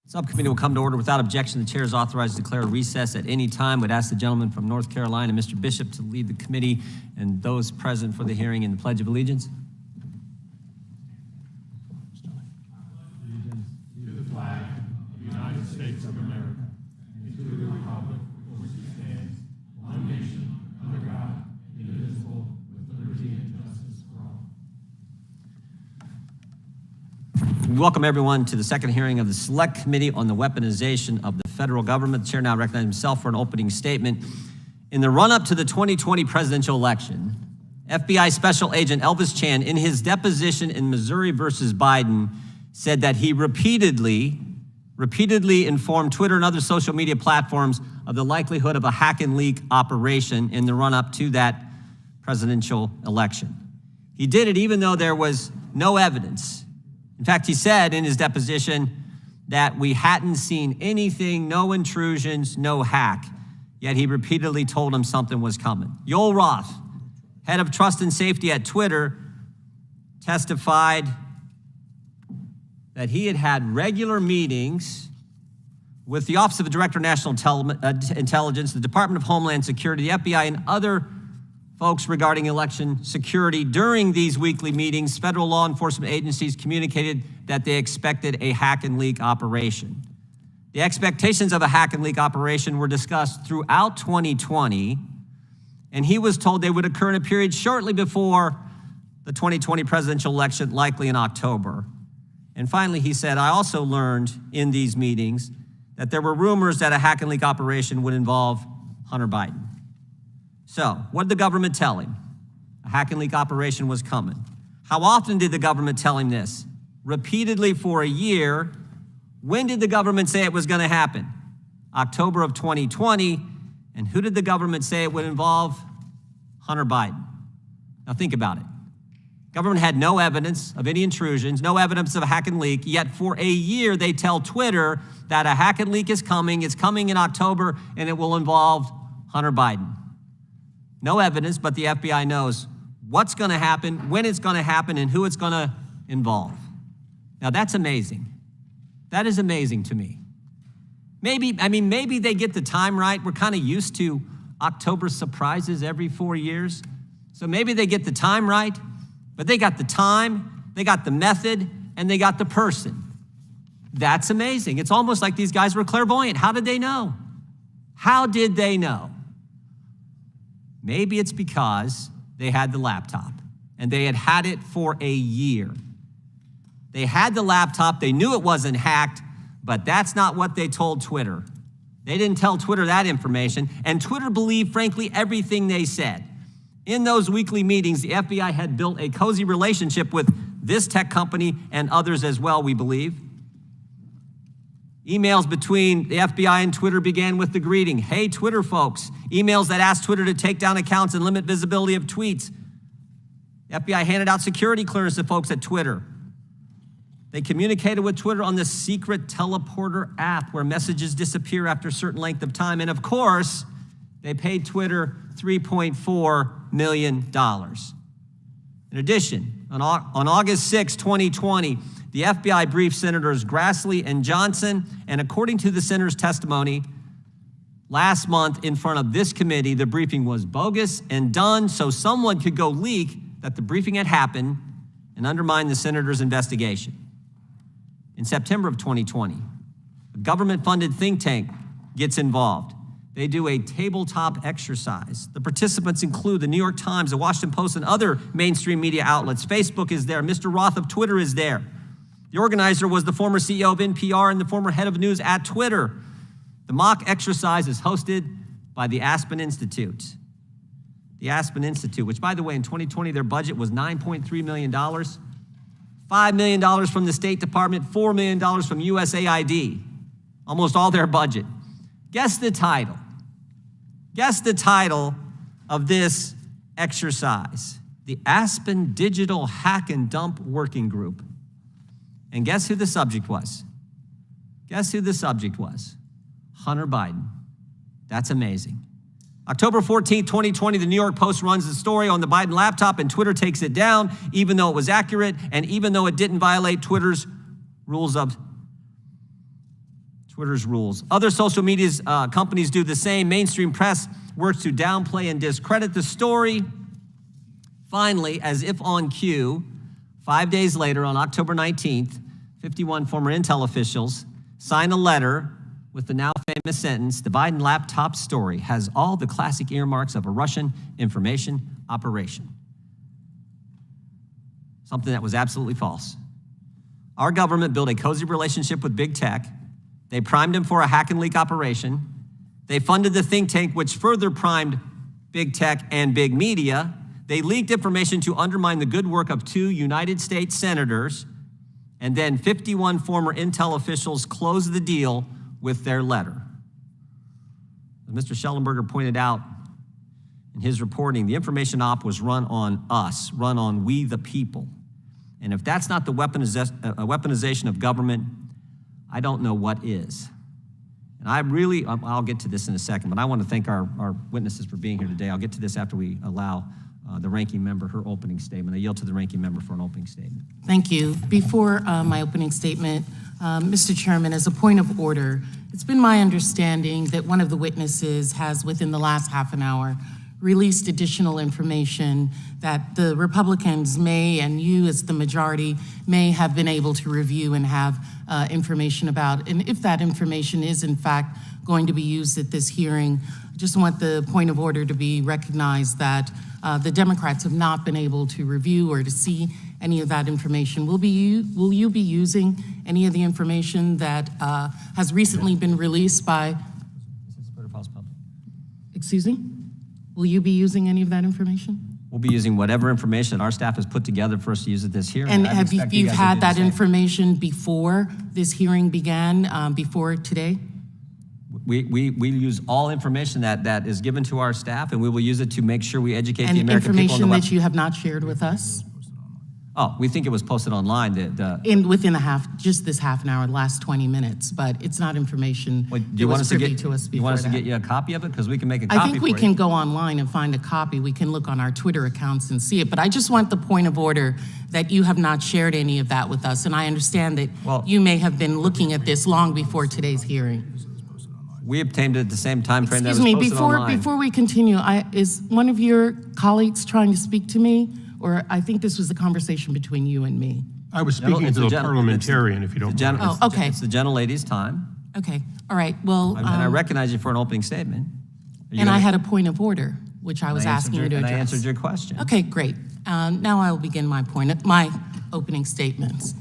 Subcommittee will come to order without objection. The chair is authorized to declare a recess at any time. Would ask the gentleman from North Carolina, Mr. Bishop, to lead the committee and those present for the hearing in the Pledge of Allegiance. Allegiance to the flag of the United States of America and to the republic for which it stands, one nation, under God, indivisible, with liberty and justice for all. We welcome everyone to the second hearing of the Select Committee on the Weaponization of the Federal Government. The chair now recognizes himself for an opening statement. In the run-up to the 2020 presidential election, FBI Special Agent Elvis Chan, in his deposition in Missouri versus Biden, said that he repeatedly informed Twitter and other social media platforms of the likelihood of a hack and leak operation in the run-up to that presidential election. He did it even though there was no evidence. In fact, he said in his deposition that we hadn't seen anything, no intrusions, no hack, yet he repeatedly told him something was coming. Joel Roth, head of trust and safety at Twitter, testified that he had had regular meetings with the Office of the Director of National Intelligence, the Department of Homeland Security, the FBI, and other folks regarding election security. During these weekly meetings, federal law enforcement agencies communicated that they expected a hack and leak operation. The expectations of a hack and leak operation were discussed throughout 2020, and he was told they would occur in a period shortly before the 2020 presidential election, likely in October. And finally, he said, I also learned in these meetings that there were rumors that a hack and leak operation would involve Hunter Biden. So, what did the government tell him? A hack and leak operation was coming. How often did the government tell him this? Repeatedly for a year. When did the government say it was going to happen? October of 2020. And who did the government say it would involve? Hunter Biden. Now think about it. Government had no evidence of any intrusions, no evidence of a hack and leak, yet for a year they tell Twitter that a hack and leak is coming, it's coming in October, and it will involve Hunter Biden. No evidence, but the FBI knows what's going to happen, when it's going to happen, and who it's going to involve. Now that's amazing. That is amazing to me. Maybe they get the time right. We're kind of used to October surprises every 4 years. So maybe they get the time right, but they got the time, they got the method, and they got the person. That's amazing. It's almost like these guys were clairvoyant. How did they know? How did they know? Maybe it's because they had the laptop, and they had had it for a year. They had the laptop, they knew it wasn't hacked, but that's not what they told Twitter. They didn't tell Twitter that information, and Twitter believed, frankly, everything they said. In those weekly meetings, the FBI had built a cozy relationship with this tech company and others as well, we believe. Emails between the FBI and Twitter began with the greeting, hey, Twitter folks. Emails that asked Twitter to take down accounts and limit visibility of tweets. The FBI handed out security clearance to folks at Twitter. They communicated with Twitter on the secret teleporter app where messages disappear after a certain length of time. And of course, they paid Twitter $3.4 million. In addition, on August 6, 2020, the FBI briefed Senators Grassley and Johnson, and according to the senator's testimony last month in front of this committee, the briefing was bogus and done so someone could go leak that the briefing had happened and undermine the senator's investigation. In September of 2020, a government-funded think tank gets involved. They do a tabletop exercise. The participants include the New York Times, the Washington Post, and other mainstream media outlets. Facebook is there. Mr. Roth of Twitter is there. The organizer was the former CEO of NPR and the former head of news at Twitter. The mock exercise is hosted by the Aspen Institute. The Aspen Institute, which, by the way, in 2020, their budget was $9.3 million. $5 million from the State Department, $4 million from USAID, almost all their budget. Guess the title. Guess the title of this exercise. The Aspen Digital Hack and Dump Working Group. And guess who the subject was? Guess who the subject was? Hunter Biden. That's amazing. October 14, 2020, the New York Post runs the story on the Biden laptop and Twitter takes it down, even though it was accurate and even though it didn't violate Twitter's rules of Twitter's rules. Other social media companies do the same. Mainstream press works to downplay and discredit the story. Finally, as if on cue, 5 days later, on October 19th, 51 former Intel officials signed a letter with the now famous sentence, "The Biden laptop story has all the classic earmarks of a Russian information operation." Something that was absolutely false. Our government built a cozy relationship with big tech. They primed him for a hack and leak operation. They funded the think tank, which further primed big tech and big media. They leaked information to undermine the good work of 2 United States senators, and then 51 former Intel officials closed the deal with their letter. As Mr. Shellenberger pointed out in his reporting, the information op was run on us, run on we the people. And if that's not the weaponization of government, I don't know what is. And I'll get to this in a second, but I want to thank our witnesses for being here today. I'll get to this after we allow the ranking member her opening statement. I yield to the ranking member for an opening statement. Thank you. Before my opening statement, Mr. Chairman, as a point of order, it's been my understanding that one of the witnesses has, within the last half an hour, released additional information that the Republicans may, and you as the majority, may have been able to review and have information about. And if that information is in fact going to be used at this hearing, I just want the point of order to be recognized that the Democrats have not been able to review or to see any of that information. Will you be using any of the information that has recently been released by? Excuse me? Will you be using any of that information? We'll be using whatever information our staff has put together for us to use at this hearing. And have you had that information before this hearing began, before today? We use all information that is given to our staff, and we will use it to make sure we educate the American people. And information that you have not shared with us? Oh, we think it was posted online. Within just this half an hour, last 20 minutes, but it's not information Do that you want was us to privy get, to us before you want us to that. get you a copy of it? Because we can make a copy I think we for can you. go online and find a copy. We can look on our Twitter accounts and see it. But I just want the point of order that you have not shared any of that with us. And I understand that you may have been looking at this long before today's hearing. We obtained it at the same time frame that was Excuse me, posted online. before we continue, is one of your colleagues trying to speak to me? Or I think this was a conversation between you and me. I was speaking to the parliamentarian, if you don't mind. Oh, okay. It's the gentlelady's time. Okay, all right, well. And I recognize you for an opening statement. And I had a point of order, which I was asking you to address. And I answered your question. Okay, great. Now I will begin my opening statements.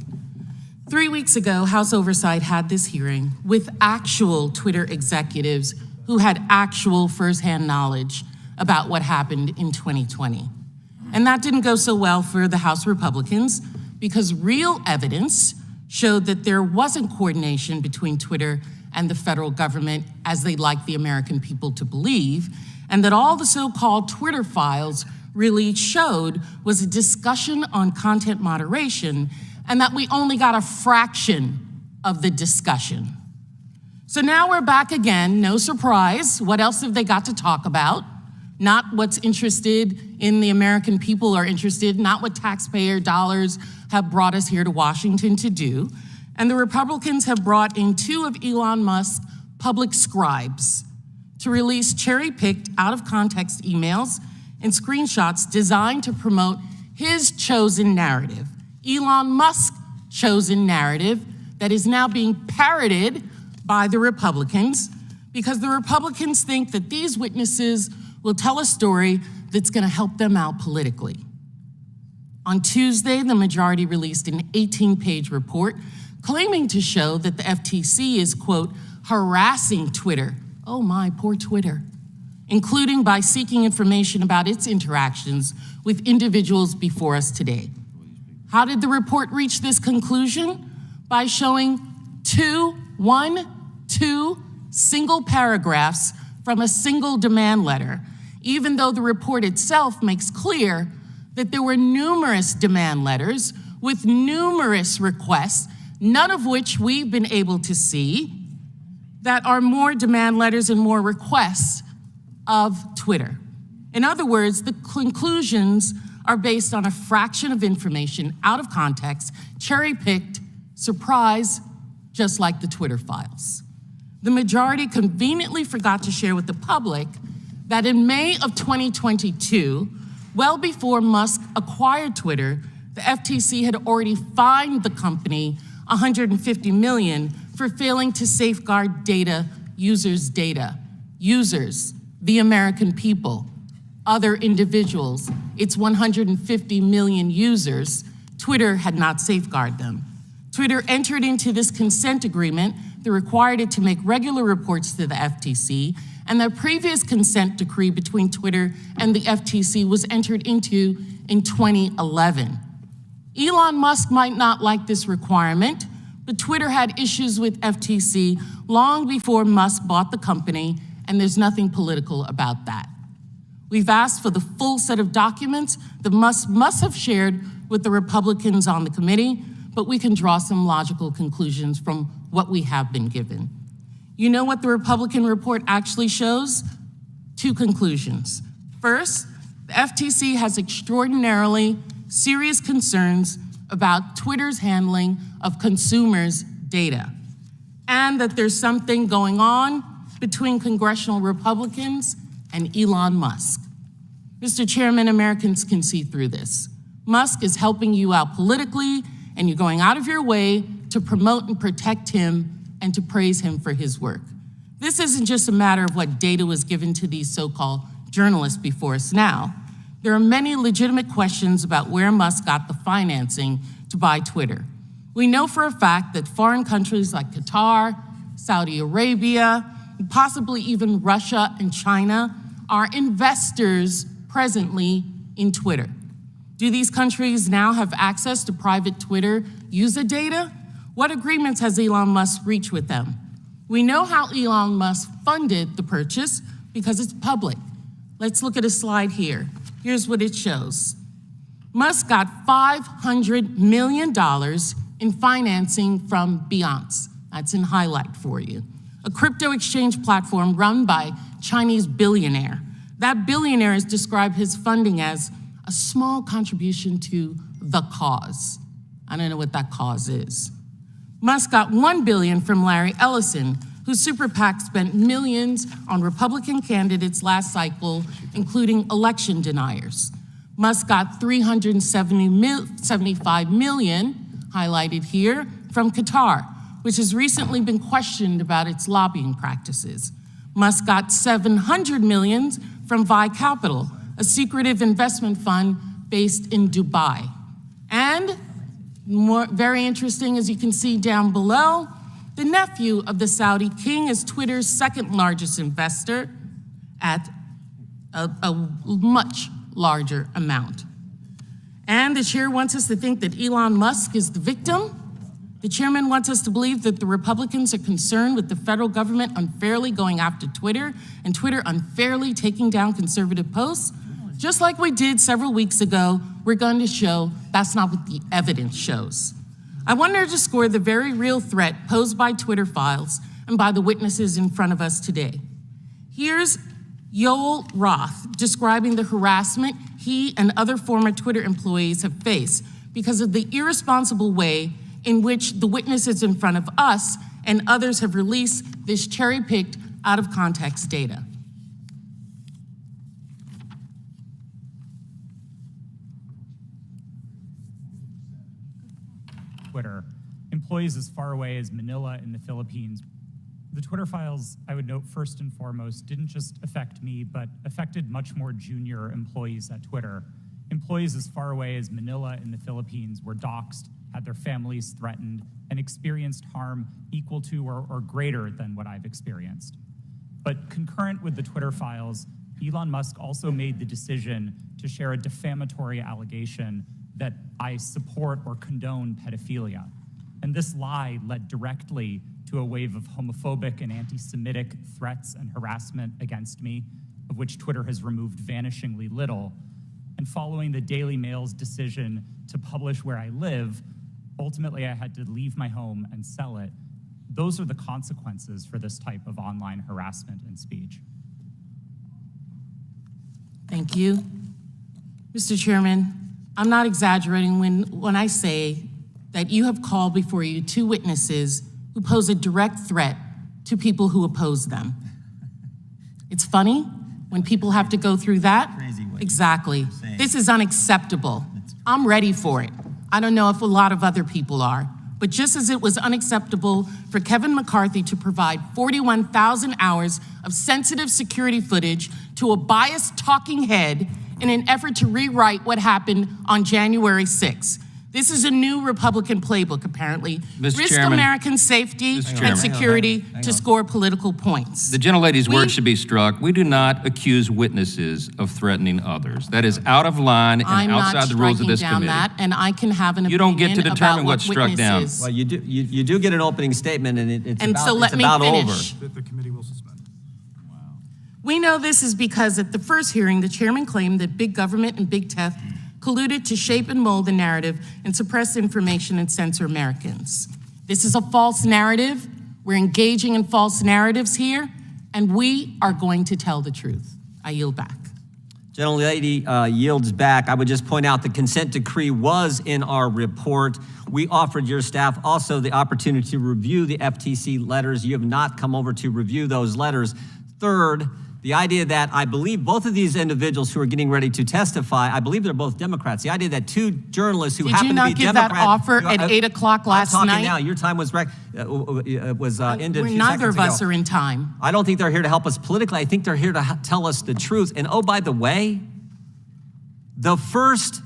3 weeks ago, House Oversight had this hearing with actual Twitter executives who had actual firsthand knowledge about what happened in 2020. And that didn't go so well for the House Republicans because real evidence showed that there wasn't coordination between Twitter and the federal government as they'd like the American people to believe, and that all the so-called Twitter files really showed was a discussion on content moderation, and that we only got a fraction of the discussion. So now we're back again, no surprise. What else have they got to talk about? Not what's interested in the American people are interested, not what taxpayer dollars have brought us here to Washington to do. And the Republicans have brought in 2 of Elon Musk's public scribes to release cherry-picked, out-of-context emails and screenshots designed to promote his chosen narrative, Elon Musk's chosen narrative that is now being parroted by the Republicans because the Republicans think that these witnesses will tell a story that's going to help them out politically. On Tuesday, the majority released an 18-page report claiming to show that the FTC is, quote, harassing Twitter. Oh my, poor Twitter. Including by seeking information about its interactions with individuals before us today. How did the report reach this conclusion? By showing 2 single paragraphs from a single demand letter, even though the report itself makes clear that there were numerous demand letters with numerous requests, none of which we've been able to see, that are more demand letters and more requests of Twitter. In other words, the conclusions are based on a fraction of information out of context, cherry-picked, surprise, just like the Twitter files. The majority conveniently forgot to share with the public that in May of 2022, well before Musk acquired Twitter, the FTC had already fined the company $150 million for failing to safeguard users' data. Users, the American people, other individuals, its 150 million users, Twitter had not safeguarded them. Twitter entered into this consent agreement that required it to make regular reports to the FTC, and the previous consent decree between Twitter and the FTC was entered into in 2011. Elon Musk might not like this requirement, but Twitter had issues with FTC long before Musk bought the company, and there's nothing political about that. We've asked for the full set of documents that Musk must have shared with the Republicans on the committee, but we can draw some logical conclusions from what we have been given. You know what the Republican report actually shows? Two conclusions. First, the FTC has extraordinarily serious concerns about Twitter's handling of consumers' data, and that there's something going on between congressional Republicans and Elon Musk. Mr. Chairman, Americans can see through this. Musk is helping you out politically, and you're going out of your way to promote and protect him and to praise him for his work. This isn't just a matter of what data was given to these so-called journalists before us now. There are many legitimate questions about where Musk got the financing to buy Twitter. We know for a fact that foreign countries like Qatar, Saudi Arabia, and possibly even Russia and China are investors presently in Twitter. Do these countries now have access to private Twitter user data? What agreements has Elon Musk reached with them? We know how Elon Musk funded the purchase because it's public. Let's look at a slide here. Here's what it shows. Musk got $500 million in financing from Binance. That's in highlight for you. A crypto exchange platform run by a Chinese billionaire. That billionaire has described his funding as a small contribution to the cause. I don't know what that cause is. Musk got $1 billion from Larry Ellison, whose super PAC spent millions on Republican candidates last cycle, including election deniers. Musk got $375 million, highlighted here, from Qatar, which has recently been questioned about its lobbying practices. Musk got $700 million from Vi Capital, a secretive investment fund based in Dubai. And very interesting, as you can see down below, the nephew of the Saudi king is Twitter's second largest investor at a much larger amount. And the chair wants us to think that Elon Musk is the victim. The chairman wants us to believe that the Republicans are concerned with the federal government unfairly going after Twitter and Twitter unfairly taking down conservative posts. Just like we did several weeks ago, we're going to show that's not what the evidence shows. I want to underscore the very real threat posed by Twitter files and by the witnesses in front of us today. Here's Yoel Roth describing the harassment he and other former Twitter employees have faced because of the irresponsible way in which the witnesses in front of us and others have released this cherry-picked, out-of-context data. Twitter, employees as far away as Manila in the Philippines. The Twitter files, I would note first and foremost, didn't just affect me, but affected much more junior employees at Twitter. Employees as far away as Manila in the Philippines were doxxed, had their families threatened, and experienced harm equal to or greater than what I've experienced. But concurrent with the Twitter files, Elon Musk also made the decision to share a defamatory allegation that I support or condone pedophilia. And this lie led directly to a wave of homophobic and anti-Semitic threats and harassment against me, of which Twitter has removed vanishingly little. And following the Daily Mail's decision to publish where I live, ultimately I had to leave my home and sell it. Those are the consequences for this type of online harassment and speech. Thank you. Mr. Chairman, I'm not exaggerating when I say that you have called before you two witnesses who pose a direct threat to people who oppose them. It's funny when people have to go through that. Crazy what Exactly. you're saying. This is unacceptable. I'm ready for it. I don't know if a lot of other people are, but just as it was unacceptable for Kevin McCarthy to provide 41,000 hours of sensitive security footage to a biased talking head in an effort to rewrite what happened on January 6th. This is a new Republican playbook, apparently. Mr. Risk Chairman. American safety Chairman. and security Hang on. to score political points. The gentlelady's We- words should be struck. We do not accuse witnesses of threatening others. That is out of line and I'm not outside the rules of striking this down committee. that, and I can have an You don't opinion get to determine about what's what struck down. witnesses. Well, you do get an opening statement, and it's And about, so let it's me about finish. over. The committee will suspend. We know this is because at the first hearing, the chairman claimed that big government and big tech colluded to shape and mold the narrative and suppress information and censor Americans. This is a false narrative. We're engaging in false narratives here, and we are going to tell the truth. I yield back. Gentlelady yields back. I would just point out the consent decree was in our report. We offered your staff also the opportunity to review the FTC letters. You have not come over to review those letters. Third, the idea that I believe both of these individuals who are getting ready to testify, I believe they're both Democrats. The idea that two journalists who Did happen you to be not give Democrats— that offer at 8 o'clock last I'm talking night? now. Your time was ended a few Neither seconds of us ago. are in time. I don't think they're here to help us politically. I think they're here to tell us the truth. And oh, by the way, the first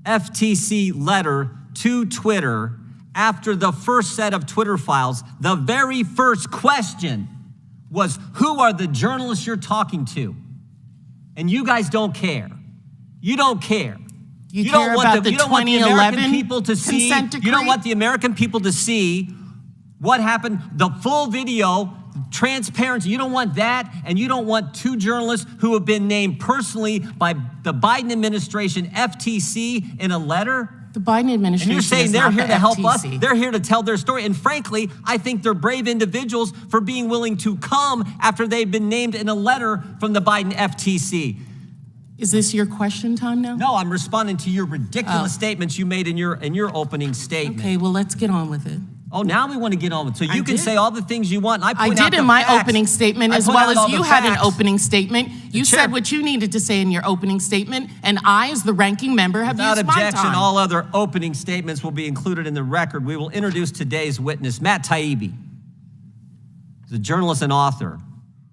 FTC letter to Twitter after the first set of Twitter files, the very first question was, who are the journalists you're talking to? And you guys don't care. You don't care. You don't care want about the you don't want the American 2011 people to see. consent You don't decree? want the American people to see what happened, the full video, transparency. You don't want that, and you don't want two journalists who have been named personally by the Biden administration, FTC, in a letter. The Biden administration And you're saying is they're not here the to help us. FTC. They're here to tell their story. And frankly, I think they're brave individuals for being willing to come after they've been named in a letter from the Biden FTC. Is this your question time now? No, I'm responding to your ridiculous Oh. statements you made in your opening statement. Okay, well, let's get on with it. Oh, now we want to get on with it. So you I can did. say all the things you want. And I I point out did the in my facts. opening statement, I as point well out all as the you had an facts. opening statement. You Chair- said what you needed to say in your opening statement, and I, as the ranking member, have Without used my objection, time. all other opening statements will be included in the record. We will introduce today's witness, Matt Taibbi. He's a journalist and author.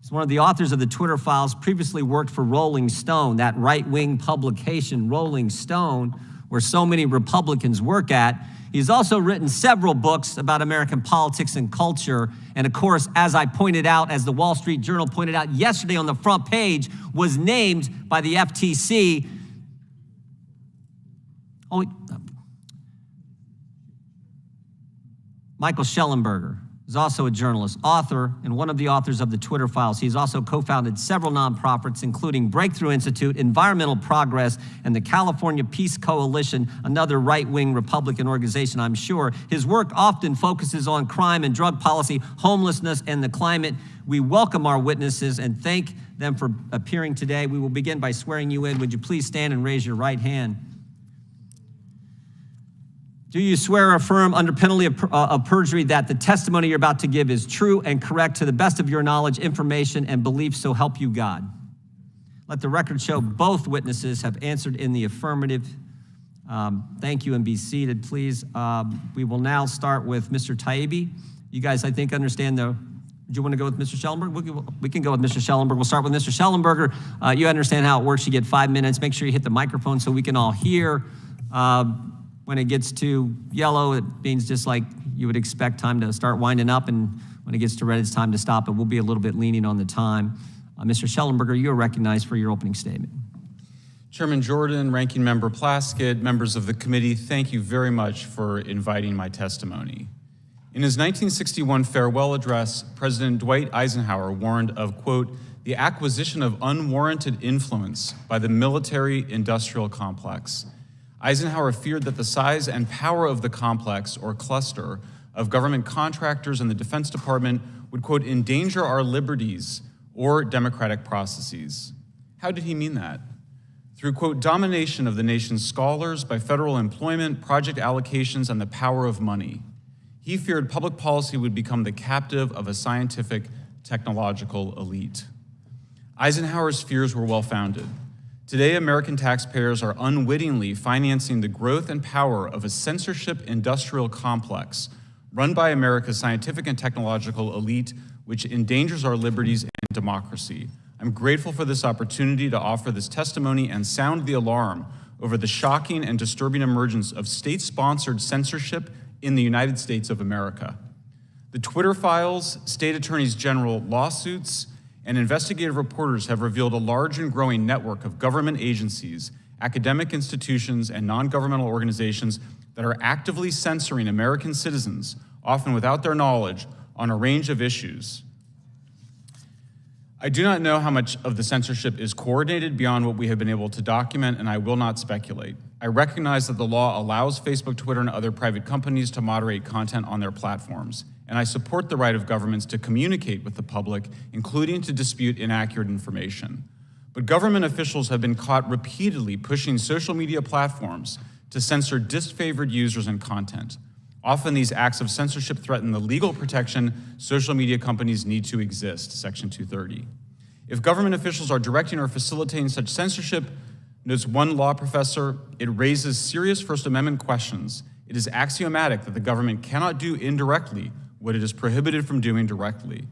He's one of the authors of the Twitter files, previously worked for Rolling Stone, that right-wing publication, Rolling Stone, where so many Republicans work at. He's also written several books about American politics and culture. And of course, as I pointed out, as the Wall Street Journal pointed out yesterday on the front page, was named by the FTC. Michael Shellenberger is also a journalist, author, and one of the authors of the Twitter files. He's also co-founded several nonprofits, including Breakthrough Institute, Environmental Progress, and the California Peace Coalition, another right-wing Republican organization, I'm sure. His work often focuses on crime and drug policy, homelessness, and the climate. We welcome our witnesses and thank them for appearing today. We will begin by swearing you in. Would you please stand and raise your right hand? Do you swear or affirm under penalty of perjury that the testimony you're about to give is true and correct to the best of your knowledge, information, and belief, so help you God? Let the record show both witnesses have answered in the affirmative. Thank you, and be seated, please. We will now start with Mr. Taibbi. You guys, I think, understand do you want to go with Mr. Shellenberger? We can go with Mr. Shellenberger. We'll start with Mr. Shellenberger. You understand how it works. You get 5 minutes. Make sure you hit the microphone so we can all hear. When it gets to yellow, it means just like you would expect time to start winding up, and when it gets to red, it's time to stop, but we'll be a little bit lenient on the time. Mr. Shellenberger, you are recognized for your opening statement. Chairman Jordan, Ranking Member Plaskett, members of the committee, thank you very much for inviting my testimony. In his 1961 farewell address, President Dwight Eisenhower warned of, quote, the acquisition of unwarranted influence by the military-industrial complex. Eisenhower feared that the size and power of the complex or cluster of government contractors in the Defense Department would, quote, endanger our liberties or democratic processes. How did he mean that? Through, quote, domination of the nation's scholars by federal employment, project allocations, and the power of money. He feared public policy would become the captive of a scientific, technological elite. Eisenhower's fears were well-founded. Today, American taxpayers are unwittingly financing the growth and power of a censorship industrial complex run by America's scientific and technological elite, which endangers our liberties and democracy. I'm grateful for this opportunity to offer this testimony and sound the alarm over the shocking and disturbing emergence of state-sponsored censorship in the United States of America. The Twitter files, state attorneys general lawsuits, and investigative reporters have revealed a large and growing network of government agencies, academic institutions, and non-governmental organizations that are actively censoring American citizens, often without their knowledge, on a range of issues. I do not know how much of the censorship is coordinated beyond what we have been able to document, and I will not speculate. I recognize that the law allows Facebook, Twitter, and other private companies to moderate content on their platforms, and I support the right of governments to communicate with the public, including to dispute inaccurate information. But government officials have been caught repeatedly pushing social media platforms to censor disfavored users and content. Often these acts of censorship threaten the legal protection social media companies need to exist, Section 230. If government officials are directing or facilitating such censorship, notes one law professor, it raises serious First Amendment questions. It is axiomatic that the government cannot do indirectly what it is prohibited from doing directly.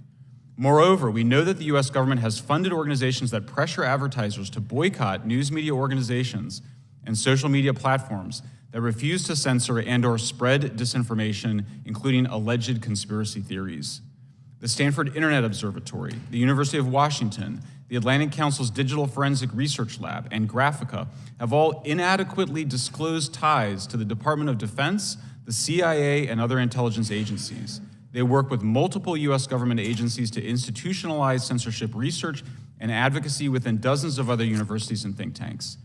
Moreover, we know that the US government has funded organizations that pressure advertisers to boycott news media organizations and social media platforms that refuse to censor and/or spread disinformation, including alleged conspiracy theories. The Stanford Internet Observatory, the University of Washington, the Atlantic Council's Digital Forensic Research Lab, and Graphica have all inadequately disclosed ties to the Department of Defense, the CIA, and other intelligence agencies. They work with multiple US government agencies to institutionalize censorship research and advocacy within dozens of other universities and think tanks.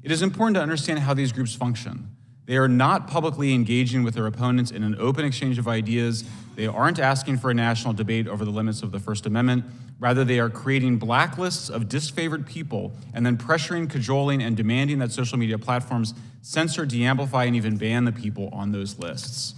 It is important to understand how these groups function. They are not publicly engaging with their opponents in an open exchange of ideas. They aren't asking for a national debate over the limits of the First Amendment. Rather, they are creating blacklists of disfavored people and then pressuring, cajoling, and demanding that social media platforms censor, de-amplify, and even ban the people on those lists.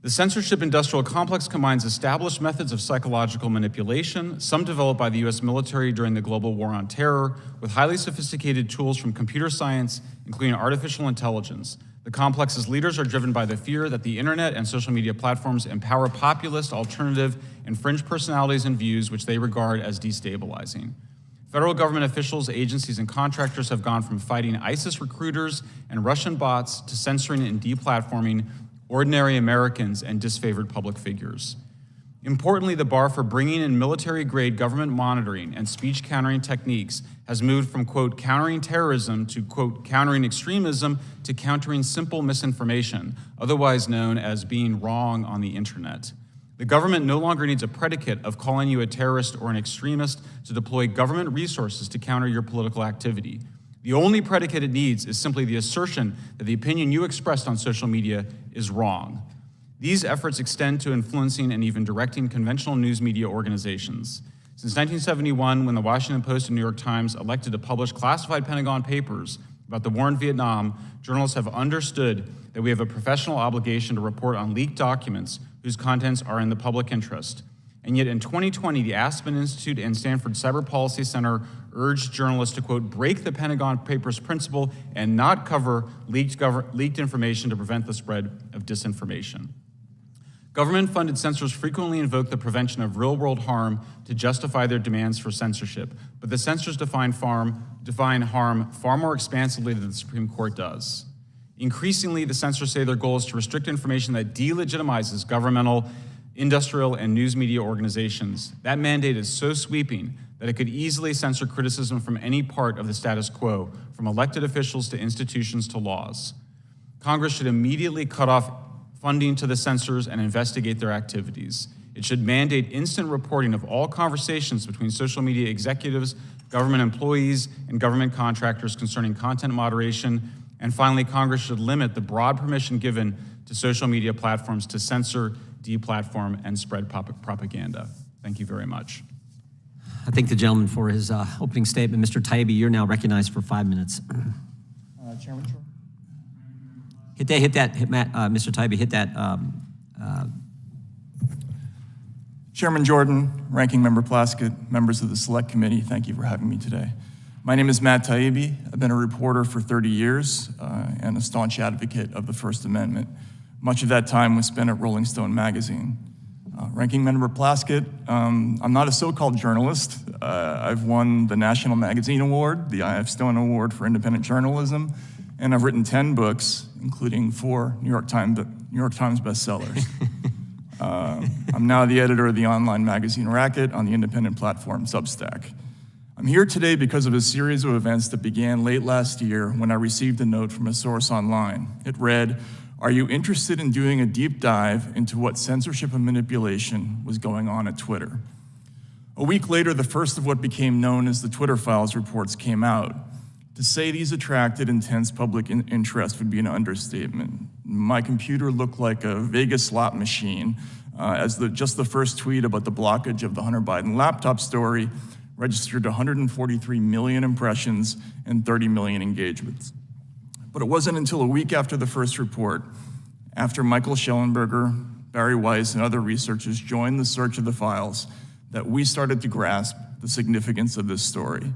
The censorship industrial complex combines established methods of psychological manipulation, some developed by the US military during the global war on terror, with highly sophisticated tools from computer science, including artificial intelligence. The complex's leaders are driven by the fear that the internet and social media platforms empower populist, alternative, and fringe personalities and views which they regard as destabilizing. Federal government officials, agencies, and contractors have gone from fighting ISIS recruiters and Russian bots to censoring and deplatforming ordinary Americans and disfavored public figures. Importantly, the bar for bringing in military-grade government monitoring and speech countering techniques has moved from, quote, countering terrorism to, quote, countering extremism to countering simple misinformation, otherwise known as being wrong on the internet. The government no longer needs a predicate of calling you a terrorist or an extremist to deploy government resources to counter your political activity. The only predicate it needs is simply the assertion that the opinion you expressed on social media is wrong. These efforts extend to influencing and even directing conventional news media organizations. Since 1971, when the Washington Post and New York Times elected to publish classified Pentagon papers about the war in Vietnam, journalists have understood that we have a professional obligation to report on leaked documents whose contents are in the public interest. And yet in 2020, the Aspen Institute and Stanford Cyber Policy Center urged journalists to, quote, break the Pentagon Papers principle and not cover leaked information to prevent the spread of disinformation. Government-funded censors frequently invoke the prevention of real-world harm to justify their demands for censorship, but the censors define harm far more expansively than the Supreme Court does. Increasingly, the censors say their goal is to restrict information that delegitimizes governmental, industrial, and news media organizations. That mandate is so sweeping that it could easily censor criticism from any part of the status quo, from elected officials to institutions to laws. Congress should immediately cut off funding to the censors and investigate their activities. It should mandate instant reporting of all conversations between social media executives, government employees, and government contractors concerning content moderation. And finally, Congress should limit the broad permission given to social media platforms to censor, deplatform, and spread propaganda. Thank you very much. I thank the gentleman for his opening statement. Mr. Taibbi, you're now recognized for 5 minutes. Chairman Shore. Mr. Taibbi, hit that. Chairman Jordan, Ranking Member Plaskett, members of the Select Committee, thank you for having me today. My name is Matt Taibbi. I've been a reporter for 30 years and a staunch advocate of the First Amendment. Much of that time was spent at Rolling Stone magazine. Ranking Member Plaskett, I'm not a so-called journalist. I've won the National Magazine Award, the I.F. Stone Award for Independent Journalism, and I've written 10 books, including 4 New York Times bestsellers. I'm now the editor of the online magazine Racket on the independent platform Substack. I'm here today because of a series of events that began late last year when I received a note from a source online. It read, "Are you interested in doing a deep dive into what censorship and manipulation was going on at Twitter?" A week later, the first of what became known as the Twitter Files reports came out. To say these attracted intense public interest would be an understatement. My computer looked like a Vegas slot machine as just the first tweet about the blockage of the Hunter Biden laptop story registered 143 million impressions and 30 million engagements. But it wasn't until a week after the first report, after Michael Shellenberger, Barry Weiss, and other researchers joined the search of the files, that we started to grasp the significance of this story.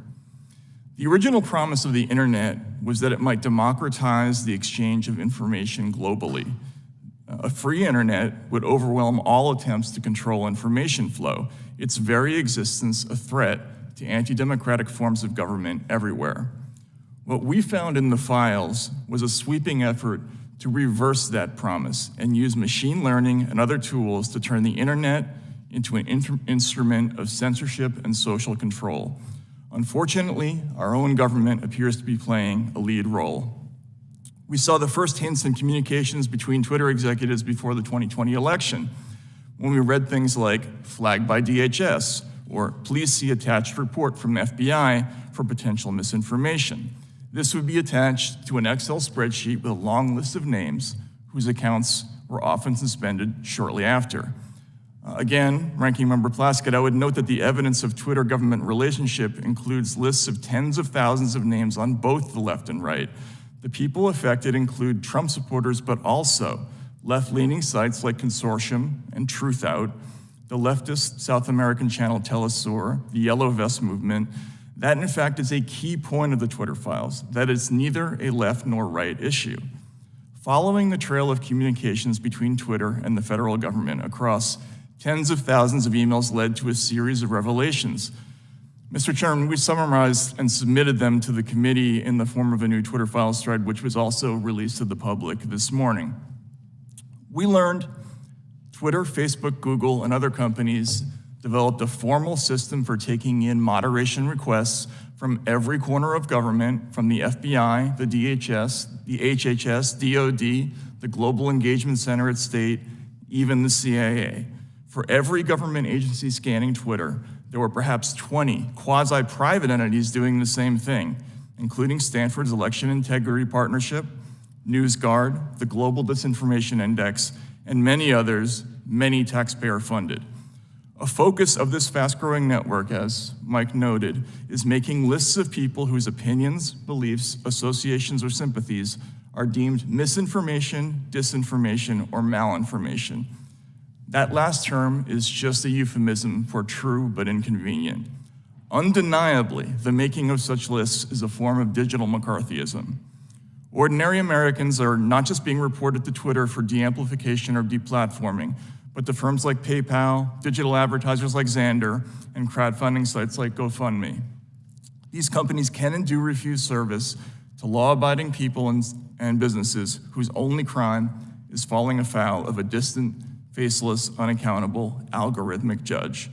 The original promise of the internet was that it might democratize the exchange of information globally. A free internet would overwhelm all attempts to control information flow, its very existence a threat to anti-democratic forms of government everywhere. What we found in the files was a sweeping effort to reverse that promise and use machine learning and other tools to turn the internet into an instrument of censorship and social control. Unfortunately, our own government appears to be playing a lead role. We saw the first hints in communications between Twitter executives before the 2020 election, when we read things like "flagged by DHS" or "please see attached report from FBI for potential misinformation." This would be attached to an Excel spreadsheet with a long list of names whose accounts were often suspended shortly after. Again, Ranking Member Plaskett, I would note that the evidence of Twitter-government relationship includes lists of tens of thousands of names on both the left and right. The people affected include Trump supporters, but also left-leaning sites like Censorship and Truthout, the leftist South American channel Telesur, the Yellow Vest movement. That, in fact, is a key point of the Twitter files, that it's neither a left nor right issue. Following the trail of communications between Twitter and the federal government across tens of thousands of emails led to a series of revelations. Mr. Chairman, we summarized and submitted them to the committee in the form of a new Twitter Files thread, which was also released to the public this morning. We learned Twitter, Facebook, Google, and other companies developed a formal system for taking in moderation requests from every corner of government, from the FBI, the DHS, the HHS, DOD, the Global Engagement Center at State, even the CIA. For every government agency scanning Twitter, there were perhaps 20 quasi-private entities doing the same thing, including Stanford's Election Integrity Partnership, NewsGuard, the Global Disinformation Index, and many others, many taxpayer-funded. A focus of this fast-growing network, as Mike noted, is making lists of people whose opinions, beliefs, associations, or sympathies are deemed misinformation, disinformation, or malinformation. That last term is just a euphemism for true but inconvenient. Undeniably, the making of such lists is a form of digital McCarthyism. Ordinary Americans are not just being reported to Twitter for de-amplification or deplatforming, but to firms like PayPal, digital advertisers like Xandr, and crowdfunding sites like GoFundMe. These companies can and do refuse service to law-abiding people and businesses whose only crime is falling afoul of a distant, faceless, unaccountable, algorithmic judge.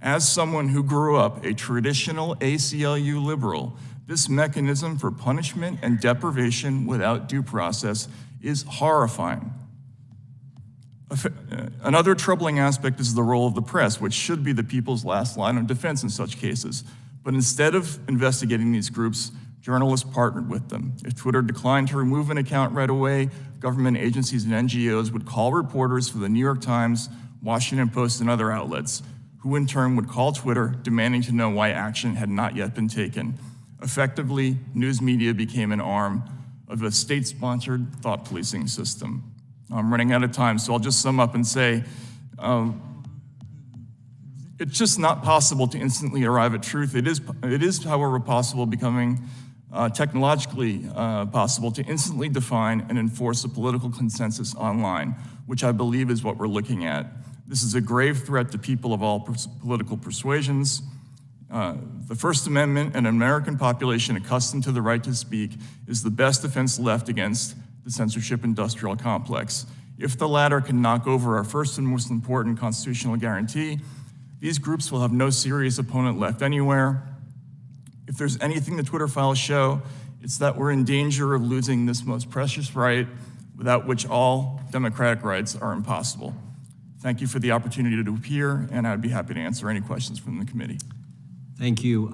As someone who grew up a traditional ACLU liberal, this mechanism for punishment and deprivation without due process is horrifying. Another troubling aspect is the role of the press, which should be the people's last line of defense in such cases. But instead of investigating these groups, journalists partnered with them. If Twitter declined to remove an account right away, government agencies and NGOs would call reporters for the New York Times, Washington Post, and other outlets, who in turn would call Twitter demanding to know why action had not yet been taken. Effectively, news media became an arm of a state-sponsored thought policing system. I'm running out of time, so I'll just sum up and say, it's just not possible to instantly arrive at truth. It is, however, possible, becoming technologically possible to instantly define and enforce a political consensus online, which I believe is what we're looking at. This is a grave threat to people of all political persuasions. The First Amendment and an American population accustomed to the right to speak is the best defense left against the censorship industrial complex. If the latter can knock over our first and most important constitutional guarantee, these groups will have no serious opponent left anywhere. If there's anything the Twitter files show, it's that we're in danger of losing this most precious right, without which all democratic rights are impossible. Thank you for the opportunity to appear, and I'd be happy to answer any questions from the committee. Thank you,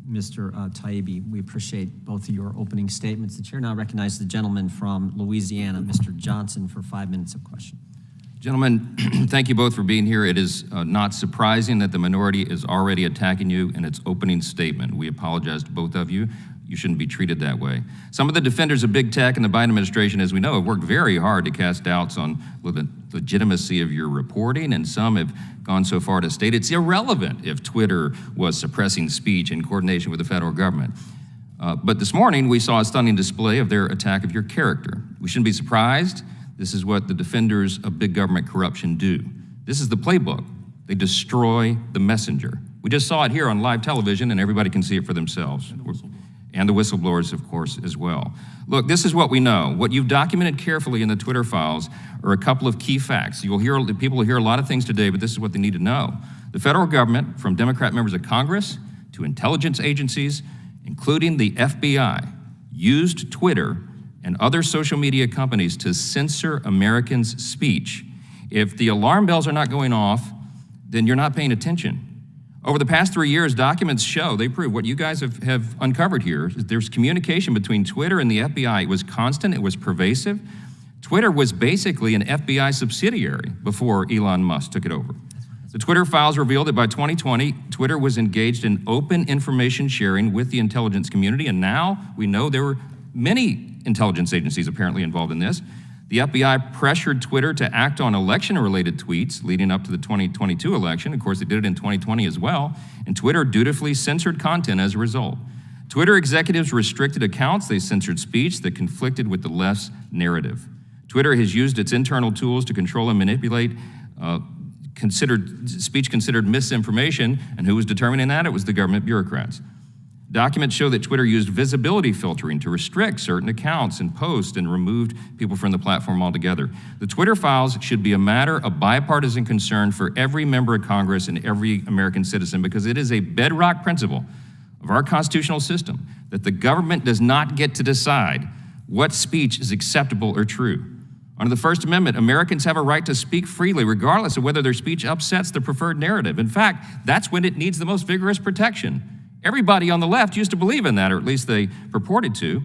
Mr. Taibbi. We appreciate both of your opening statements. The chair now recognizes the gentleman from Louisiana, Mr. Johnson, for 5 minutes of question. Gentlemen, thank you both for being here. It is not surprising that the minority is already attacking you in its opening statement. We apologize to both of you. You shouldn't be treated that way. Some of the defenders of big tech and the Biden administration, as we know, have worked very hard to cast doubts on the legitimacy of your reporting, and some have gone so far to state it's irrelevant if Twitter was suppressing speech in coordination with the federal government. But this morning, we saw a stunning display of their attack of your character. We shouldn't be surprised. This is what the defenders of big government corruption do. This is the playbook. They destroy the messenger. We just saw it here on live television, and everybody can see it for themselves. And the whistleblowers, of course, as well. Look, this is what we know. What you've documented carefully in the Twitter files are a couple of key facts. People will hear a lot of things today, but this is what they need to know. The federal government, from Democrat members of Congress to intelligence agencies, including the FBI, used Twitter and other social media companies to censor Americans' speech. If the alarm bells are not going off, then you're not paying attention. Over the past 3 years, documents show, they prove what you guys have uncovered here, there's communication between Twitter and the FBI. It was constant, it was pervasive. Twitter was basically an FBI subsidiary before Elon Musk took it over. The Twitter files revealed that by 2020, Twitter was engaged in open information sharing with the intelligence community, and now we know there were many intelligence agencies apparently involved in this. The FBI pressured Twitter to act on election-related tweets leading up to the 2022 election. Of course, they did it in 2020 as well, and Twitter dutifully censored content as a result. Twitter executives restricted accounts. They censored speech that conflicted with the left's narrative. Twitter has used its internal tools to control and manipulate speech considered misinformation, and who was determining that? It was the government bureaucrats. Documents show that Twitter used visibility filtering to restrict certain accounts and posts and removed people from the platform altogether. The Twitter files should be a matter of bipartisan concern for every member of Congress and every American citizen, because it is a bedrock principle of our constitutional system that the government does not get to decide what speech is acceptable or true. Under the First Amendment, Americans have a right to speak freely, regardless of whether their speech upsets the preferred narrative. In fact, that's when it needs the most vigorous protection. Everybody on the left used to believe in that, or at least they purported to.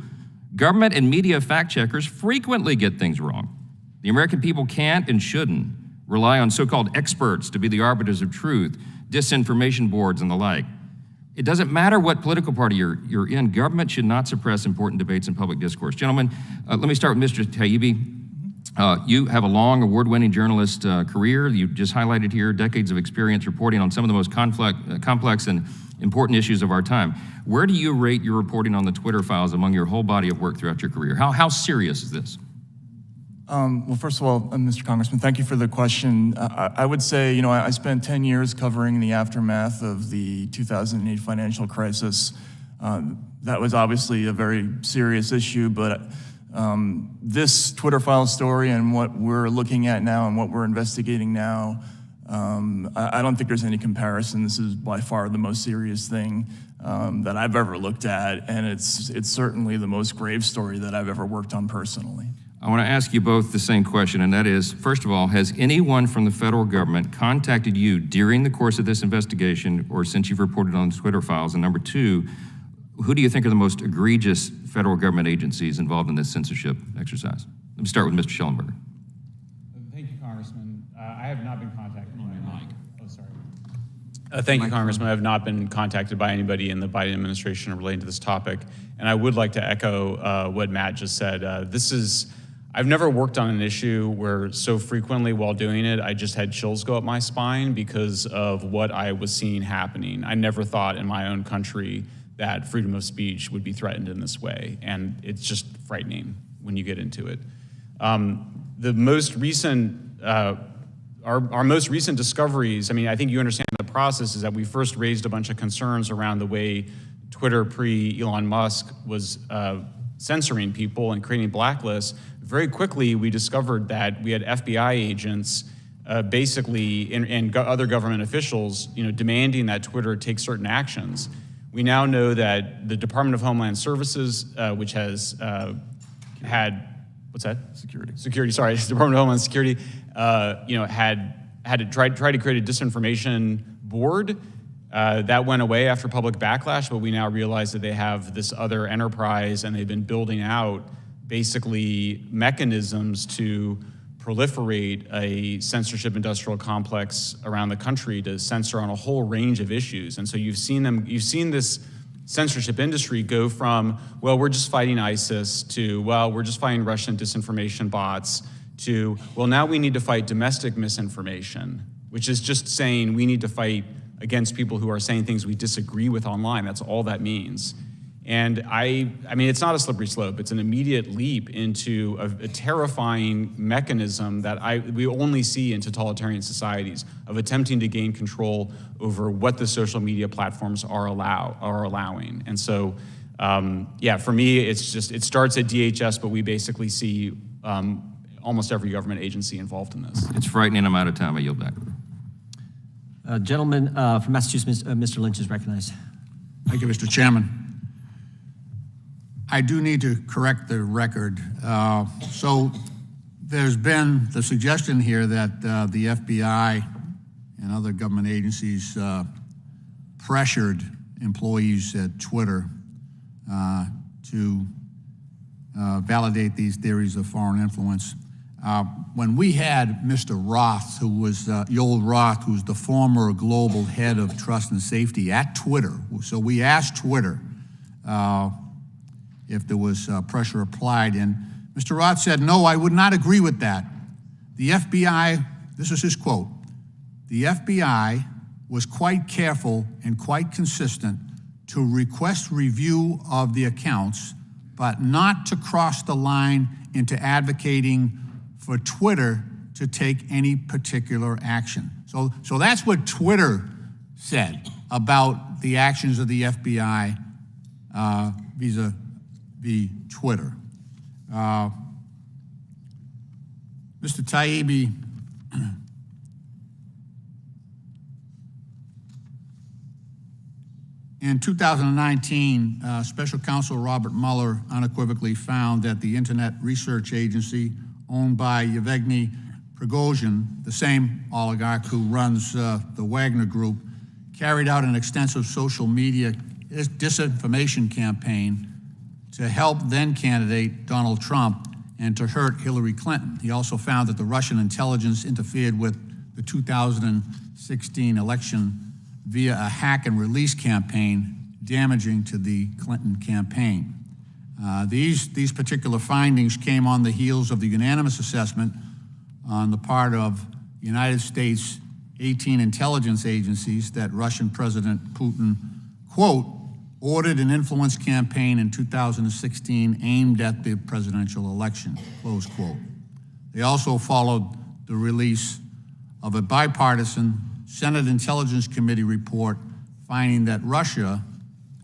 Government and media fact checkers frequently get things wrong. The American people can't and shouldn't rely on so-called experts to be the arbiters of truth, disinformation boards and the like. It doesn't matter what political party you're in, government should not suppress important debates in public discourse. Gentlemen, let me start with Mr. Taibbi. You have a long award-winning journalist career. You just highlighted here decades of experience reporting on some of the most complex and important issues of our time. Where do you rate your reporting on the Twitter files among your whole body of work throughout your career? How serious is this? Well, first of all, Mr. Congressman, thank you for the question. I would say, I spent 10 years covering the aftermath of the 2008 financial crisis. That was obviously a very serious issue, but this Twitter file story and what we're looking at now and what we're investigating now, I don't think there's any comparison. This is by far the most serious thing that I've ever looked at, and it's certainly the most grave story that I've ever worked on personally. I want to ask you both the same question, and that is, first of all, has anyone from the federal government contacted you during the course of this investigation or since you've reported on the Twitter files? And number two, who do you think are the most egregious federal government agencies involved in this censorship exercise? Let me start with Mr. Shellenberger. Thank you, Congressman. I have not been contacted. Thank you, Congressman. I have not been contacted by anybody in the Biden administration relating to this topic. And I would like to echo what Matt just said. I've never worked on an issue where so frequently while doing it, I just had chills go up my spine because of what I was seeing happening. I never thought in my own country that freedom of speech would be threatened in this way. And it's just frightening when you get into it. The most recent, our most recent discoveries, I mean, I think you understand the process, is that we first raised a bunch of concerns around the way Twitter pre-Elon Musk was censoring people and creating blacklists. Very quickly, we discovered that we had FBI agents basically and other government officials, demanding that Twitter take certain actions. We now know that the Department of Homeland Services, which has had, what's that? Security, sorry, Department of Homeland Security, had to try to create a disinformation board. That went away after public backlash, but we now realize that they have this other enterprise and they've been building out basically mechanisms to proliferate a censorship industrial complex around the country to censor on a whole range of issues. And so you've seen this censorship industry go from, well, we're just fighting ISIS, to, well, we're just fighting Russian disinformation bots, to, well, now we need to fight domestic misinformation, which is just saying we need to fight against people who are saying things we disagree with online. That's all that means. And I mean, it's not a slippery slope. It's an immediate leap into a terrifying mechanism that we only see in totalitarian societies of attempting to gain control over what the social media platforms are allowing. And so, for me, it starts at DHS, but we basically see almost every government agency involved in this. It's frightening. I'm out of time. I yield back. Gentleman from Massachusetts, Mr. Lynch is recognized. Thank you, Mr. Chairman. I do need to correct the record. So there's been the suggestion here that the FBI and other government agencies pressured employees at Twitter to validate these theories of foreign influence. When we had Mr. Roth, who was Yoel Roth, who's the former global head of trust and safety at Twitter, so we asked Twitter if there was pressure applied, and Mr. Roth said, no, I would not agree with that. The FBI, this is his quote, the FBI was quite careful and quite consistent to request review of the accounts, but not to cross the line into advocating for Twitter to take any particular action. So that's what Twitter said about the actions of the FBI vis-a-vis Twitter. Mr. Taibbi, in 2019, Special Counsel Robert Mueller unequivocally found that the Internet Research Agency, owned by Yevgeny Prigozhin, the same oligarch who runs the Wagner Group, carried out an extensive social media disinformation campaign to help then candidate Donald Trump and to hurt Hillary Clinton. He also found that the Russian intelligence interfered with the 2016 election via a hack and release campaign, damaging to the Clinton campaign. These particular findings came on the heels of the unanimous assessment on the part of United States 18 intelligence agencies that Russian President Putin, quote, ordered an influence campaign in 2016 aimed at the presidential election, close quote. They also followed the release of a bipartisan Senate Intelligence Committee report finding that Russia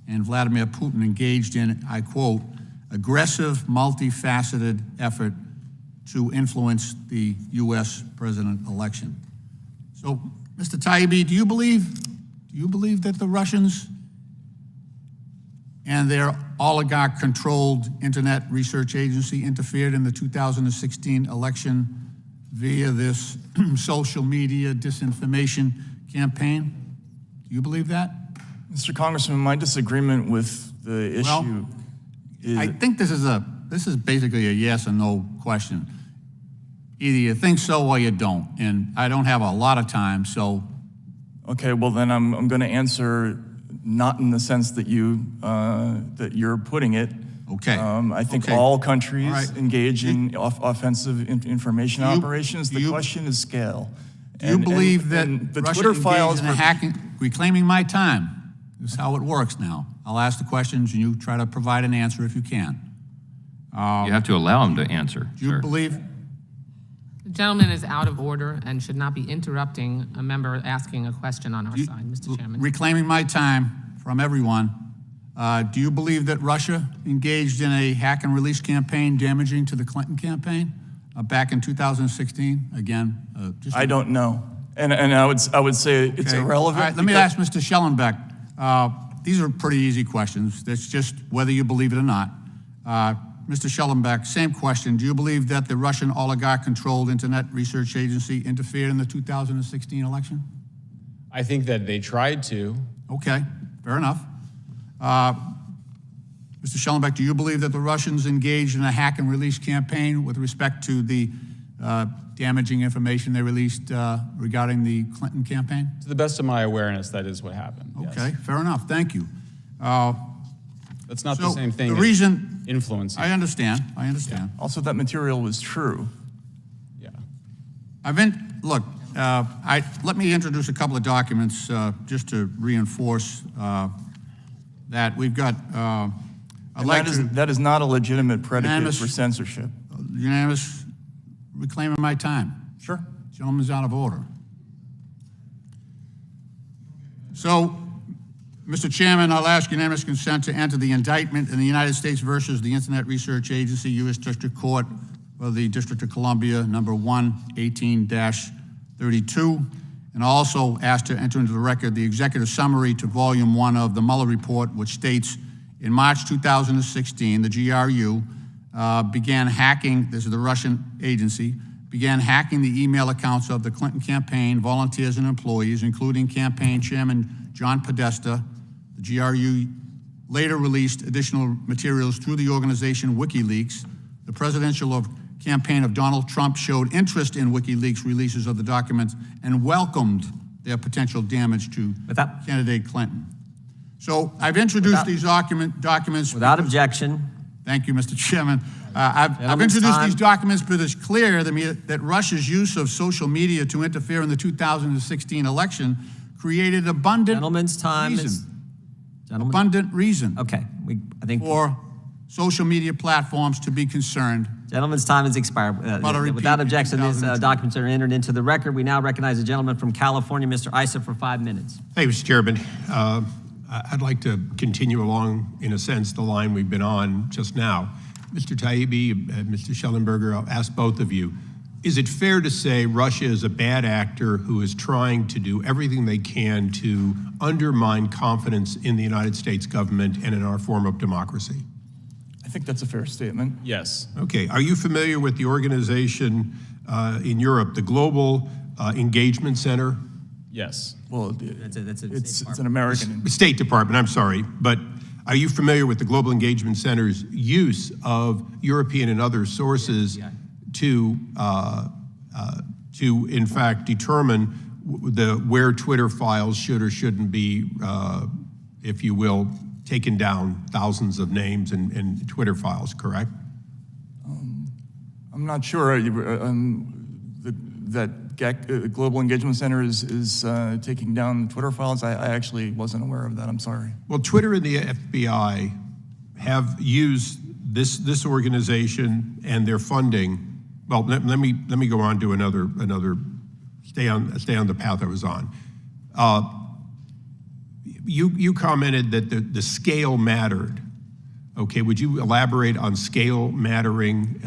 and Vladimir Putin engaged in, I quote, aggressive, multifaceted effort to influence the U.S. president election. So, Mr. Taibbi, do you believe that the Russians and their oligarch-controlled Internet Research Agency interfered in the 2016 election via this social media disinformation campaign? Do you believe that? Mr. Congressman, my disagreement with the issue is... I think this is basically a yes or no question. Either you think so or you don't, and I don't have a lot of time, so Okay, well then I'm going to answer not in the sense that you're putting it. Okay. I think Okay. all countries All right. engage in offensive information operations. The question is scale. Do you believe that the Russia Twitter files engaged in a hacking, reclaiming my time? This is how it works now. I'll ask the questions and you try to provide an answer if you can. You have to allow him to answer, Do you sir. believe, The gentleman is out of order and should not be interrupting a member asking a question on our side, Mr. Chairman. reclaiming my time from everyone, do you believe that Russia engaged in a hack and release campaign damaging to the Clinton campaign back in 2016? Again, just I don't know, and I would say it's Okay. irrelevant. All right, let me because- ask Mr. Schellenberg. These are pretty easy questions. That's just whether you believe it or not. Mr. Schellenberg, same question. Do you believe that the Russian oligarch-controlled Internet Research Agency interfered in the 2016 election? I think that they tried to. Okay, fair enough. Mr. Schellenberg, do you believe that the Russians engaged in a hack and release campaign with respect to the damaging information they released regarding the Clinton campaign? To the best of my awareness, that is what happened. yes. Okay, fair enough. Thank you. That's not So the same thing the as reason influencing. I understand. Also, that material was true. Yeah. Let me introduce a couple of documents just to reinforce that we've got. That is not a legitimate predicate Unanimous- for censorship. Unanimous reclaiming my time. Sure. Gentleman's out of order. So, Mr. Chairman, I'll ask unanimous consent to enter the indictment in the United States versus the Internet Research Agency, U.S. District Court for the District of Columbia, number 1-18-32, and also ask to enter into the record the executive summary to Volume 1 of the Mueller Report, which states, in March 2016, the GRU began hacking, this is the Russian agency, began hacking the email accounts of the Clinton campaign, volunteers and employees, including campaign chairman John Podesta. The GRU later released additional materials through the organization WikiLeaks. The presidential campaign of Donald Trump showed interest in WikiLeaks releases of the documents and welcomed their potential damage to candidate Clinton. So I've introduced these documents. Without objection. Thank you, Mr. Chairman. I've Gentleman's introduced time. these documents because it's clear to me that Russia's use of social media to interfere in the 2016 election created abundant Gentleman's time reason. is. Gentlemen. Abundant reason Okay, I think. for social media platforms to be concerned. Gentleman's time has expired. About a repeat Without in objection, these 2002. documents are entered into the record. We now recognize the gentleman from California, Mr. Issa, for 5 minutes. Thank you, Mr. Chairman. I'd like to continue along, in a sense, the line we've been on just now. Mr. Taibbi, Mr. Shellenberger, I'll ask both of you, is it fair to say Russia is a bad actor who is trying to do everything they can to undermine confidence in the United States government and in our form of democracy? I think that's a fair statement. Yes. Okay, are you familiar with the organization in Europe, the Global Engagement Center? Yes. Well, It's it's an American. State Department, I'm sorry, but are you familiar with the Global Engagement Center's use of European and other sources to in fact, determine where Twitter files should or shouldn't be, if you will, taken down thousands of names and Twitter files, correct? I'm not sure that Global Engagement Center is taking down Twitter files. I actually wasn't aware of that. I'm sorry. Well, Twitter and the FBI have used this organization and their funding. Well, let me go on to another stay on the path I was on. You commented that the scale mattered. Okay, would you elaborate on scale mattering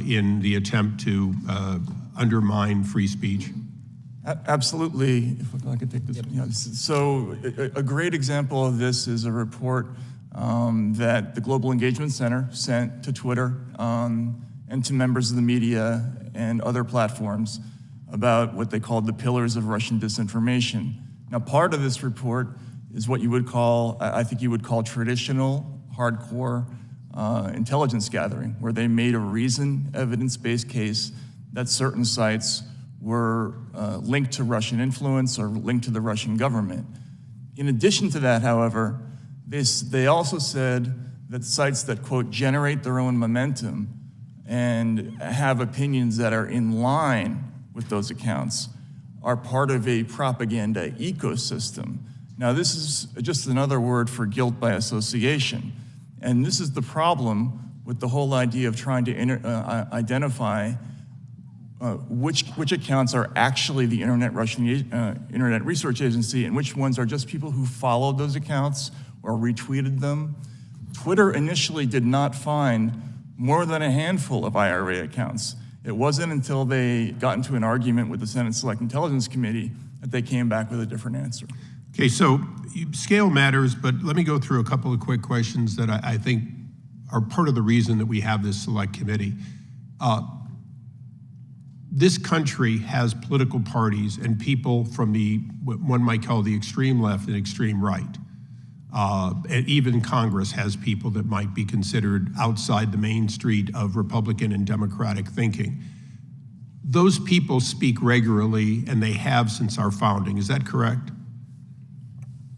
in the attempt to undermine free speech? Absolutely. If I could take this. Yeah, so a great example of this is a report that the Global Engagement Center sent to Twitter and to members of the media and other platforms about what they called the pillars of Russian disinformation. Now, part of this report is what you would call, I think you would call traditional, hardcore intelligence gathering, where they made a reasoned, evidence-based case that certain sites were linked to Russian influence or linked to the Russian government. In addition to that, however, they also said that sites that, quote, generate their own momentum and have opinions that are in line with those accounts are part of a propaganda ecosystem. Now, this is just another word for guilt by association. And this is the problem with the whole idea of trying to identify which accounts are actually the Internet Research Agency and which ones are just people who followed those accounts or retweeted them. Twitter initially did not find more than a handful of IRA accounts. It wasn't until they got into an argument with the Senate Select Intelligence Committee that they came back with a different answer. Okay, so scale matters, but let me go through a couple of quick questions that I think are part of the reason that we have this select committee. This country has political parties and people from what one might call the extreme left and extreme right. And even Congress has people that might be considered outside the main street of Republican and Democratic thinking. Those people speak regularly, and they have since our founding. Is that correct?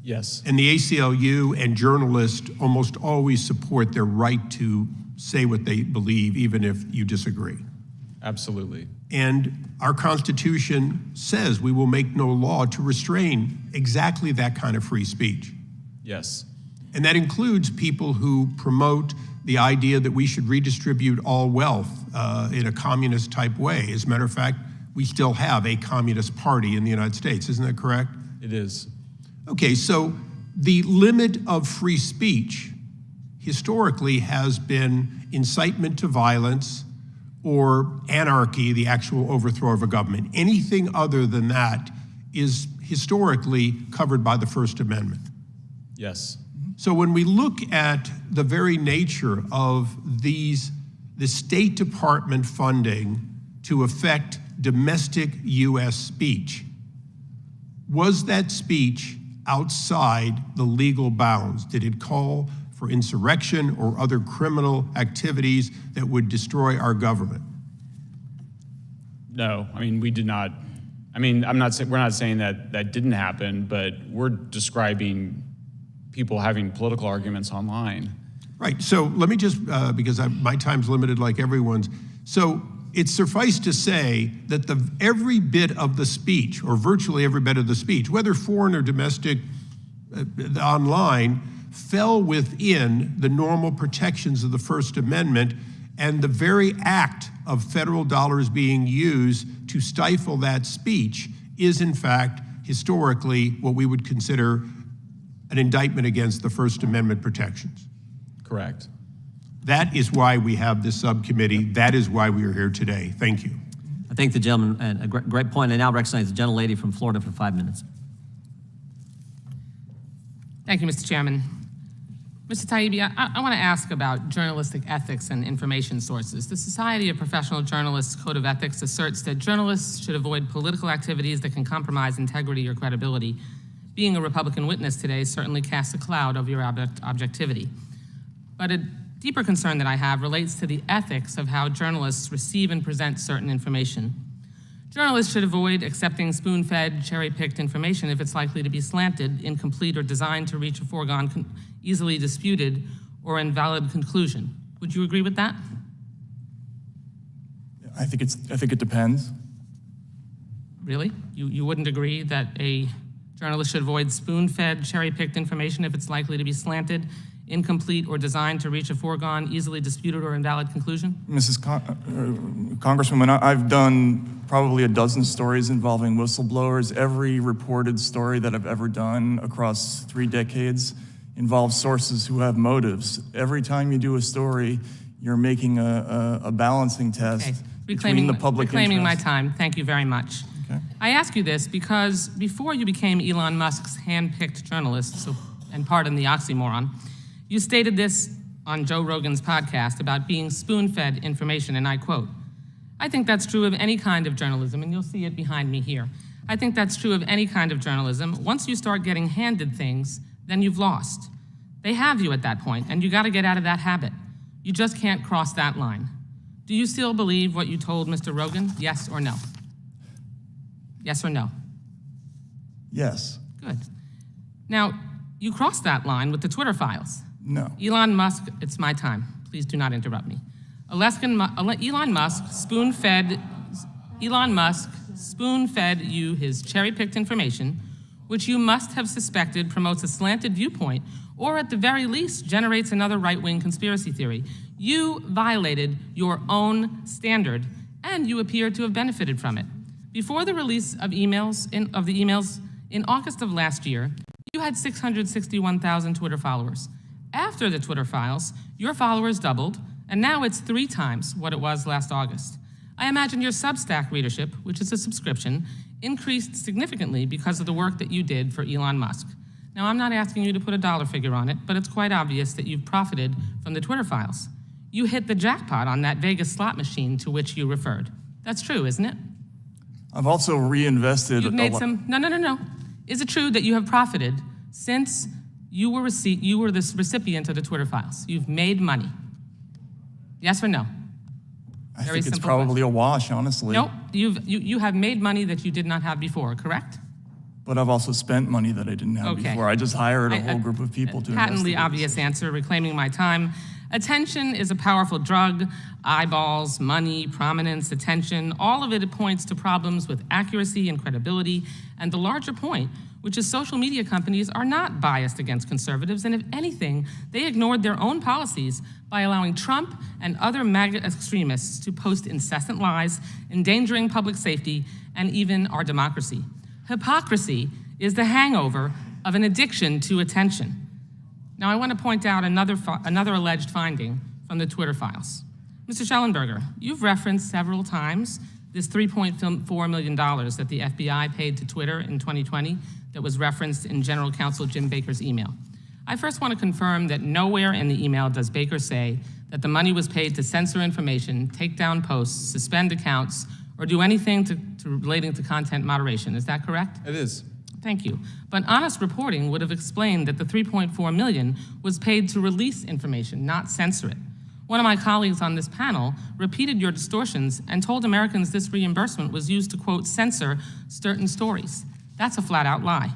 Yes. And the ACLU and journalists almost always support their right to say what they believe, even if you disagree. Absolutely. And our Constitution says we will make no law to restrain exactly that kind of free speech. Yes. And that includes people who promote the idea that we should redistribute all wealth in a communist type way. As a matter of fact, we still have a communist party in the United States, isn't that correct? It is. Okay, so the limit of free speech historically has been incitement to violence or anarchy, the actual overthrow of a government. Anything other than that is historically covered by the First Amendment. Yes. So when we look at the very nature of the State Department funding to affect domestic U.S. speech, was that speech outside the legal bounds? Did it call for insurrection or other criminal activities that would destroy our government? No, I mean, we did not. I mean, we're not saying that that didn't happen, but we're describing people having political arguments online. Right, so let me just, because my time's limited like everyone's. So it's suffice to say that every bit of the speech, or virtually every bit of the speech, whether foreign or domestic online, fell within the normal protections of the First Amendment, and the very act of federal dollars being used to stifle that speech is in fact historically what we would consider an indictment against the First Amendment protections. Correct. That is why we have this subcommittee. That is why we are here today. Thank you. I thank the gentleman, and a great point. I now recognize the gentlelady from Florida for 5 minutes. Thank you, Mr. Chairman. Mr. Taibbi, I want to ask about journalistic ethics and information sources. The Society of Professional Journalists Code of Ethics asserts that journalists should avoid political activities that can compromise integrity or credibility. Being a Republican witness today certainly casts a cloud over your objectivity. But a deeper concern that I have relates to the ethics of how journalists receive and present certain information. Journalists should avoid accepting spoon-fed, cherry-picked information if it's likely to be slanted, incomplete, or designed to reach a foregone, easily disputed, or invalid conclusion. Would you agree with that? I think it depends. Really? You wouldn't agree that a journalist should avoid spoon-fed, cherry-picked information if it's likely to be slanted, incomplete, or designed to reach a foregone, easily disputed, or invalid conclusion? Congresswoman, I've done probably a dozen stories involving whistleblowers. Every reported story that I've ever done across 3 decades involves sources who have motives. Every time you do a story, you're making a balancing test between the public interest. Reclaiming my time. Thank you very much. Okay. I ask you this because before you became Elon Musk's hand-picked journalist, and pardon the oxymoron, you stated this on Joe Rogan's podcast about being spoon-fed information, and I quote, "I think that's true of any kind of journalism," and you'll see it behind me here. "I think that's true of any kind of journalism. Once you start getting handed things, then you've lost. They have you at that point, and you got to get out of that habit. You just can't cross that line." Do you still believe what you told Mr. Rogan, yes or no? Yes or no? Yes. Good. Now, you crossed that line with the Twitter files. No. Elon Musk, it's my time. Please do not interrupt me. Elon Musk spoon-fed you his cherry-picked information, which you must have suspected promotes a slanted viewpoint, or at the very least generates another right-wing conspiracy theory. You violated your own standard, and you appear to have benefited from it. Before the release of the emails in August of last year, you had 661,000 Twitter followers. After the Twitter files, your followers doubled, and now it's 3 times what it was last August. I imagine your Substack readership, which is a subscription, increased significantly because of the work that you did for Elon Musk. Now, I'm not asking you to put a dollar figure on it, but it's quite obvious that you've profited from the Twitter files. You hit the jackpot on that Vegas slot machine to which you referred. That's true, isn't it? I've also reinvested. You've made some. No. Is it true that you have profited since you were the recipient of the Twitter files? You've made money. Yes or no? I think it's probably a wash, honestly. Nope. You have made money that you did not have before, correct? But I've also spent money that I didn't have before. I just hired a whole group of people to patently investigate. Obvious answer, reclaiming my time. Attention is a powerful drug. Eyeballs, money, prominence, attention, all of it points to problems with accuracy and credibility. And the larger point, which is social media companies are not biased against conservatives, and if anything, they ignored their own policies by allowing Trump and other MAGA extremists to post incessant lies, endangering public safety and even our democracy. Hypocrisy is the hangover of an addiction to attention. Now, I want to point out another alleged finding from the Twitter files. Mr. Shellenberger, you've referenced several times this $3.4 million that the FBI paid to Twitter in 2020 that was referenced in General Counsel Jim Baker's email. I first want to confirm that nowhere in the email does Baker say that the money was paid to censor information, take down posts, suspend accounts, or do anything relating to content moderation. Is that correct? It is. Thank you. But honest reporting would have explained that the $3.4 million was paid to release information, not censor it. One of my colleagues on this panel repeated your distortions and told Americans this reimbursement was used to, quote, censor certain stories. That's a flat-out lie.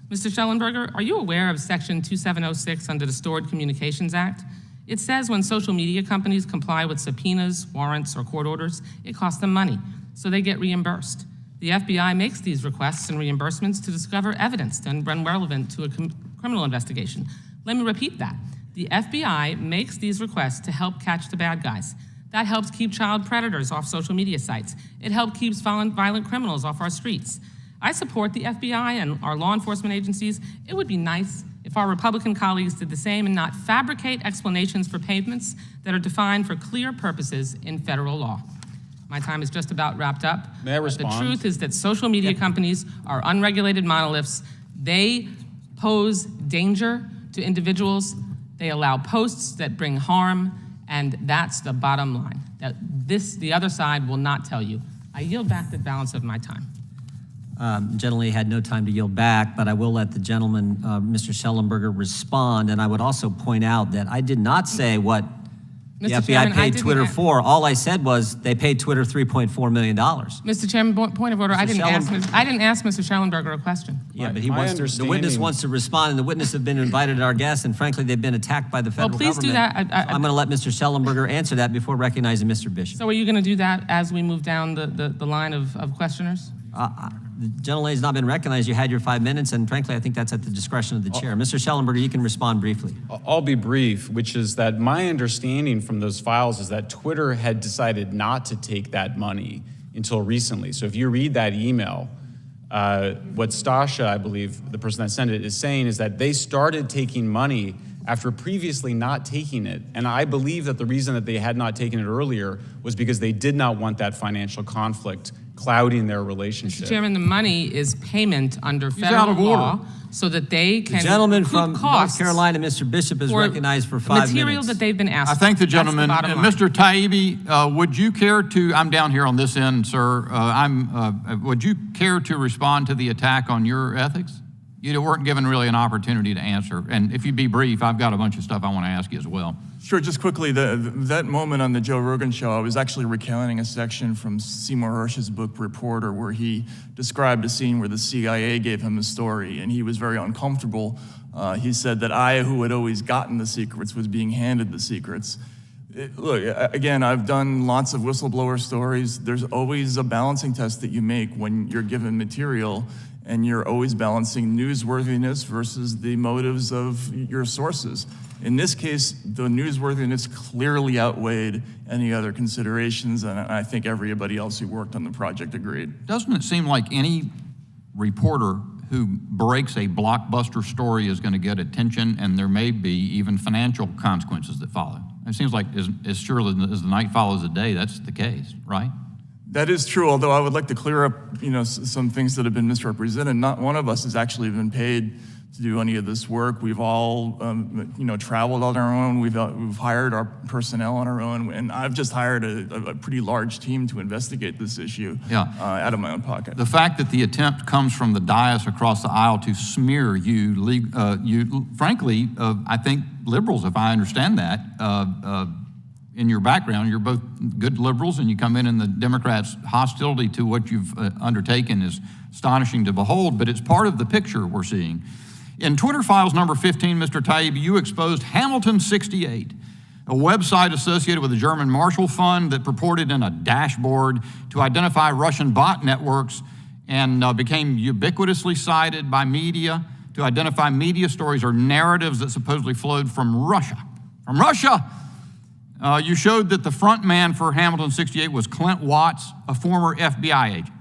Mr. Shellenberger, are you aware of Section 2706 under the Stored Communications Act? It says when social media companies comply with subpoenas, warrants, or court orders, it costs them money, so they get reimbursed. The FBI makes these requests and reimbursements to discover evidence then run relevant to a criminal investigation. Let me repeat that. The FBI makes these requests to help catch the bad guys. That helps keep child predators off social media sites. It helps keep violent criminals off our streets. I support the FBI and our law enforcement agencies. It would be nice if our Republican colleagues did the same and not fabricate explanations for payments that are defined for clear purposes in federal law. My time is just about wrapped up. May I respond? The truth is that social media companies are unregulated monoliths. They pose danger to individuals. They allow posts that bring harm, and that's the bottom line. The other side will not tell you. I yield back the balance of my time. Gentleman had no time to yield back, but I will let the gentleman, Mr. Shellenberger, respond. And I would also point out that I did not say what the Mr. FBI Chairman, paid Twitter for. All I said was they paid Twitter $3.4 million. Mr. Chairman, point of order. I didn't ask Mr. Shellenberger a question. Yeah, but the witness understanding- wants to respond, and the witness have been invited to our guests, and frankly, they've been attacked by the federal please do government. that. I'm going to let Mr. Shellenberger answer that before recognizing Mr. Bishop. So are you going to do that as we move down the line of questioners? The gentleman has not been recognized. You had your 5 minutes, and frankly, I think that's at the discretion of the chair. Mr. Shellenberger, you can respond briefly. I'll be brief, which is that my understanding from those files is that Twitter had decided not to take that money until recently. So if you read that email, what Stasha, I believe, the person that sent it, is saying is that they started taking money after previously not taking it. And I believe that the reason that they had not taken it earlier was because they did not want that financial conflict clouding their relationship. Mr. Chairman, the money is payment under federal law so that they can The gentleman recoup from North costs Carolina, Mr. Bishop, is for recognized for the 5 minutes. material that they've been asked I thank the for. That's gentleman. bottom line. Mr. Taibbi, would you care to, I'm down here on this end, sir. Would you care to respond to the attack on your ethics? You weren't given really an opportunity to answer. And if you'd be brief, I've got a bunch of stuff I want to ask you as well. Sure, just quickly, that moment on the Joe Rogan show, I was actually recounting a section from Seymour Hersh's book, Reporter, where he described a scene where the CIA gave him a story, and he was very uncomfortable. He said that I, who had always gotten the secrets, was being handed the secrets. Look, again, I've done lots of whistleblower stories. There's always a balancing test that you make when you're given material, and you're always balancing newsworthiness versus the motives of your sources. In this case, the newsworthiness clearly outweighed any other considerations, and I think everybody else who worked on the project agreed. Doesn't it seem like any reporter who breaks a blockbuster story is going to get attention, and there may be even financial consequences that follow? It seems like as surely as the night follows the day, that's the case, right? That is true, although I would like to clear up, some things that have been misrepresented. Not one of us has actually been paid to do any of this work. We've all, traveled on our own. We've hired our personnel on our own, and I've just hired a pretty large team to investigate this issue out of my own pocket. The fact that the attempt comes from the dais across the aisle to smear you, frankly, I think liberals, if I understand that, in your background, you're both good liberals, and you come in, and the Democrats' hostility to what you've undertaken is astonishing to behold, but it's part of the picture we're seeing. In Twitter Files number 15, Mr. Taibbi, you exposed Hamilton 68, a website associated with the German Marshall Fund that purported in a dashboard to identify Russian bot networks and became ubiquitously cited by media to identify media stories or narratives that supposedly flowed from Russia. From Russia! You showed that the front man for Hamilton 68 was Clint Watts, a former FBI agent.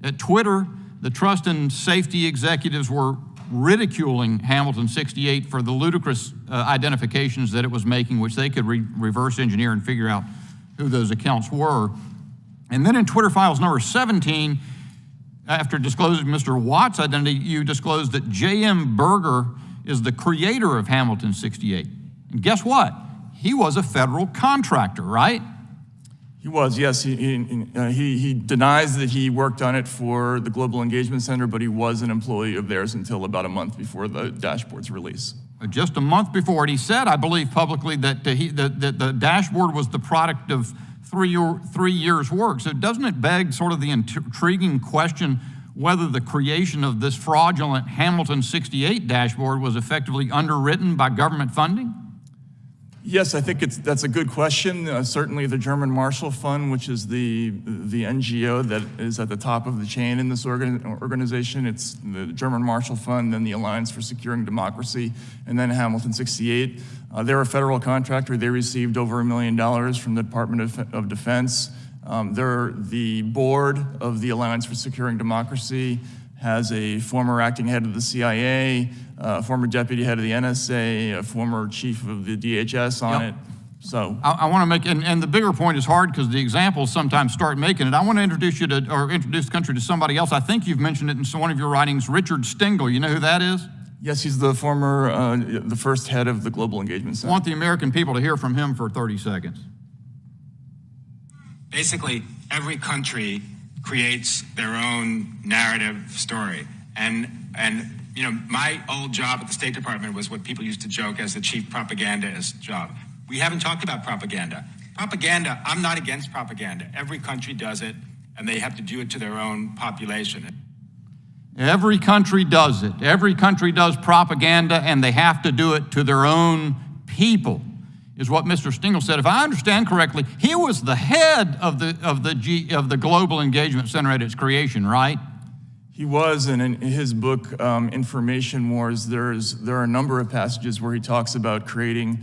At Twitter, the trust and safety executives were ridiculing Hamilton 68 for the ludicrous identifications that it was making, which they could reverse engineer and figure out who those accounts were. And then in Twitter Files number 17, after disclosing Mr. Watts' identity, you disclosed that J.M. Berger is the creator of Hamilton 68. And guess what? He was a federal contractor, right? He was, yes. He denies that he worked on it for the Global Engagement Center, but he was an employee of theirs until about a month before the dashboard's release. Just a month before, and he said, I believe publicly, that the dashboard was the product of 3 years' work. So doesn't it beg sort of the intriguing question whether the creation of this fraudulent Hamilton 68 dashboard was effectively underwritten by government funding? Yes, I think that's a good question. Certainly the German Marshall Fund, which is the NGO that is at the top of the chain in this organization. It's the German Marshall Fund, then the Alliance for Securing Democracy, and then Hamilton 68. They're a federal contractor. They received over $1 million from the Department of Defense. They're the board of the Alliance for Securing Democracy, has a former acting head of the CIA, a former deputy head of the NSA, a former chief of the DHS on it. So I want to make, and the bigger point is hard because the examples sometimes start making it. I want to introduce the country to somebody else. I think you've mentioned it in one of your writings, Richard Stengel. You know who that is? Yes, he's the former, the first head of the Global Engagement Center. I want the American people to hear from him for 30 seconds. Basically, every country creates their own narrative story. And my old job at the State Department was what people used to joke as the chief propagandist job. We haven't talked about propaganda. Propaganda, I'm not against propaganda. Every country does it, and they have to do it to their own population. Every country does it. Every country does propaganda, and they have to do it to their own people, is what Mr. Stengel said. If I understand correctly, he was the head of the Global Engagement Center at its creation, right? He was, and in his book, Information Wars, there are a number of passages where he talks about creating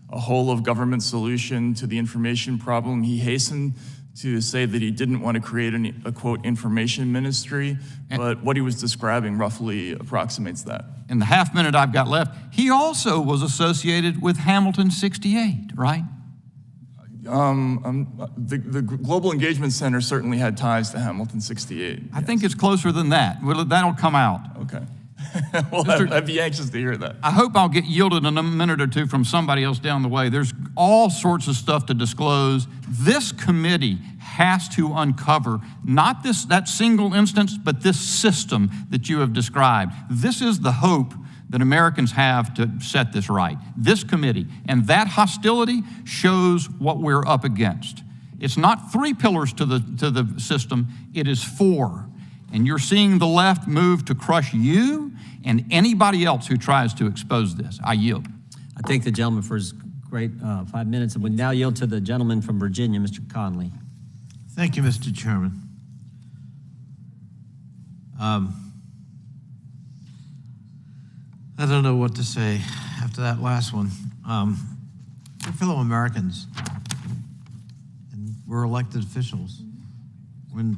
a whole of government solution to the information problem. He hastened to say that he didn't want to create a quote, information ministry, but what he was describing roughly approximates that. In the half minute I've got left, he also was associated with Hamilton 68, right? The Global Engagement Center certainly had ties to Hamilton 68. I think it's closer than that. Well, that'll come out. Okay. Well, I'd be anxious to hear that. I hope I'll get yielded in a minute or two from somebody else down the way. There's all sorts of stuff to disclose. This committee has to uncover not that single instance, but this system that you have described. This is the hope that Americans have to set this right. This committee, and that hostility shows what we're up against. It's not 3 pillars to the system, it is 4. And you're seeing the left move to crush you and anybody else who tries to expose this. I yield. I thank the gentleman for his great 5 minutes, and we now yield to the gentleman from Virginia, Mr. Conley. Thank you, Mr. Chairman. I don't know what to say after that last one. We're fellow Americans, and we're elected officials. We're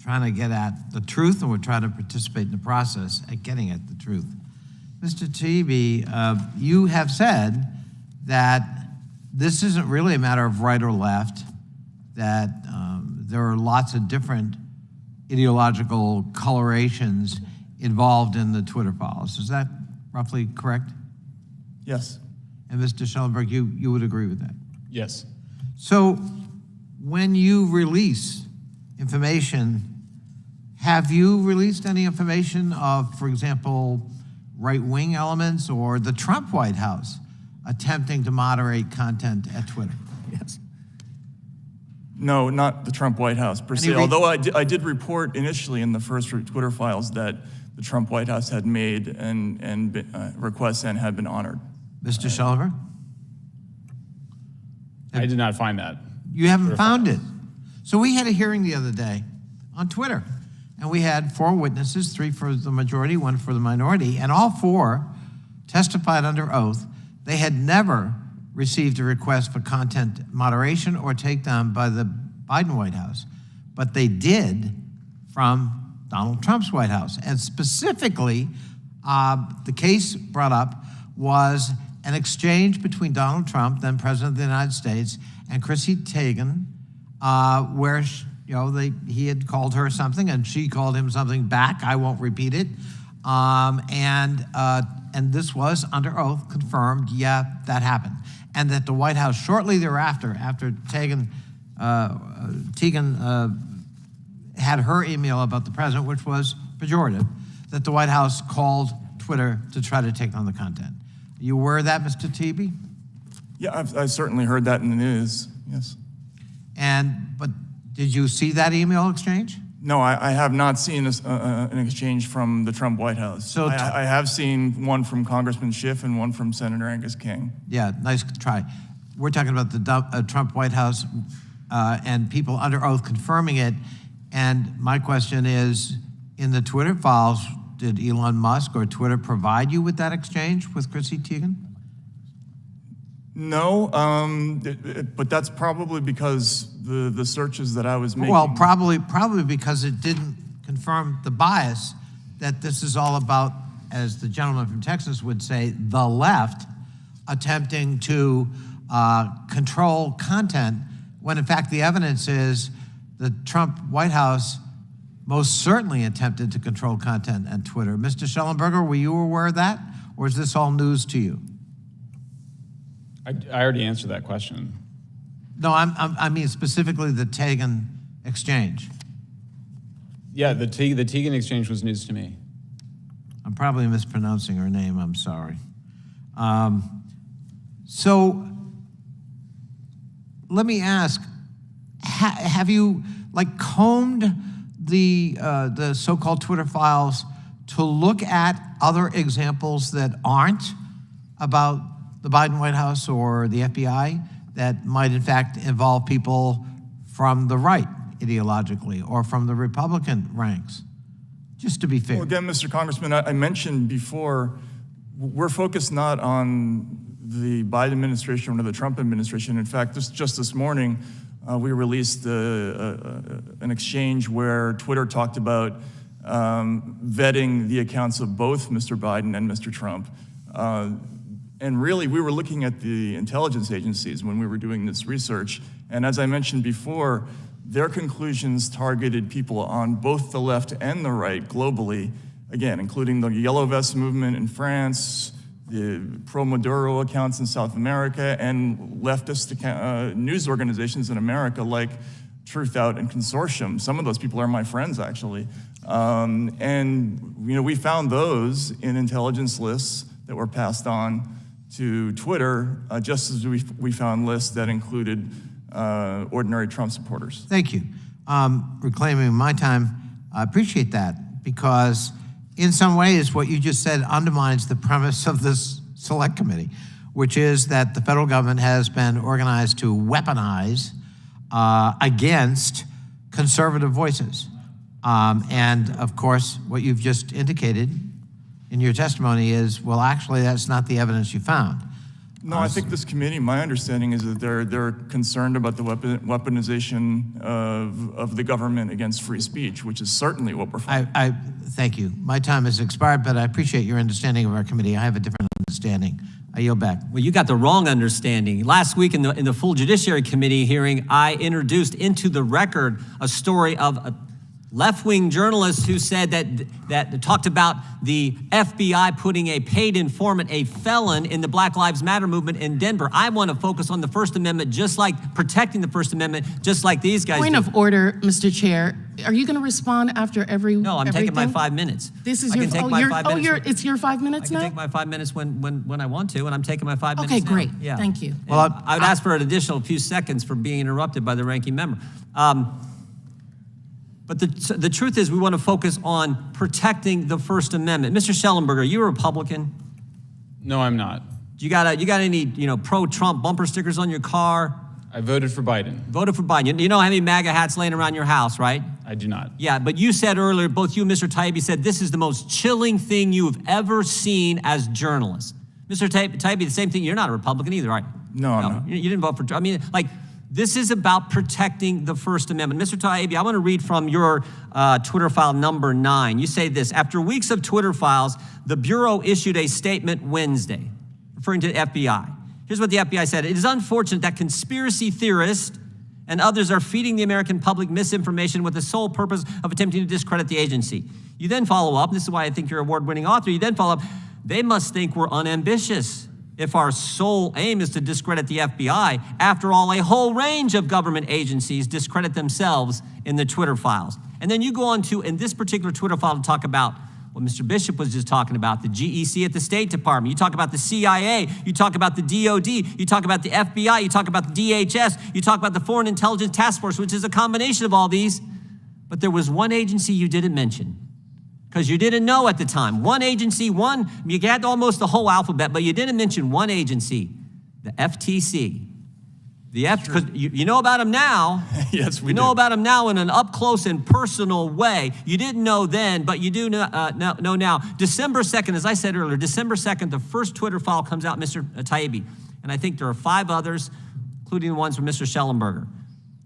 trying to get at the truth, and we're trying to participate in the process at getting at the truth. Mr. Taibbi, you have said that this isn't really a matter of right or left, that there are lots of different ideological colorations involved in the Twitter files. Is that roughly correct? Yes. And Mr. Shellenberger, you would agree with that? Yes. So when you release information, have you released any information of, for example, right-wing elements or the Trump White House attempting to moderate content at Twitter? Yes. No, not the Trump White House per se, although I did report initially in the first Twitter files that the Trump White House had made and requests and had been honored. Mr. Shellenberger? I did not find that. You haven't Twitter found files. it. So we had a hearing the other day on Twitter, and we had 4 witnesses, 3 for the majority, 1 for the minority, and all 4 testified under oath. They had never received a request for content moderation or takedown by the Biden White House, but they did from Donald Trump's White House. And specifically, the case brought up was an exchange between Donald Trump, then President of the United States, and Chrissy Teigen, where he had called her something and she called him something back. I won't repeat it. And this was under oath confirmed. Yeah, that happened. And that the White House shortly thereafter, after Teigen had her email about the president, which was pejorative, that the White House called Twitter to try to take down the content. Are you aware of that, Mr. Taibbi? Yeah, I've certainly heard that in the news, yes. But did you see that email exchange? No, I have not seen an exchange from the Trump White House. So I have seen one from Congressman Schiff and one from Senator Angus King. Yeah, nice try. We're talking about the Trump White House and people under oath confirming it. And my question is, in the Twitter files, did Elon Musk or Twitter provide you with that exchange with Chrissy Teigen? No, but that's probably because the searches that I was making. Well, probably because it didn't confirm the bias that this is all about, as the gentleman from Texas would say, the left attempting to control content, when in fact the evidence is the Trump White House most certainly attempted to control content on Twitter. Mr. Shellenberger, were you aware of that, or is this all news to you? I already answered that question. No, I mean specifically the Teigen exchange. Yeah, the Teigen exchange was news to me. I'm probably mispronouncing her name, I'm sorry. So let me ask, have you combed the so-called Twitter files to look at other examples that aren't about the Biden White House or the FBI that might in fact involve people from the right ideologically or from the Republican ranks? Just to be fair. Well, again, Mr. Congressman, I mentioned before, we're focused not on the Biden administration or the Trump administration. In fact, just this morning, we released an exchange where Twitter talked about vetting the accounts of both Mr. Biden and Mr. Trump. And really, we were looking at the intelligence agencies when we were doing this research. And as I mentioned before, their conclusions targeted people on both the left and the right globally, again, including the Yellow Vest movement in France, the pro-Maduro accounts in South America, and leftist news organizations in America like Truth Out and Consortium. Some of those people are my friends, actually. And we found those in intelligence lists that were passed on to Twitter, just as we found lists that included ordinary Trump supporters. Thank you. Reclaiming my time, I appreciate that, because in some ways what you just said undermines the premise of this select committee, which is that the federal government has been organized to weaponize against conservative voices. And of course, what you've just indicated in your testimony is, well, actually, that's not the evidence you found. No, I think this committee, my understanding is that they're concerned about the weaponization of the government against free speech, which is certainly what we're finding. Thank you. My time has expired, but I appreciate your understanding of our committee. I have a different understanding. I yield back. Well, you got the wrong understanding. Last week in the full Judiciary Committee hearing, I introduced into the record a story of a left-wing journalist who said that talked about the FBI putting a paid informant, a felon, in the Black Lives Matter movement in Denver. I want to focus on the First Amendment, just like protecting the First Amendment, just like these guys Point do. of order, Mr. Chair. Are you going to respond after every? No, I'm taking my everything? 5 minutes. This is I your. can take my 5 minutes. It's your 5 minutes I now. can take my 5 minutes when I want to, and I'm taking my 5 minutes Okay, now. great. Yeah. Thank you. Well, I would ask for an additional few seconds for being interrupted by the ranking member. But the truth is, we want to focus on protecting the First Amendment. Mr. Shellenberger, are you a Republican? No, I'm not. You got any pro-Trump bumper stickers on your car? I voted for Biden. Voted for Biden. You know how many MAGA hats laying around your house, right? I do not. Yeah, but you said earlier, both you and Mr. Taibbi said this is the most chilling thing you have ever seen as journalists. Mr. Taibbi, the same thing. You're not a Republican either, right? No, I'm not. You didn't vote for Trump. I mean, this is about protecting the First Amendment. Mr. Taibbi, I want to read from your Twitter file number 9. You say this: after weeks of Twitter files, the Bureau issued a statement Wednesday, referring to the FBI. Here's what the FBI said: it is unfortunate that conspiracy theorists and others are feeding the American public misinformation with the sole purpose of attempting to discredit the agency. You then follow up, and this is why I think you're an award-winning author, you then follow up, they must think we're unambitious if our sole aim is to discredit the FBI. After all, a whole range of government agencies discredit themselves in the Twitter files. And then you go on to, in this particular Twitter file, to talk about what Mr. Bishop was just talking about, the GEC at the State Department. You talk about the CIA. You talk about the DOD. You talk about the FBI. You talk about the DHS. You talk about the Foreign Intelligence Task Force, which is a combination of all these. But there was one agency you didn't mention, because you didn't know at the time. One agency, you had almost the whole alphabet, but you didn't mention one agency, the FTC. Because you know about them now. Yes, we do. You know about them now in an up-close and personal way. You didn't know then, but you do know now. December 2nd, as I said earlier, December 2nd, the first Twitter file comes out, Mr. Taibbi. And I think there are 5 others, including the ones from Mr. Shellenberger.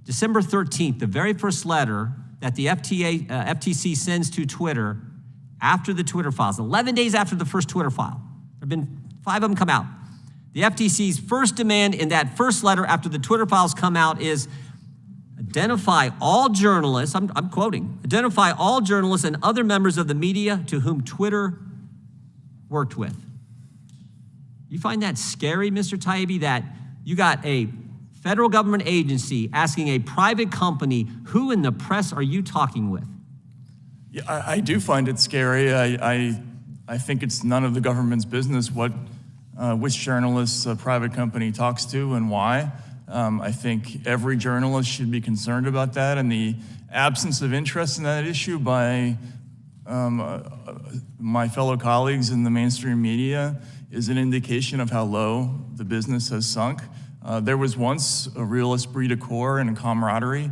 December 13th, the very first letter that the FTC sends to Twitter after the Twitter files, 11 days after the first Twitter file. There have been 5 of them come out. The FTC's first demand in that first letter after the Twitter files come out is identify all journalists, I'm quoting, identify all journalists and other members of the media to whom Twitter worked with. You find that scary, Mr. Taibbi, that you got a federal government agency asking a private company, who in the press are you talking with? Yeah, I do find it scary. I think it's none of the government's business which journalists a private company talks to and why. I think every journalist should be concerned about that, and the absence of interest in that issue by my fellow colleagues in the mainstream media is an indication of how low the business has sunk. There was once a real esprit de corps and camaraderie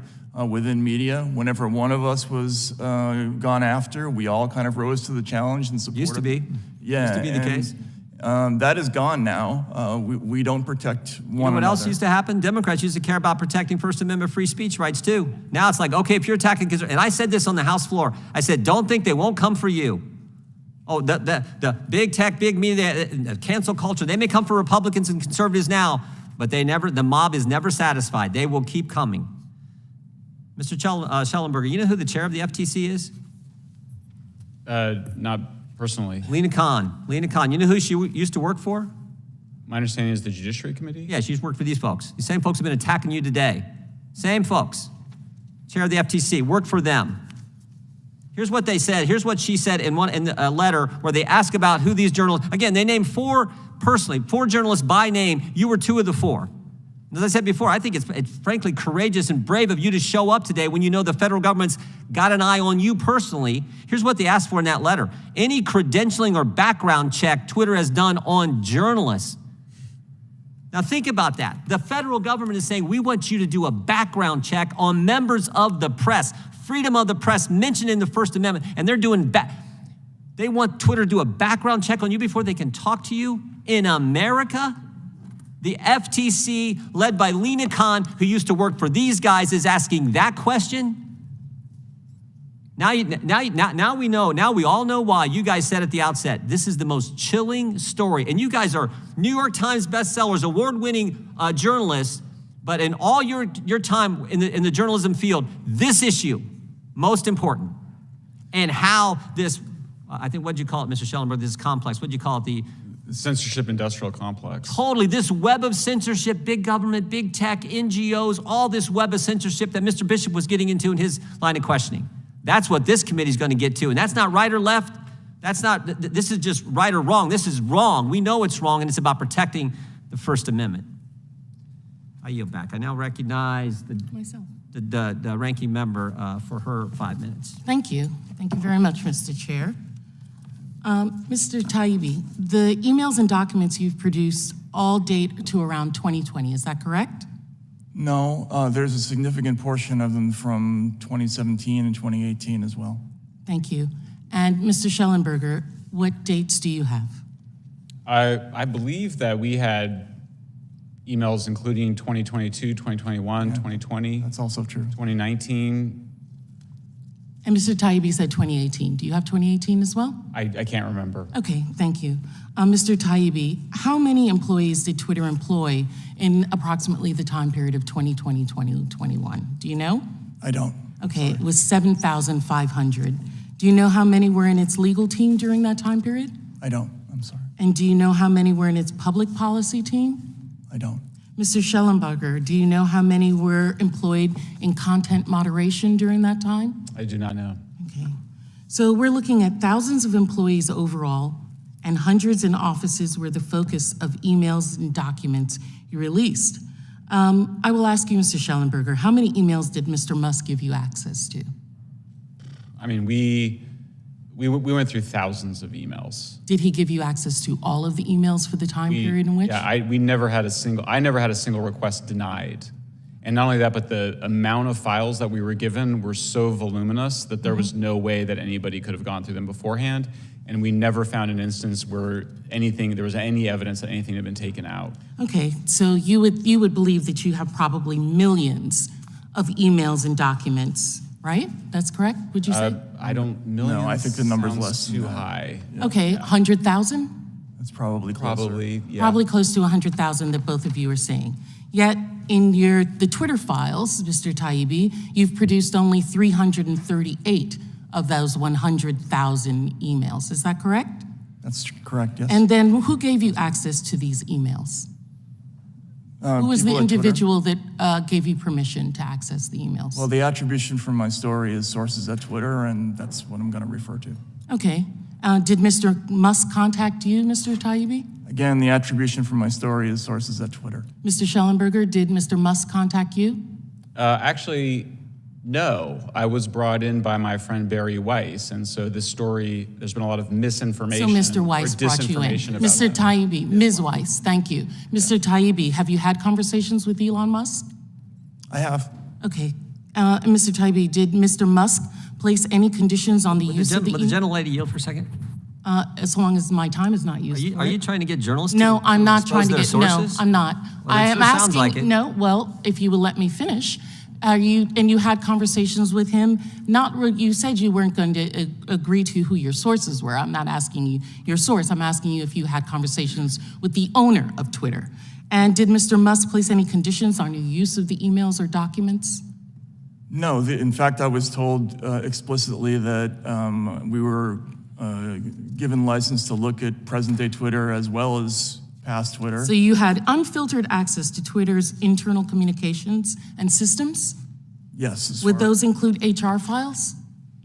within media. Whenever one of us was gone after, we all kind of rose to the challenge and supported. Used to be. Yeah. Used to be the case. That is gone now. We don't protect one another. You know what else used to happen? Democrats used to care about protecting First Amendment free speech rights too. Now it's like, okay, if you're attacking, and I said this on the House floor, I said, don't think they won't come for you. Oh, the big tech, big media, cancel culture, they may come for Republicans and conservatives now, but the mob is never satisfied. They will keep coming. Mr. Shellenberger, you know who the chair of the FTC is? Not personally. Lena Khan. Lena Khan. You know who she used to work for? My understanding is the Judiciary Committee? Yeah, she's worked for these folks. These same folks have been attacking you today. Same folks. chair of the FTC, worked for them. Here's what they said. Here's what she said in a letter where they ask about who these journalists, again, they named four journalists by name. You were two of the four. As I said before, I think it's frankly courageous and brave of you to show up today when you know the federal government's got an eye on you personally. Here's what they asked for in that letter. Any credentialing or background check Twitter has done on journalists. Now think about that. The federal government is saying, we want you to do a background check on members of the press. Freedom of the press mentioned in the First Amendment, and they're doing they want Twitter to do a background check on you before they can talk to you in America. The FTC, led by Lena Khan, who used to work for these guys, is asking that question. Now we know, now we all know why. You guys said at the outset, this is the most chilling story. And you guys are New York Times bestsellers, award-winning journalists, but in all your time in the journalism field, this issue, most important. And how this, I think, what'd you call it, Mr. Shellenberger, this complex, what'd you call it, the censorship industrial complex. Totally, this web of censorship, big government, big tech, NGOs, all this web of censorship that Mr. Bishop was getting into in his line of questioning. That's what this committee is going to get to. And that's not right or left. This is just right or wrong. This is wrong. We know it's wrong, and it's about protecting the First Amendment. I yield back. I now recognize the ranking member for her 5 minutes. Thank you. Thank you very much, Mr. Chair. Mr. Taibbi, the emails and documents you've produced all date to around 2020. Is that correct? No, there's a significant portion of them from 2017 and 2018 as well. Thank you. And Mr. Shellenberger, what dates do you have? I believe that we had emails including 2022, 2021, 2020. That's also true. 2019. And Mr. Taibbi said 2018. Do you have 2018 as well? I can't remember. Okay, thank you. Mr. Taibbi, how many employees did Twitter employ in approximately the time period of 2020, 2021? Do you know? I don't. Okay, it was 7,500. Do you know how many were in its legal team during that time period? I don't. I'm sorry. And do you know how many were in its public policy team? I don't. Mr. Shellenberger, do you know how many were employed in content moderation during that time? I do not know. Okay. So we're looking at thousands of employees overall and hundreds in offices were the focus of emails and documents you released. I will ask you, Mr. Shellenberger, how many emails did Mr. Musk give you access to? I mean, we went through thousands of emails. Did he give you access to all of the emails for the time period in which? Yeah, I never had a single request denied. And not only that, but the amount of files that we were given were so voluminous that there was no way that anybody could have gone through them beforehand. And we never found an instance where there was any evidence that anything had been taken out. Okay, so you would believe that you have probably millions of emails and documents, right? That's correct, would you say? I don't, millions. No, I think the number's less than too that. high. Okay, 100,000? That's probably closer. Probably, yeah. Probably close to 100,000 that both of you are saying. Yet in the Twitter files, Mr. Taibbi, you've produced only 338 of those 100,000 emails. Is that correct? That's correct, yes. And then who gave you access to these emails? Who was the people at Twitter. individual that gave you permission to access the emails? Well, the attribution from my story is sources at Twitter, and that's what I'm going to refer to. Okay. Did Mr. Musk contact you, Mr. Taibbi? Again, the attribution from my story is sources at Twitter. Mr. Shellenberger, did Mr. Musk contact you? Actually, no. I was brought in by my friend Barry Weiss, and so this story, there's been a lot of misinformation. So Mr. Weiss or brought you in. disinformation about Mr. that. Taibbi, Ms. Weiss, thank you. Mr. Taibbi, have you had conversations with Elon Musk? I have. Okay. And Mr. Taibbi, did Mr. Musk place any conditions on the use of the Would the gentlelady yield for a second? as long as my time is not used. Are you trying to get journalists No, to I'm not expose trying to their get, sources? no, I'm not. Well, I it am sure sounds asking, like it. no, well, if you will let me finish. You had conversations with him, you said you weren't going to agree to who your sources were. I'm not asking you your source, I'm asking you if you had conversations with the owner of Twitter. And did Mr. Musk place any conditions on your use of the emails or documents? No, in fact, I was told explicitly that we were given license to look at present-day Twitter as well as past Twitter. So you had unfiltered access to Twitter's internal communications and systems? Yes. Would those include HR files?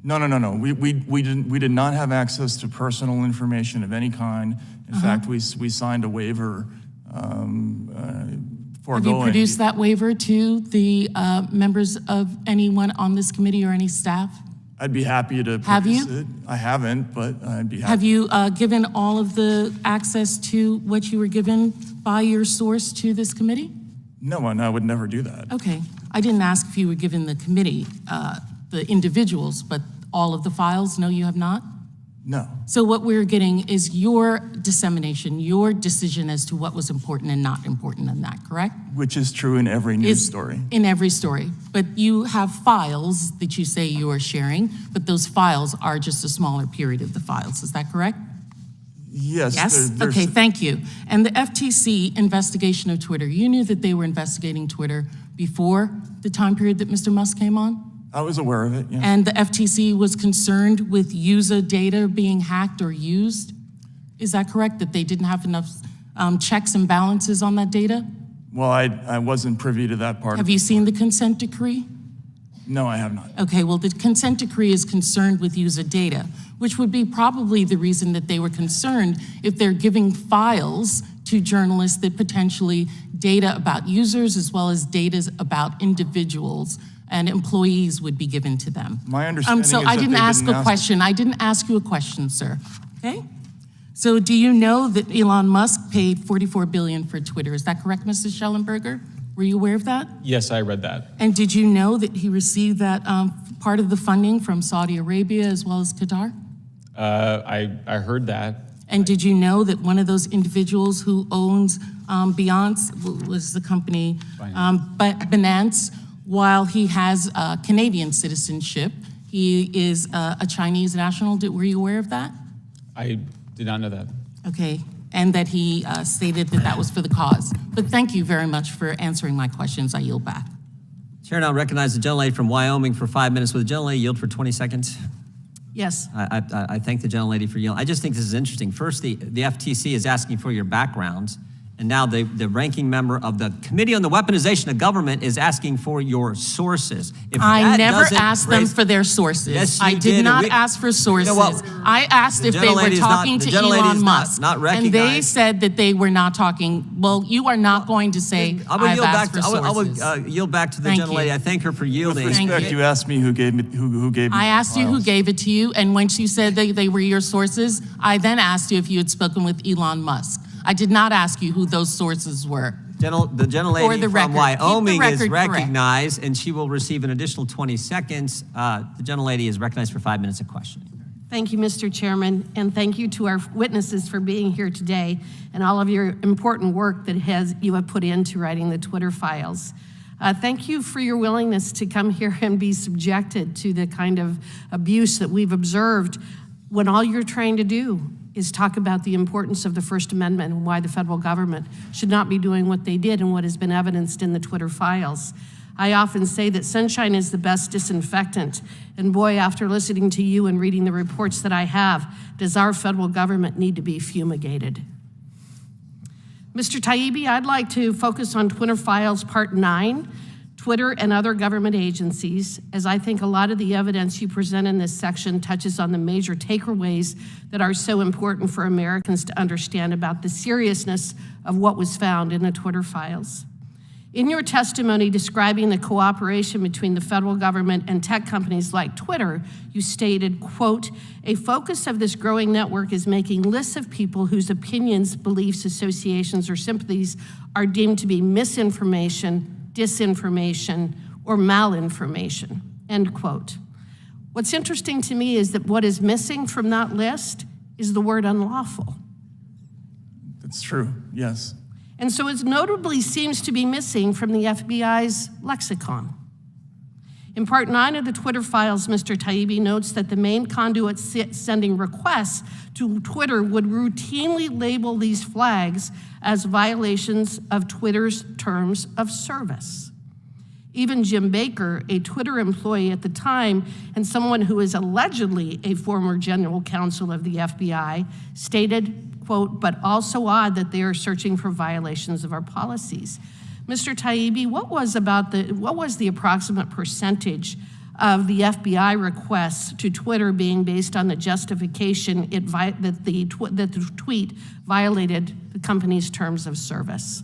No. We did not have access to personal information of any kind. In fact, we signed a waiver Have you produced that waiver to the members of anyone on this committee or any staff? I'd be happy to produce Have you? it. I haven't, but I'd be happy. Have you given all of the access to what you were given by your source to this committee? No, and I would never do that. Okay. I didn't ask if you were given the committee, the individuals, but all of the files? No, you have not? No. So what we're getting is your dissemination, your decision as to what was important and not important in that, correct? Which is true in every news story. In every story. But you have files that you say you are sharing, but those files are just a smaller period of the files. Is that correct? Yes. Yes? Okay, thank you. And the FTC investigation of Twitter, you knew that they were investigating Twitter before the time period that Mr. Musk came on? I was aware of it, yes. And the FTC was concerned with user data being hacked or used? Is that correct, that they didn't have enough checks and balances on that data? Well, I wasn't privy to that part. Have you seen the consent decree? No, I have not. Okay, well, the consent decree is concerned with user data, which would be probably the reason that they were concerned if they're giving files to journalists that potentially data about users as well as data about individuals and employees would be given to them. My understanding So is I that didn't they ask didn't a ask- question. I didn't ask you a question, sir. Okay? So do you know that Elon Musk paid $44 billion for Twitter? Is that correct, Mrs. Schellenberger? Were you aware of that? Yes, I read that. And did you know that he received that part of the funding from Saudi Arabia as well as Qatar? I heard that. And did you know that one of those individuals who owns Binance, was the company, Binance, while he has Canadian citizenship, he is a Chinese national? Were you aware of that? I did not know that. Okay, and that he stated that that was for the cause. But thank you very much for answering my questions. I yield back. Chair now recognizes the gentlelady from Wyoming for 5 minutes. Will the gentlelady yield for 20 seconds? Yes. I thank the gentlelady for yielding. I just think this is interesting. First, the FTC is asking for your background, and now the ranking member of the Committee on the Weaponization of Government is asking for your sources. If I that never doesn't asked them raise- for their sources. Yes, you I did, did and not we- ask for sources. You know what? I asked The if they were gentlelady is not- talking the to gentlelady Elon is Musk. not And they recognized. said that they were not talking. Well, you are not going to say, I will I've yield back asked for to, I sources. will yield back to the Thank gentlelady. you. I thank her for With yielding. respect, you asked me who gave me I asked you who files. gave it to you, and once you said they were your sources, I then asked you if you had spoken with Elon Musk. I did not ask you who those sources were. The For gentlelady the from record. Keep the Wyoming is record correct. recognized, and she will receive an additional 20 seconds. The gentlelady is recognized for 5 minutes of questioning. Thank you, Mr. Chairman, and thank you to our witnesses for being here today and all of your important work that you have put into writing the Twitter files. Thank you for your willingness to come here and be subjected to the kind of abuse that we've observed when all you're trying to do is talk about the importance of the First Amendment and why the federal government should not be doing what they did and what has been evidenced in the Twitter files. I often say that sunshine is the best disinfectant, and boy, after listening to you and reading the reports that I have, does our federal government need to be fumigated. Mr. Taibbi, I'd like to focus on Twitter Files Part 9, Twitter and other government agencies, as I think a lot of the evidence you present in this section touches on the major takeaways that are so important for Americans to understand about the seriousness of what was found in the Twitter files. In your testimony describing the cooperation between the federal government and tech companies like Twitter, you stated, quote, "A focus of this growing network is making lists of people whose opinions, beliefs, associations, or sympathies are deemed to be misinformation, disinformation, or malinformation," end quote. What's interesting to me is that what is missing from that list is the word unlawful. That's true, yes. And so it notably seems to be missing from the FBI's lexicon. In Part 9 of the Twitter files, Mr. Taibbi notes that the main conduit sending requests to Twitter would routinely label these flags as violations of Twitter's terms of service. Even Jim Baker, a Twitter employee at the time and someone who is allegedly a former general counsel of the FBI, stated, quote, "but also odd that they are searching for violations of our policies." Mr. Taibbi, what was the approximate percentage of the FBI requests to Twitter being based on the justification that the tweet violated the company's terms of service?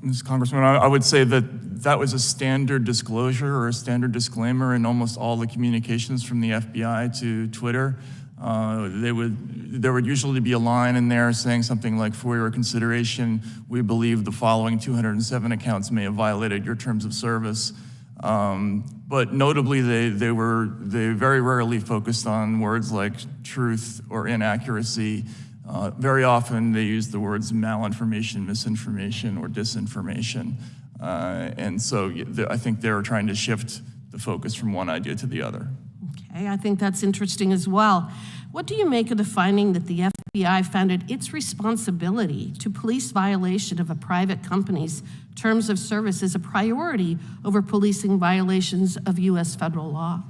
Ms. Congressman, I would say that was a standard disclosure or a standard disclaimer in almost all the communications from the FBI to Twitter. There would usually be a line in there saying something like, for your consideration, we believe the following 207 accounts may have violated your terms of service. But notably, they very rarely focused on words like truth or inaccuracy. Very often they use the words malinformation, misinformation, or disinformation. And so I think they're trying to shift the focus from one idea to the other. Okay, I think that's interesting as well. What do you make of the finding that the FBI found it its responsibility to police violation of a private company's terms of service as a priority over policing violations of U.S. federal law?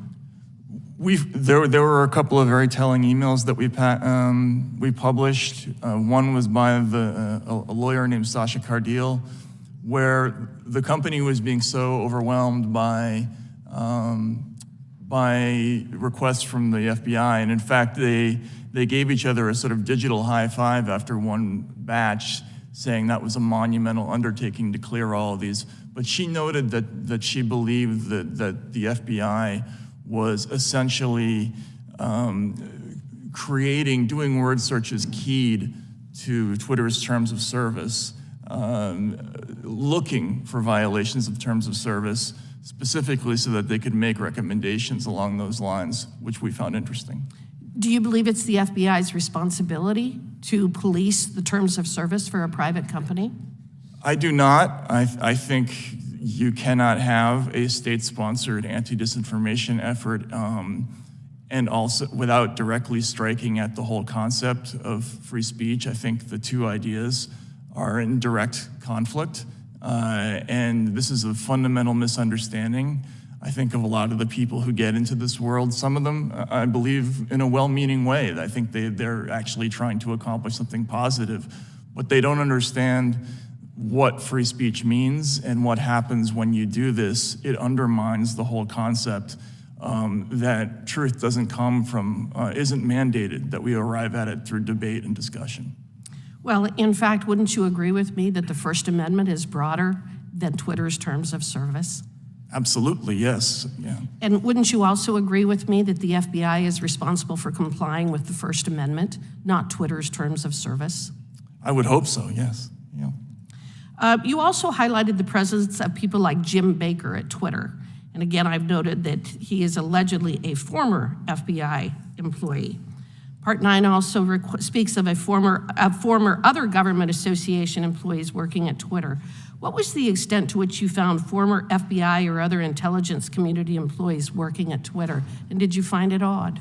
There were a couple of very telling emails that we published. One was by a lawyer named Sasha Cardile, where the company was being so overwhelmed by requests from the FBI, and in fact, they gave each other a sort of digital high five after one batch, saying that was a monumental undertaking to clear all of these. But she noted that she believed that the FBI was essentially doing word searches keyed to Twitter's terms of service, looking for violations of terms of service, specifically so that they could make recommendations along those lines, which we found interesting. Do you believe it's the FBI's responsibility to police the terms of service for a private company? I do not. I think you cannot have a state-sponsored anti-disinformation effort and also without directly striking at the whole concept of free speech. I think the two ideas are in direct conflict, and this is a fundamental misunderstanding, I think, of a lot of the people who get into this world. Some of them, I believe, in a well-meaning way. I think they're actually trying to accomplish something positive, but they don't understand what free speech means and what happens when you do this. It undermines the whole concept that truth doesn't come from, isn't mandated, that we arrive at it through debate and discussion. Well, in fact, wouldn't you agree with me that the First Amendment is broader than Twitter's terms of service? Absolutely, yes. Yeah. And wouldn't you also agree with me that the FBI is responsible for complying with the First Amendment, not Twitter's terms of service? I would hope so, yes. Yeah. You also highlighted the presence of people like Jim Baker at Twitter. And again, I've noted that he is allegedly a former FBI employee. Part 9 also speaks of former other government association employees working at Twitter. What was the extent to which you found former FBI or other intelligence community employees working at Twitter? And did you find it odd?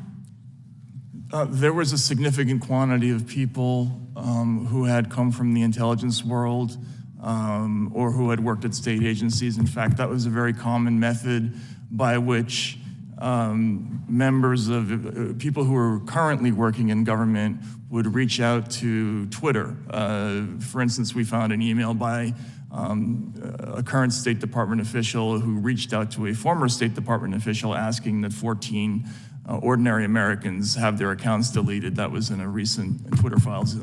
There was a significant quantity of people who had come from the intelligence world or who had worked at state agencies. In fact, that was a very common method by which members of people who are currently working in government would reach out to Twitter. For instance, we found an email by a current State Department official who reached out to a former State Department official asking that 14 ordinary Americans have their accounts deleted. That was in a recent Twitter Files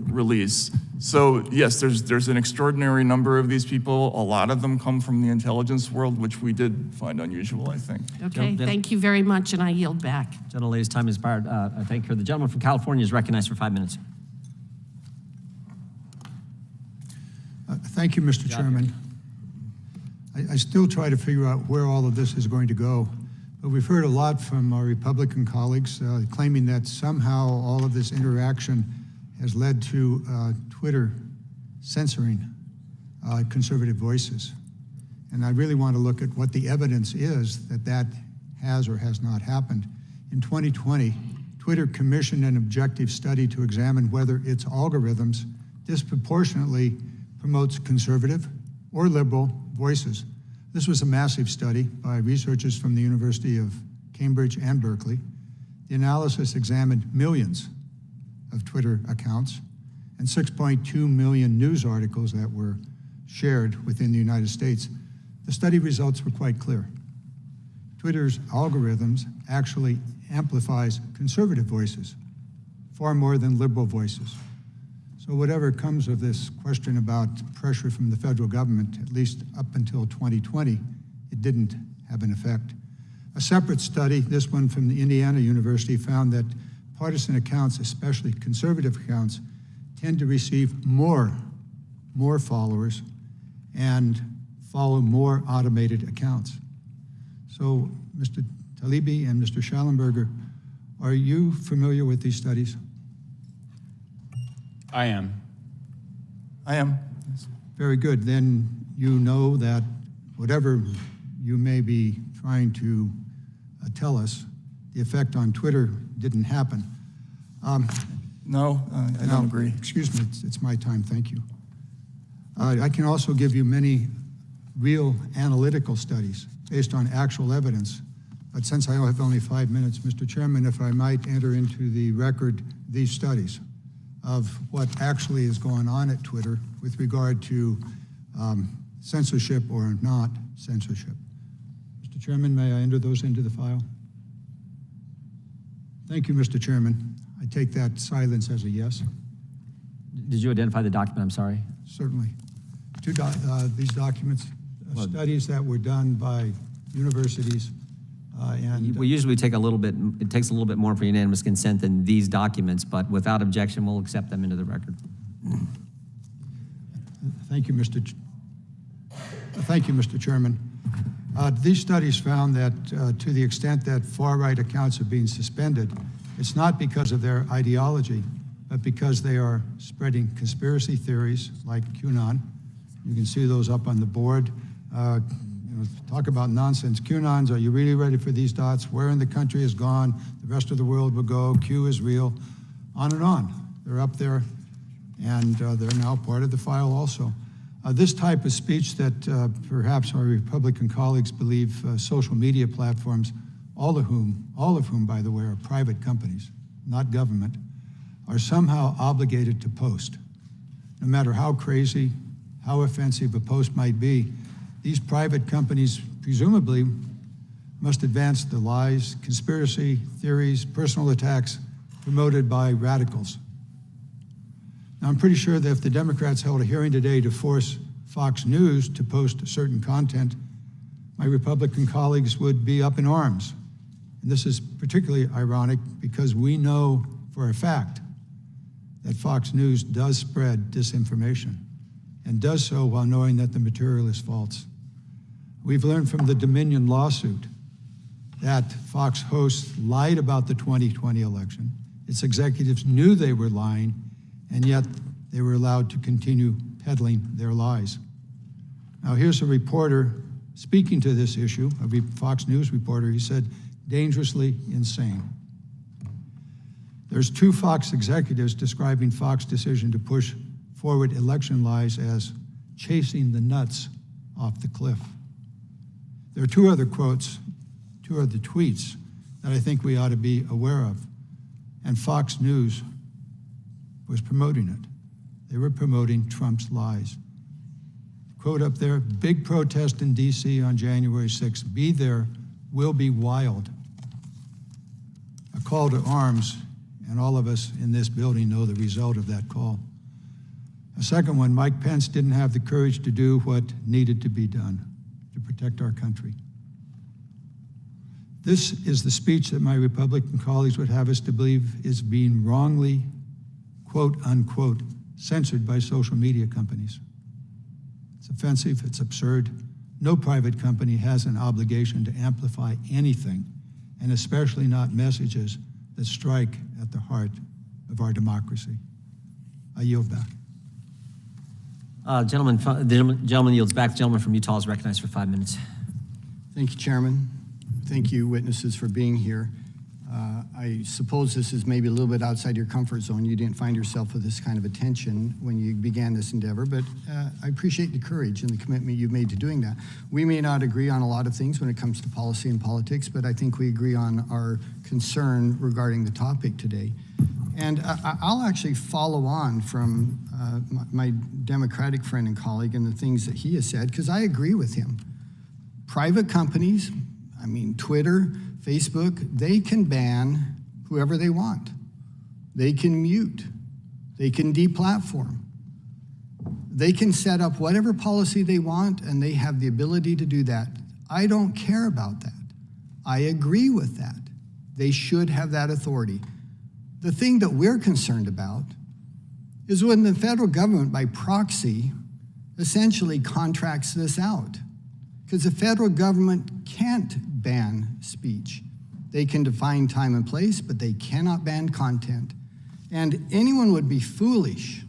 release. So yes, there's an extraordinary number of these people. A lot of them come from the intelligence world, which we did find unusual, I think. Okay, thank you very much, and I yield back. Gentlelady's time has expired. I thank her. The gentleman from California is recognized for 5 minutes. Thank you, Mr. Chairman. I still try to figure out where all of this is going to go. But we've heard a lot from our Republican colleagues claiming that somehow all of this interaction has led to Twitter censoring conservative voices. And I really want to look at what the evidence is that has or has not happened. In 2020, Twitter commissioned an objective study to examine whether its algorithms disproportionately promotes conservative or liberal voices. This was a massive study by researchers from the University of Cambridge and Berkeley. The analysis examined millions of Twitter accounts and 6.2 million news articles that were shared within the United States, the study results were quite clear. Twitter's algorithms actually amplifies conservative voices far more than liberal voices. So whatever comes of this question about pressure from the federal government, at least up until 2020, it didn't have an effect. A separate study, this one from the Indiana University, found that partisan accounts, especially conservative accounts, tend to receive more followers and follow more automated accounts. So, Mr. Taibbi and Mr. Shellenberger, are you familiar with these studies? I am. I am. Very good. Then you know that whatever you may be trying to tell us, the effect on Twitter didn't happen. No, I don't agree. Excuse me, it's my time, thank you. I can also give you many real analytical studies based on actual evidence, but since I have only 5 minutes, Mr. Chairman, if I might enter into the record these studies of what actually is going on at Twitter with regard to censorship or not censorship. Mr. Chairman, may I enter those into the file? Thank you, Mr. Chairman. I take that silence as a yes. Did you identify the document? I'm sorry. Certainly. These documents, studies that were done by universities and We usually take it takes a little bit more for unanimous consent than these documents, but without objection, we'll accept them into the record. Thank you, Mr. Chairman. These studies found that to the extent that far-right accounts are being suspended, it's not because of their ideology, but because they are spreading conspiracy theories like QAnon. You can see those up on the board. Talk about nonsense. QAnons, are you really ready for these dots? Where in the country is gone? The rest of the world will go. Q is real. On and on. They're up there, and they're now part of the file also. This type of speech that perhaps our Republican colleagues believe social media platforms, all of whom, by the way, are private companies, not government, are somehow obligated to post. No matter how crazy, how offensive a post might be, these private companies presumably must advance the lies, conspiracy theories, personal attacks promoted by radicals. Now, I'm pretty sure that if the Democrats held a hearing today to force Fox News to post certain content, my Republican colleagues would be up in arms. And this is particularly ironic because we know for a fact that Fox News does spread disinformation and does so while knowing that the material is false. We've learned from the Dominion lawsuit that Fox hosts lied about the 2020 election. Its executives knew they were lying, and yet they were allowed to continue peddling their lies. Now, here's a reporter speaking to this issue, a Fox News reporter. He said, dangerously insane. There's 2 Fox executives describing Fox's decision to push forward election lies as chasing the nuts off the cliff. There are 2 other quotes, 2 other tweets that I think we ought to be aware of. And Fox News was promoting it. They were promoting Trump's lies. Quote up there, big protest in DC on January 6th. Be there, will be wild. A call to arms, and all of us in this building know the result of that call. A second one, Mike Pence didn't have the courage to do what needed to be done to protect our country. This is the speech that my Republican colleagues would have us to believe is being wrongly, quote unquote, censored by social media companies. It's offensive, it's absurd. No private company has an obligation to amplify anything, and especially not messages that strike at the heart of our democracy. I yield back. The gentleman yields back. The gentleman from Utah is recognized for 5 minutes. Thank you, Chairman. Thank you, witnesses, for being here. I suppose this is maybe a little bit outside your comfort zone. You didn't find yourself with this kind of attention when you began this endeavor, but I appreciate the courage and the commitment you've made to doing that. We may not agree on a lot of things when it comes to policy and politics, but I think we agree on our concern regarding the topic today. And I'll actually follow on from my Democratic friend and colleague and the things that he has said, because I agree with him. Private companies, I mean, Twitter, Facebook, they can ban whoever they want. They can mute. They can deplatform. They can set up whatever policy they want, and they have the ability to do that. I don't care about that. I agree with that. They should have that authority. The thing that we're concerned about is when the federal government, by proxy, essentially contracts this out. Because the federal government can't ban speech. They can define time and place, but they cannot ban content. And anyone would be foolish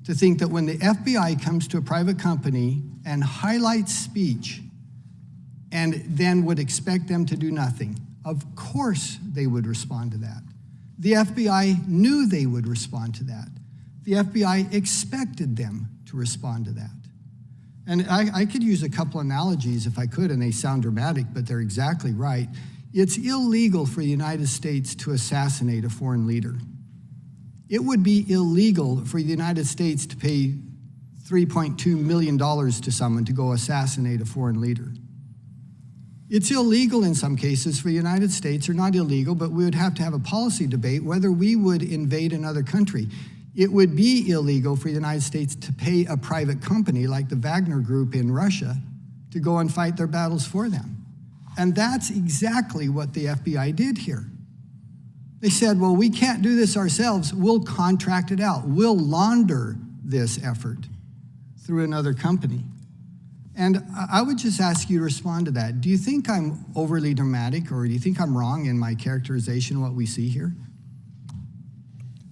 to think that when the FBI comes to a private company and highlights speech and then would expect them to do nothing. Of course they would respond to that. The FBI knew they would respond to that. The FBI expected them to respond to that. And I could use a couple analogies if I could, and they sound dramatic, but they're exactly right. It's illegal for the United States to assassinate a foreign leader. It would be illegal for the United States to pay $3.2 million to someone to go assassinate a foreign leader. It's illegal in some cases for the United States, or not illegal, but we would have to have a policy debate whether we would invade another country. It would be illegal for the United States to pay a private company like the Wagner Group in Russia to go and fight their battles for them. And that's exactly what the FBI did here. They said, well, we can't do this ourselves. We'll contract it out. We'll launder this effort through another company. And I would just ask you to respond to that. Do you think I'm overly dramatic, or do you think I'm wrong in my characterization of what we see here?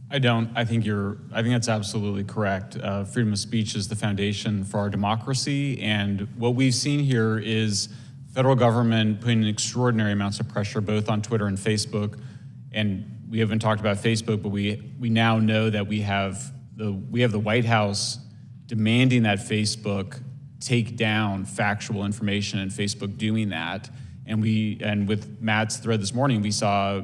I don't. I think that's absolutely correct. Freedom of speech is the foundation for our democracy, and what we've seen here is federal government putting extraordinary amounts of pressure both on Twitter and Facebook. And we haven't talked about Facebook, but we now know that we have the White House demanding that Facebook take down factual information, and Facebook doing that. And with Matt's thread this morning, we saw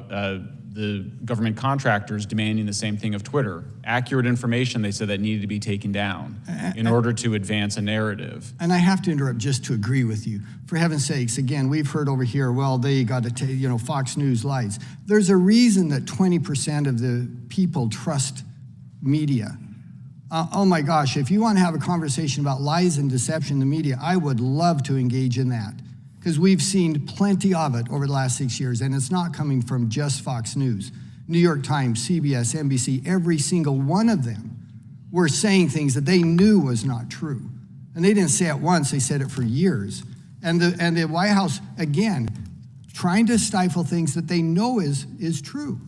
the government contractors demanding the same thing of Twitter. Accurate information, they said, that needed to be taken down in order to advance a narrative. And I have to interrupt just to agree with you. For heaven's sakes, again, we've heard over here, well, they got to Fox News lies. There's a reason that 20% of the people trust media. Oh my gosh, if you want to have a conversation about lies and deception in the media, I would love to engage in that. Because we've seen plenty of it over the last 6 years, and it's not coming from just Fox News. New York Times, CBS, NBC, every single one of them were saying things that they knew was not true. And they didn't say it once, they said it for years. And the White House, again, trying to stifle things that they know is true,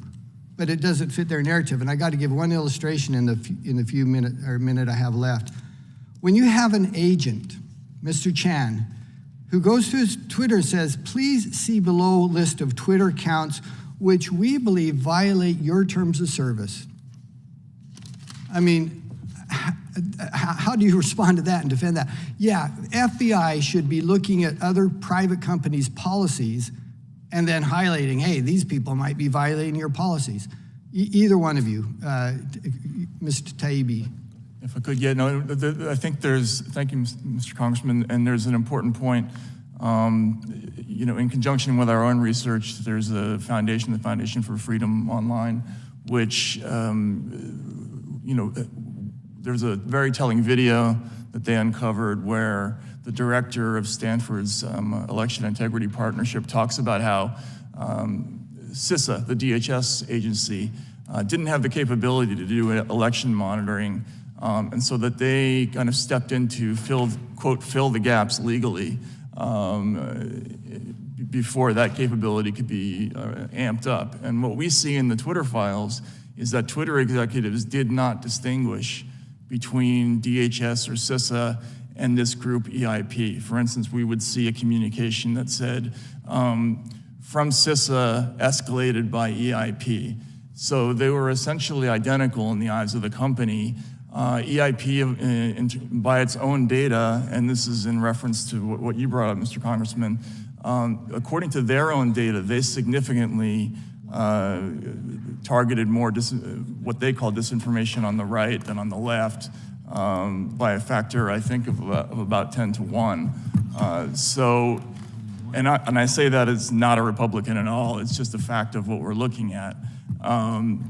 but it doesn't fit their narrative. And I got to give one illustration in the minute I have left. When you have an agent, Mr. Chan, who goes to his Twitter and says, please see below list of Twitter accounts which we believe violate your terms of service. I mean, how do you respond to that and defend that? Yeah, FBI should be looking at other private companies' policies and then highlighting, hey, these people might be violating your policies. Either one of you, Mr. Taibbi. If I could, I think thank you, Mr. Congressman, and there's an important point. In conjunction with our own research, there's the Foundation for Freedom Online, which, there's a very telling video that they uncovered where the director of Stanford's Election Integrity Partnership talks about how CISA, the DHS agency, didn't have the capability to do election monitoring. And so that they kind of stepped in to fill the gaps legally before that capability could be amped up. And what we see in the Twitter files is that Twitter executives did not distinguish between DHS or CISA and this group EIP. For instance, we would see a communication that said, from CISA escalated by EIP. So they were essentially identical in the eyes of the company. EIP, by its own data, and this is in reference to what you brought up, Mr. Congressman, according to their own data, they significantly targeted more what they call disinformation on the right than on the left by a factor, I think, of about 10 to 1. And I say that as not a Republican at all. It's just a fact of what we're looking at.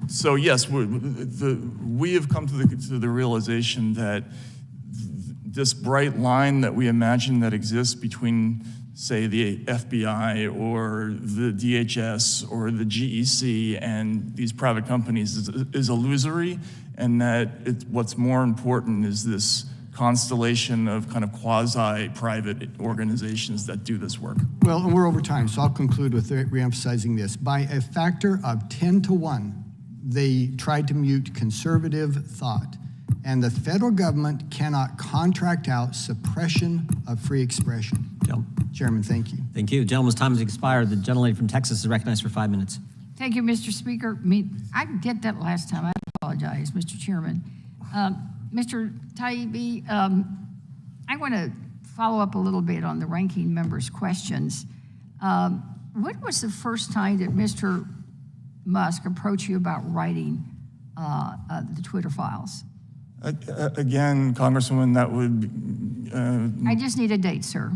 So yes, we have come to the realization that this bright line that we imagine that exists between, say, the FBI or the DHS or the GEC and these private companies is illusory, and that what's more important is this constellation of kind of quasi-private organizations that do this work. Well, and we're over time, so I'll conclude with reemphasizing this. By a factor of 10 to 1, they tried to mute conservative thought. And the federal government cannot contract out suppression of free expression. Chairman, thank you. Thank you. Gentleman's time has expired. The gentlelady from Texas is recognized for 5 minutes. Thank you, Mr. Speaker. I did that last time. I apologize, Mr. Chairman. Mr. Taibbi, I want to follow up a little bit on the ranking member's questions. When was the first time that Mr. Musk approached you about writing the Twitter files? Again, Congresswoman, that would... I just need a date, sir.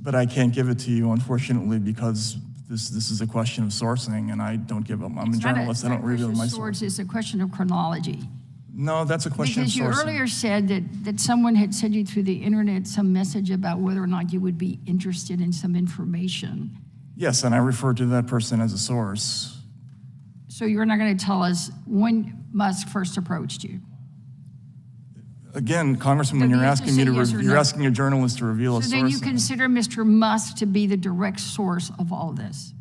But I can't give it to you, unfortunately, because this is a question of sourcing, and I don't give up. I'm a journalist. I don't reveal my sources. It's a question of chronology. No, that's a question of sourcing. Because you earlier said that someone had sent you through the internet some message about whether or not you would be interested in some information. Yes, and I referred to that person as a source. So you're not going to tell us when Musk first approached you? Again, Congresswoman, you're asking me you're asking a journalist to reveal a source. So then you consider Mr. Musk to be the direct source of all this?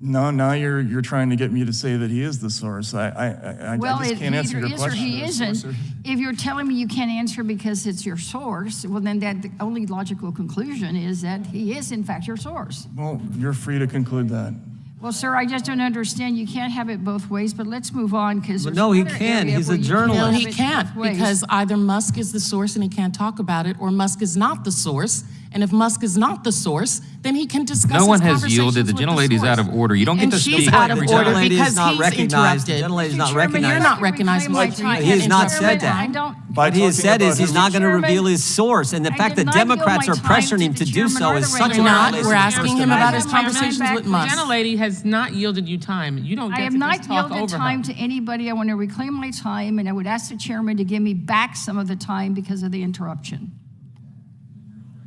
No, now you're trying to get me to say that he is the source. I just can't answer your question. Well, he is or he isn't. If you're telling me you can't answer because it's your source, well, then the only logical conclusion is that he is, in fact, your source. Well, you're free to conclude that. Well, sir, I just don't understand. You can't have it both ways, but let's move on because no, he can. He's a journalist. No, he can't, because either Musk is the source and he can't talk about it, or Musk is not the source. And if Musk is not the source, then he can discuss No one his has yielded. The gentlelady's out of order. You don't get to speak. She's out of order because he's interrupted. The gentlelady's not Chairman, recognized. you're not recognized. He has not said that. What he has said is he's not going to reveal his source, and the fact that Democrats are pressuring him to do so is such a violation. We're asking him about his conversations with Musk. The gentlelady has not yielded you time. You don't get I have to not just talk yielded over time her. to anybody. I want to reclaim my time, and I would ask the chairman to give me back some of the time because of the interruption.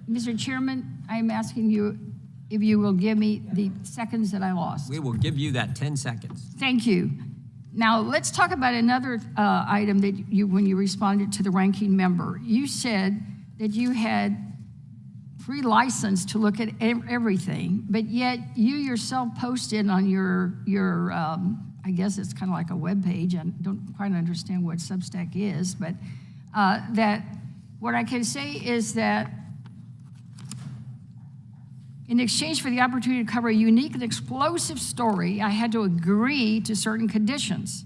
Mr. Chairman, I am asking you if you will give me the seconds that I lost. We will give you that 10 seconds. Thank you. Now, let's talk about another item that when you responded to the ranking member. You said that you had free license to look at everything, but yet you yourself posted on your I guess it's kind of like a web page. I don't quite understand what Substack is, but that what I can say is that in exchange for the opportunity to cover a unique and explosive story, I had to agree to certain conditions.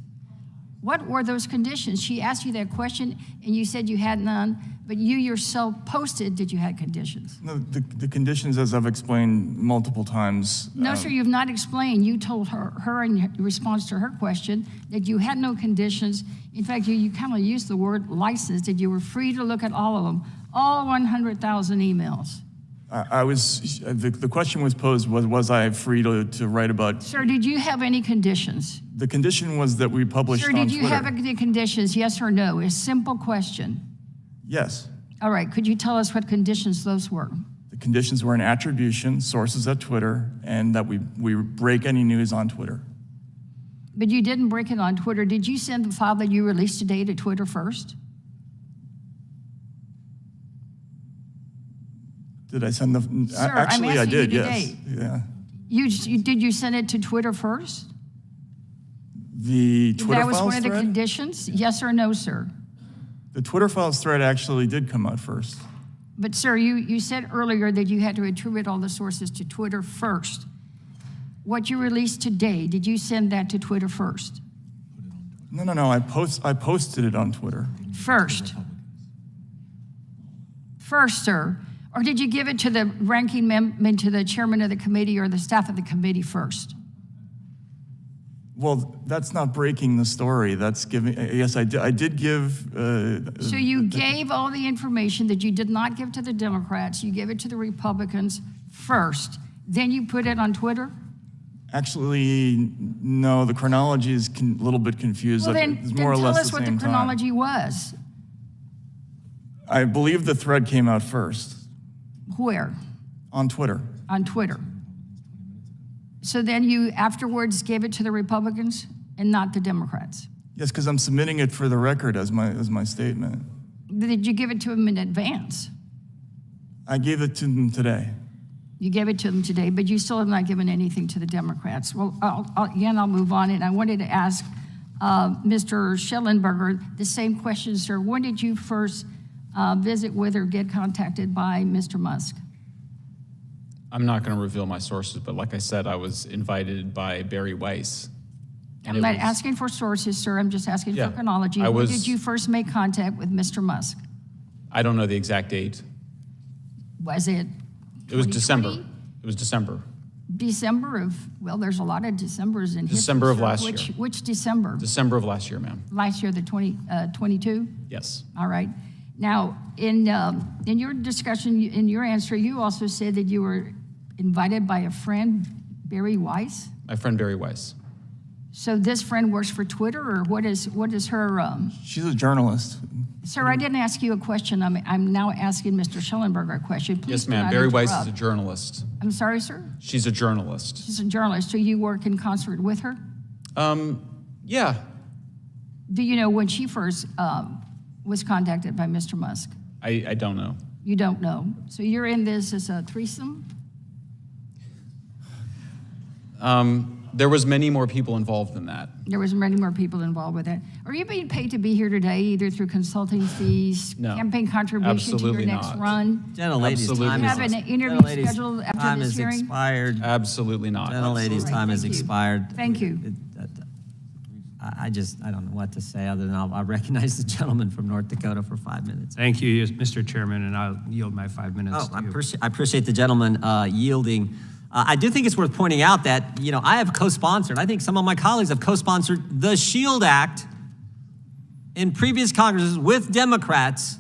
What were those conditions? She asked you that question, and you said you had none, but you yourself posted that you had conditions. No, the conditions, as I've explained multiple times. No, sir, you've not explained. You told her in response to her question that you had no conditions. In fact, you kind of used the word license, that you were free to look at all of them, all 100,000 emails. The question was posed, was I free to write about? Sir, did you have any conditions? The condition was that we published on Twitter. Sir, did you have any conditions, yes or no? A simple question. Yes. All right, could you tell us what conditions those were? The conditions were an attribution, sources at Twitter, and that we break any news on Twitter. But you didn't break it on Twitter. Did you send the file that you released today to Twitter first? Did I send the? Sir, actually, I did. Yes. Yeah. Did you send it to Twitter first? The Twitter That was files one of the thread? conditions. Yes or no, sir? The Twitter files thread actually did come out first. But sir, you said earlier that you had to attribute all the sources to Twitter first. What you released today, did you send that to Twitter first? No. I posted it on Twitter. First, sir. Or did you give it to the ranking member, to the chairman of the committee or the staff of the committee first? Well, that's not breaking the story. That's giving, yes, I did give. So you gave all the information that you did not give to the Democrats, you gave it to the Republicans first, then you put it on Twitter? Actually, no, the chronology is a little bit confused. Well, then It's more or tell less us the what same the chronology time. was. I believe the thread came out first Where? on Twitter. On Twitter. So then you afterwards gave it to the Republicans and not the Democrats? Yes, because I'm submitting it for the record as my statement. Did you give it to them in advance? I gave it to them today. You gave it to them today, but you still have not given anything to the Democrats. Well, I'll move on, and I wanted to ask Mr. Shellenberger the same question, sir. When did you first visit with or get contacted by Mr. Musk? I'm not going to reveal my sources, but like I said, I was invited by Barry Weiss. I'm not asking for sources, sir. I'm just asking Yeah, for chronology. When did you first make contact with Mr. Musk? I don't know the exact date. Was it It was December. 2020? It was December. December of, well, there's a lot of Decembers in history. December of sir. last year. Which December? December of last year, ma'am. Last year, the 22? Yes. All right. Now, in your discussion, in your answer, you also said that you were invited by a friend, Barry Weiss. My friend Barry Weiss. So this friend works for Twitter, or what is her? She's a journalist. Sir, I didn't ask you a question. I'm now asking Mr. Schellenberger a question. Please Yes, do ma'am. not Barry Weiss is interrupt. a journalist. I'm sorry, sir? She's a journalist. She's a journalist. So you work in concert with her? Yeah. Do you know when she first was contacted by Mr. Musk? I don't know. You don't know. So you're in this as a threesome? There was many more people involved than that. There was many more people involved with it. Are you being paid to be here today, either through consulting fees, No. campaign contribution to your Absolutely next not. run? Gentlelady's Absolutely time You is have an interview gentlelady's scheduled after time this is hearing? expired. Absolutely not. Gentlelady's time has Thank you. expired. Thank you. I don't know what to say other than I'll recognize the gentleman from North Dakota for 5 minutes. Thank you, yes, Mr. Chairman, and I'll yield my 5 minutes Oh, to you. I appreciate the gentleman yielding. I do think it's worth pointing out that, I have co-sponsored, I think some of my colleagues have co-sponsored the SHIELD Act in previous Congresses with Democrats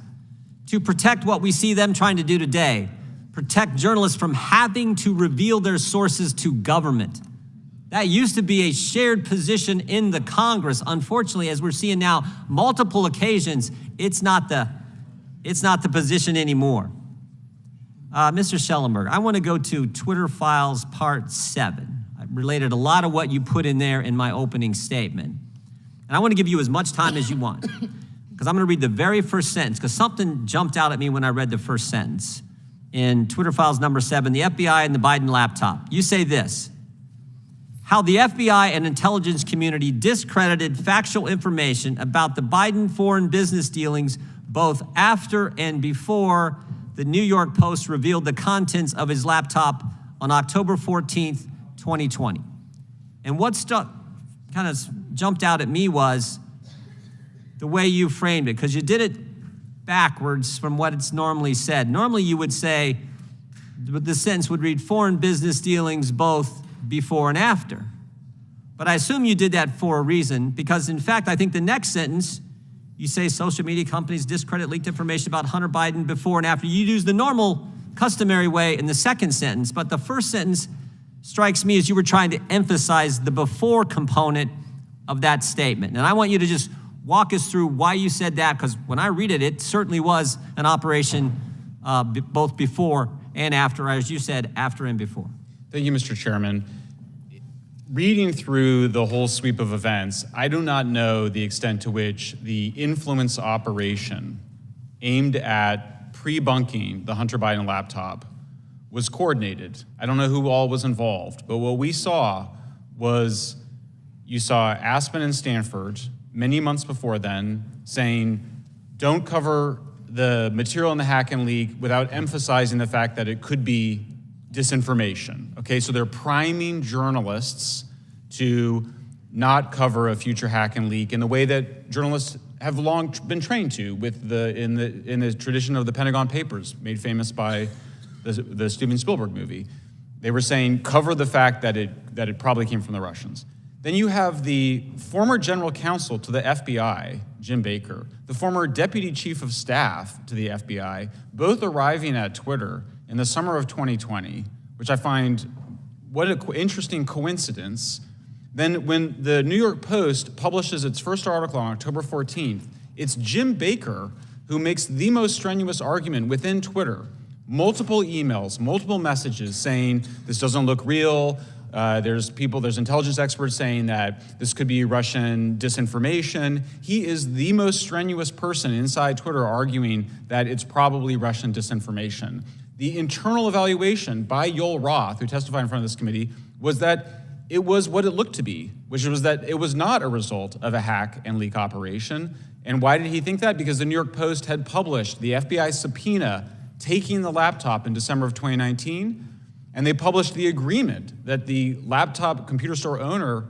to protect what we see them trying to do today, protect journalists from having to reveal their sources to government. That used to be a shared position in the Congress. Unfortunately, as we're seeing now, multiple occasions, it's not the position anymore. Mr. Schellenberger, I want to go to Twitter Files Part 7. I related a lot of what you put in there in my opening statement. And I want to give you as much time as you want, because I'm going to read the very first sentence, because something jumped out at me when I read the first sentence. In Twitter Files number 7, the FBI and the Biden laptop. You say this: how the FBI and intelligence community discredited factual information about the Biden foreign business dealings both after and before the New York Post revealed the contents of his laptop on October 14th, 2020. And what kind of jumped out at me was the way you framed it, because you did it backwards from what it's normally said. Normally you would say, the sentence would read, foreign business dealings both before and after. But I assume you did that for a reason, because in fact, I think the next sentence, you say social media companies discredit leaked information about Hunter Biden before and after. You use the normal, customary way in the second sentence, but the first sentence strikes me as you were trying to emphasize the before component of that statement. And I want you to just walk us through why you said that, because when I read it, it certainly was an operation both before and after, as you said, after and before. Thank you, Mr. Chairman. Reading through the whole sweep of events, I do not know the extent to which the influence operation aimed at pre-bunking the Hunter Biden laptop was coordinated. I don't know who all was involved, but what we saw was, you saw Aspen and Stanford many months before then saying, don't cover the material in the hack and leak without emphasizing the fact that it could be disinformation. Okay, so they're priming journalists to not cover a future hack and leak in the way that journalists have long been trained to, with in the tradition of the Pentagon Papers, made famous by the Steven Spielberg movie. They were saying, cover the fact that it probably came from the Russians. Then you have the former general counsel to the FBI, Jim Baker, the former deputy chief of staff to the FBI, both arriving at Twitter in the summer of 2020, which I find what an interesting coincidence. Then when the New York Post publishes its first article on October 14th, it's Jim Baker who makes the most strenuous argument within Twitter. Multiple emails, multiple messages saying this doesn't look real. There's intelligence experts saying that this could be Russian disinformation. He is the most strenuous person inside Twitter arguing that it's probably Russian disinformation. The internal evaluation by Yoel Roth, who testified in front of this committee, was that it was what it looked to be, which was that it was not a result of a hack and leak operation. And why did he think that? Because the New York Post had published the FBI subpoena taking the laptop in December of 2019, and they published the agreement that the computer store owner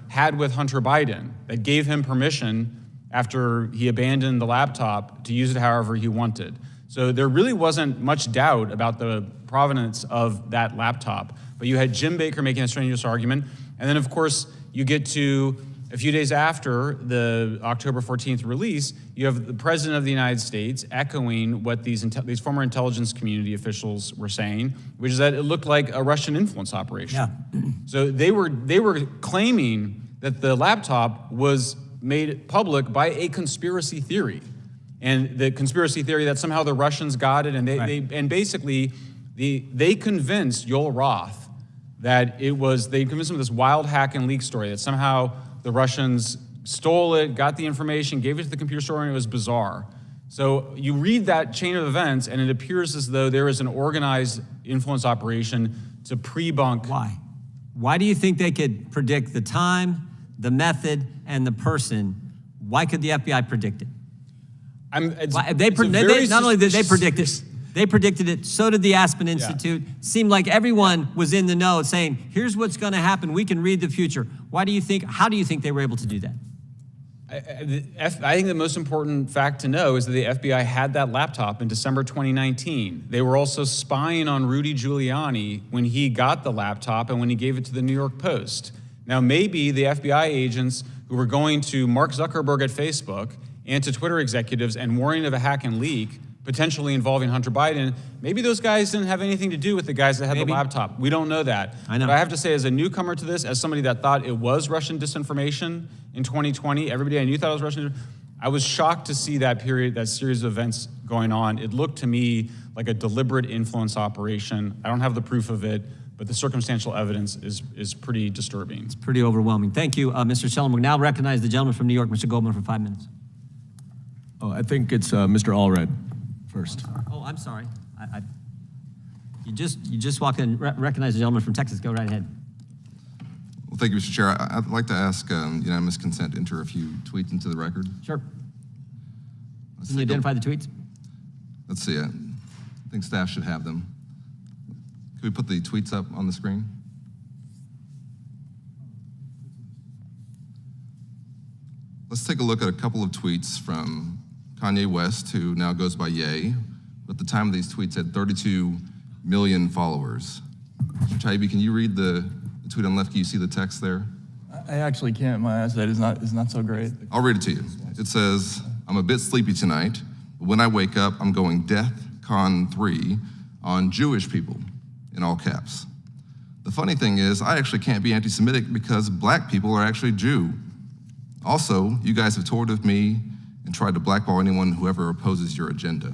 had with Hunter Biden that gave him permission after he abandoned the laptop to use it however he wanted. So there really wasn't much doubt about the provenance of that laptop. But you had Jim Baker making a strenuous argument. And then, of course, you get to a few days after the October 14th release, you have the President of the United States echoing what these former intelligence community officials were saying, which is that it looked like a Russian influence operation. Yeah. So they were claiming that the laptop was made public by a conspiracy theory. And the conspiracy theory that somehow the Russians got it, and they convinced Yoel Roth that they convinced him of this wild hack and leak story, that somehow the Russians stole it, got the information, gave it to the computer store, and it was bizarre. So you read that chain of events, and it appears as though there is an organized influence operation to pre-bunk. Why? Why do you think they could predict the time, the method, and the person? Why could the FBI predict it? Not only did they predict it, they predicted it, so did the Aspen Institute. Yeah. Seemed like everyone was in the know saying, here's what's gonna happen, we can read the future. How do you think they were able to do that? I think the most important fact to know is that the FBI had that laptop in December 2019. They were also spying on Rudy Giuliani when he got the laptop and when he gave it to the New York Post. Now, maybe the FBI agents who were going to Mark Zuckerberg at Facebook and to Twitter executives and warning of a hack and leak, potentially involving Hunter Biden, maybe those guys didn't have anything to do with the guys that had the laptop. We don't know that. I know. But I have to say, as a newcomer to this, as somebody that thought it was Russian disinformation in 2020, everybody I knew thought it was Russian. I was shocked to see that series of events going on. It looked to me like a deliberate influence operation. I don't have the proof of it, but the circumstantial evidence is pretty disturbing. It's pretty overwhelming. Thank you, Mr. Shellenberger. Now recognize the gentleman from New York, Mr. Goldman, for 5 minutes. Oh, I think it's Mr. Allred first. Oh, I'm sorry. You just walked in. Recognize the gentleman from Texas. Go right ahead. Well, thank you, Mr. Chair. I'd like to ask unanimous consent to enter a few tweets into the record. Sure. Can you identify the tweets? Let's see. I think staff should have them. Can we put the tweets up on the screen? Let's take a look at a couple of tweets from Kanye West, who now goes by Ye. At the time of these tweets, had 32 million followers. Mr. Taibbi, can you read the tweet on the left? Can you see the text there? I actually can't. My eyesight is not so great. I'll read it to you. It says, I'm a bit sleepy tonight, but when I wake up, I'm going DEFCON 3 on Jewish people, in all caps. The funny thing is, I actually can't be anti-Semitic because black people are actually Jew. Also, you guys have toyed with me and tried to blackball anyone who ever opposes your agenda.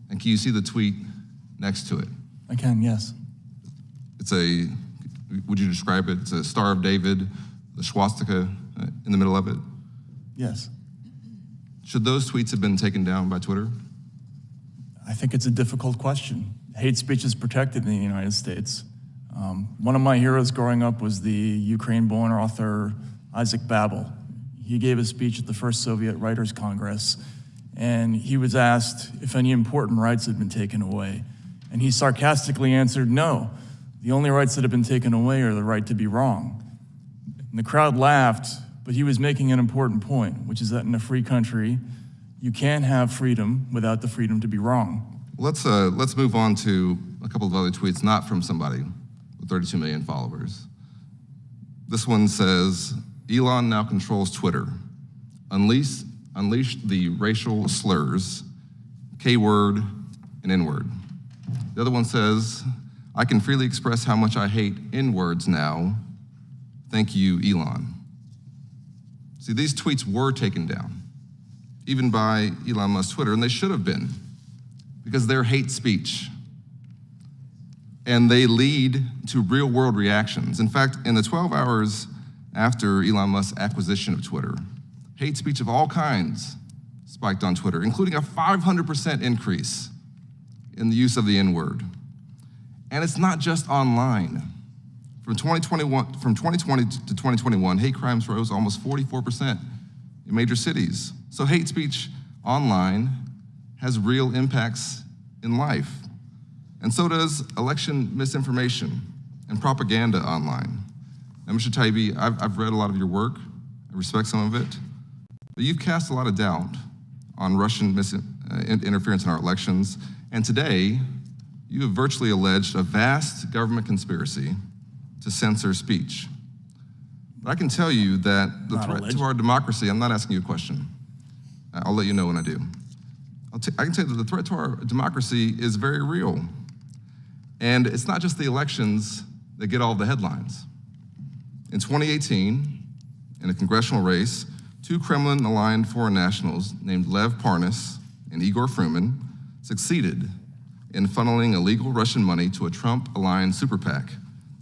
And can you see the tweet next to it? I can, yes. Would you describe it? It's a Star of David, the swastika in the middle of it? Yes. Should those tweets have been taken down by Twitter? I think it's a difficult question. Hate speech is protected in the United States. One of my heroes growing up was the Ukraine-born author Isaac Babel. He gave a speech at the first Soviet Writers' Congress, and he was asked if any important rights had been taken away. And he sarcastically answered, no, the only rights that have been taken away are the right to be wrong. And the crowd laughed, but he was making an important point, which is that in a free country, you can't have freedom without the freedom to be wrong. Let's move on to a couple of other tweets, not from somebody with 32 million followers. This one says, Elon now controls Twitter. Unleash the racial slurs, K-word and N-word. The other one says, I can freely express how much I hate N-words now. Thank you, Elon. See, these tweets were taken down, even by Elon Musk's Twitter, and they should have been, because they're hate speech. And they lead to real-world reactions. In fact, in the 12 hours after Elon Musk's acquisition of Twitter, hate speech of all kinds spiked on Twitter, including a 500% increase in the use of the N-word. And it's not just online. From 2020 to 2021, hate crimes rose almost 44% in major cities. So hate speech online has real impacts in life. And so does election misinformation and propaganda online. Now, Mr. Taibbi, I've read a lot of your work. I respect some of it. But you've cast a lot of doubt on Russian interference in our elections. And today, you have virtually alleged a vast government conspiracy to censor speech. But I can tell you that the threat to our democracy, I'm not asking you a question. I'll let you know when I do. I can tell you that the threat to our democracy is very real. And it's not just the elections that get all the headlines. In 2018, in a congressional race, two Kremlin-aligned foreign nationals named Lev Parnas and Igor Fruman succeeded in funneling illegal Russian money to a Trump-aligned super PAC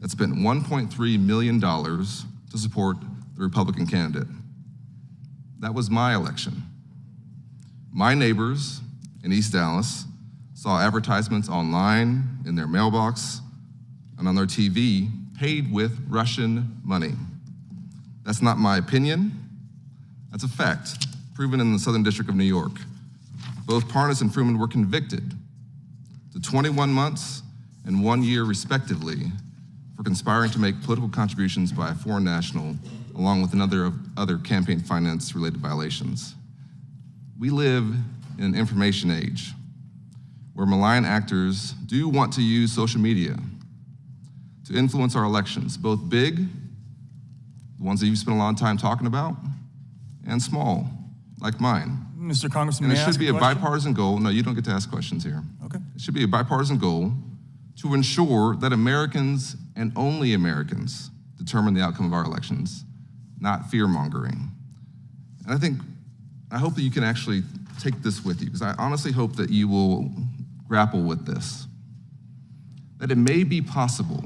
that spent $1.3 million to support the Republican candidate. That was my election. My neighbors in East Dallas saw advertisements online, in their mailbox, and on their TV paid with Russian money. That's not my opinion. That's a fact, proven in the Southern District of New York. Both Parnas and Fruman were convicted to 21 months and 1 year, respectively, for conspiring to make political contributions by a foreign national, along with other campaign finance-related violations. We live in an information age where malign actors do want to use social media to influence our elections, both big, the ones that you've spent a lot of time talking about, and small, like mine. Mr. Congressman, and may it I should ask be a a question? bipartisan goal. No, you don't get to ask questions here. Okay. It should be a bipartisan goal to ensure that Americans and only Americans determine the outcome of our elections, not fear-mongering. And I hope that you can actually take this with you, because I honestly hope that you will grapple with this. That it may be possible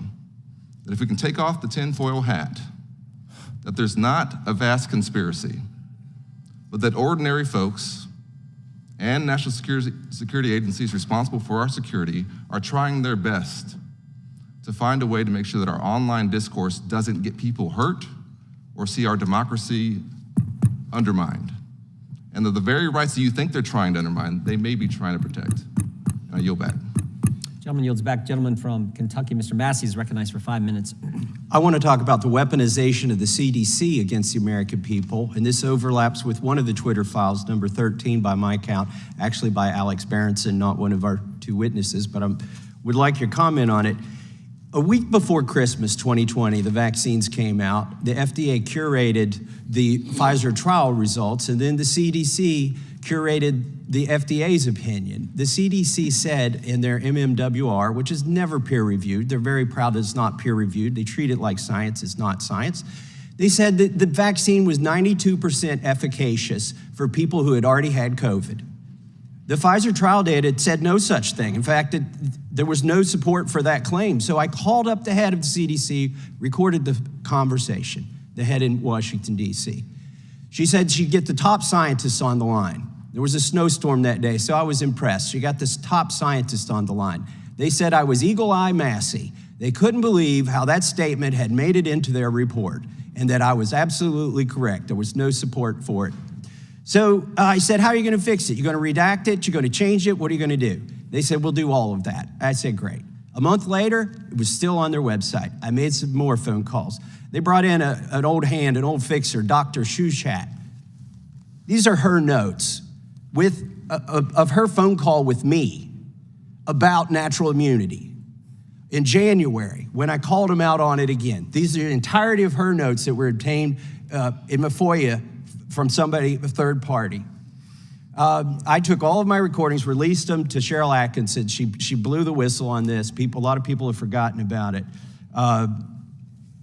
that if we can take off the tinfoil hat, that there's not a vast conspiracy, but that ordinary folks and national security agencies responsible for our security are trying their best to find a way to make sure that our online discourse doesn't get people hurt or see our democracy undermined. And that the very rights that you think they're trying to undermine, they may be trying to protect. And I yield back. Gentleman yields back. Gentleman from Kentucky, Mr. Massey, is recognized for 5 minutes. I want to talk about the weaponization of the CDC against the American people, and this overlaps with one of the Twitter files, number 13 by my count, actually by Alex Berenson, not one of our two witnesses, but I would like your comment on it. A week before Christmas 2020, the vaccines came out. The FDA curated the Pfizer trial results, and then the CDC curated the FDA's opinion. The CDC said in their MMWR, which is never peer-reviewed, they're very proud that it's not peer-reviewed. They treat it like science, it's not science. They said that the vaccine was 92% efficacious for people who had already had COVID. The Pfizer trial data said no such thing. In fact, there was no support for that claim. So I called up the head of the CDC, recorded the conversation, the head in Washington, D.C. She said she'd get the top scientists on the line. There was a snowstorm that day, so I was impressed. She got this top scientist on the line. They said I was eagle-eye Massey. They couldn't believe how that statement had made it into their report and that I was absolutely correct. There was no support for it. So I said, how are you going to fix it? You're going to redact it? You're going to change it? What are you going to do? They said, we'll do all of that. I said, great. A month later, it was still on their website. I made some more phone calls. They brought in an old hand, an old fixer, Dr. Shushat. These are her notes of her phone call with me about natural immunity. in January when I called him out on it again. These are the entirety of her notes that were obtained in my FOIA from somebody, a third party. I took all of my recordings, released them to Cheryl Atkinson. She blew the whistle on this. A lot of people have forgotten about it.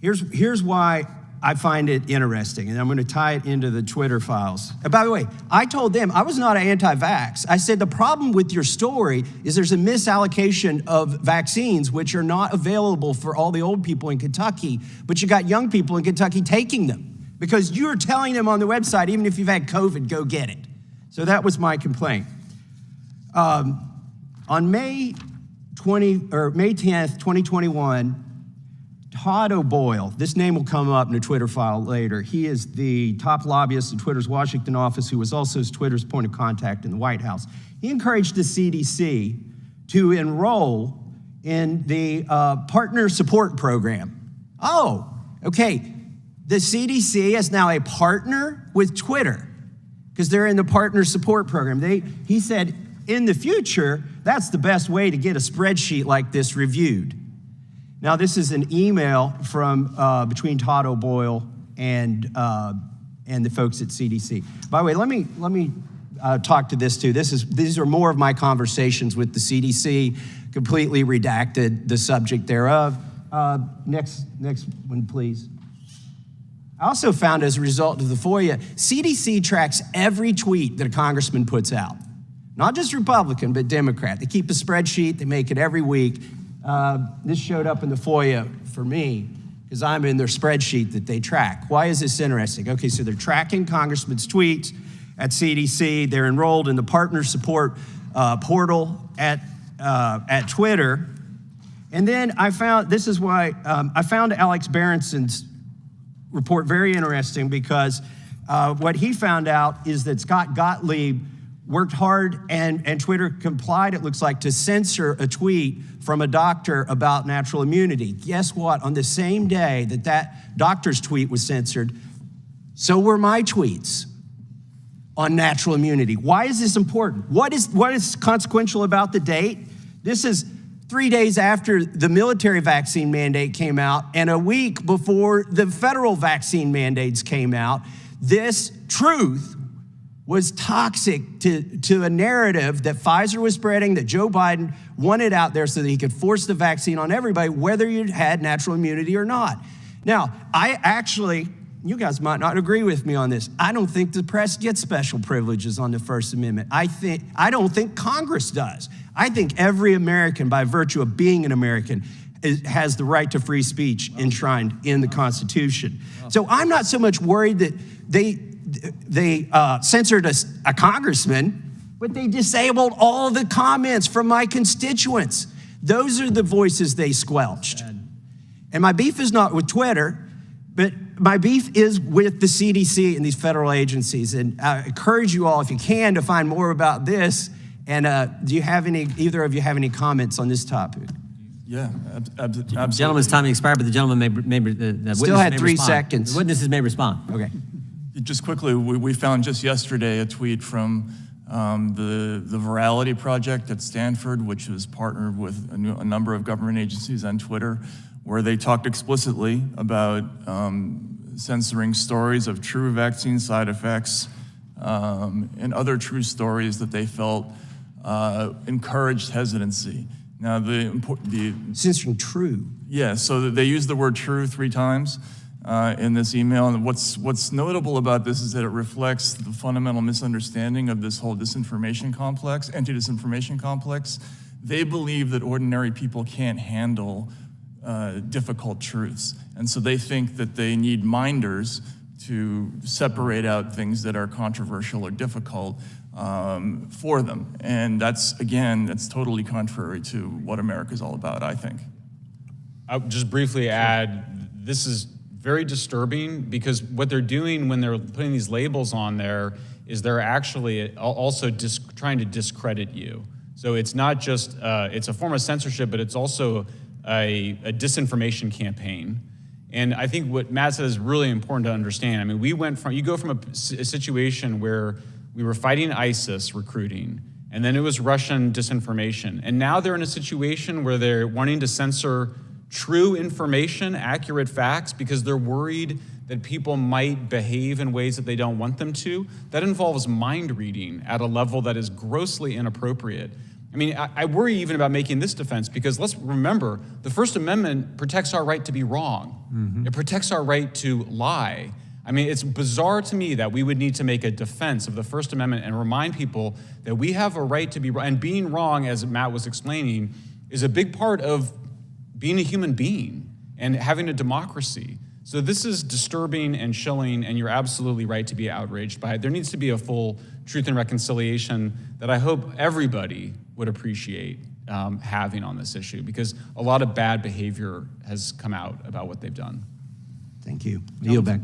Here's why I find it interesting, and I'm going to tie it into the Twitter files. And by the way, I told them I was not anti-vax. I said the problem with your story is there's a misallocation of vaccines which are not available for all the old people in Kentucky, but you got young people in Kentucky taking them because you're telling them on the website, even if you've had COVID, go get it. So that was my complaint. On May 10th, 2021, Todd O'Boyle, this name will come up in a Twitter file later. He is the top lobbyist in Twitter's Washington office, who was also Twitter's point of contact in the White House. He encouraged the CDC to enroll in the partner support program. Oh, okay. The CDC is now a partner with Twitter because they're in the partner support program. He said, in the future, that's the best way to get a spreadsheet like this reviewed. Now, this is an email from between Todd O'Boyle and the folks at CDC. By the way, let me talk to this too. These are more of my conversations with the CDC. Completely redacted the subject thereof. Next one, please. I also found, as a result of the FOIA, CDC tracks every tweet that a congressman puts out. Not just Republican, but Democrat. They keep a spreadsheet. They make it every week. This showed up in the FOIA for me because I'm in their spreadsheet that they track. Why is this interesting? Okay, so they're tracking congressmen's tweets at CDC. They're enrolled in the partner support portal at Twitter. And then I found, this is why, I found Alex Berenson's report very interesting because what he found out is that Scott Gottlieb worked hard and Twitter complied, it looks like, to censor a tweet from a doctor about natural immunity. Guess what? On the same day that doctor's tweet was censored, so were my tweets on natural immunity. Why is this important? What is consequential about the date? This is 3 days after the military vaccine mandate came out and a week before the federal vaccine mandates came out. This truth was toxic to a narrative that Pfizer was spreading, that Joe Biden wanted out there so that he could force the vaccine on everybody, whether you had natural immunity or not. Now, you guys might not agree with me on this. I don't think the press gets special privileges on the First Amendment. I don't think Congress does. I think every American, by virtue of being an American, has the right to free speech enshrined in the Constitution. So I'm not so much worried that they censored a congressman, but they disabled all the comments from my constituents. Those are the voices they squelched. And my beef is not with Twitter, but my beef is with the CDC and these federal agencies. And I encourage you all, if you can, to find more about this. And do either of you have any comments on this topic? Yeah, absolutely. The gentleman's time expired, but the gentleman may still had 3 seconds. The witnesses may respond. Okay. Just quickly, we found just yesterday a tweet from the Virality Project at Stanford, which was partnered with a number of government agencies on Twitter, where they talked explicitly about censoring stories of true vaccine side effects and other true stories that they felt encouraged hesitancy. Now, censoring true. Yeah, so they used the word true 3 times. In this email, and what's notable about this is that it reflects the fundamental misunderstanding of this whole disinformation complex, anti-disinformation complex. They believe that ordinary people can't handle difficult truths, and so they think that they need minders to separate out things that are controversial or difficult for them, and that's totally contrary to what America's all about, I think. I'll just briefly add, this is very disturbing because what they're doing when they're putting these labels on there is they're actually also trying to discredit you. So it's not just, it's a form of censorship, but it's also a disinformation campaign. And I think what Matt said is really important to understand. I mean, you go from a situation where we were fighting ISIS recruiting, and then it was Russian disinformation. And now they're in a situation where they're wanting to censor true information, accurate facts, because they're worried that people might behave in ways that they don't want them to. That involves mind reading at a level that is grossly inappropriate. I mean, I worry even about making this defense, because let's remember, the First Amendment protects our right to be wrong. It protects our right to lie. I mean, it's bizarre to me that we would need to make a defense of the First Amendment and remind people that we have a right to be wrong. And being wrong, as Matt was explaining, is a big part of being a human being and having a democracy. So this is disturbing and chilling, and you're absolutely right to be outraged by it. There needs to be a full truth and reconciliation that I hope everybody would appreciate having on this issue, because a lot of bad behavior has come out about what they've done. Thank you. Yield back.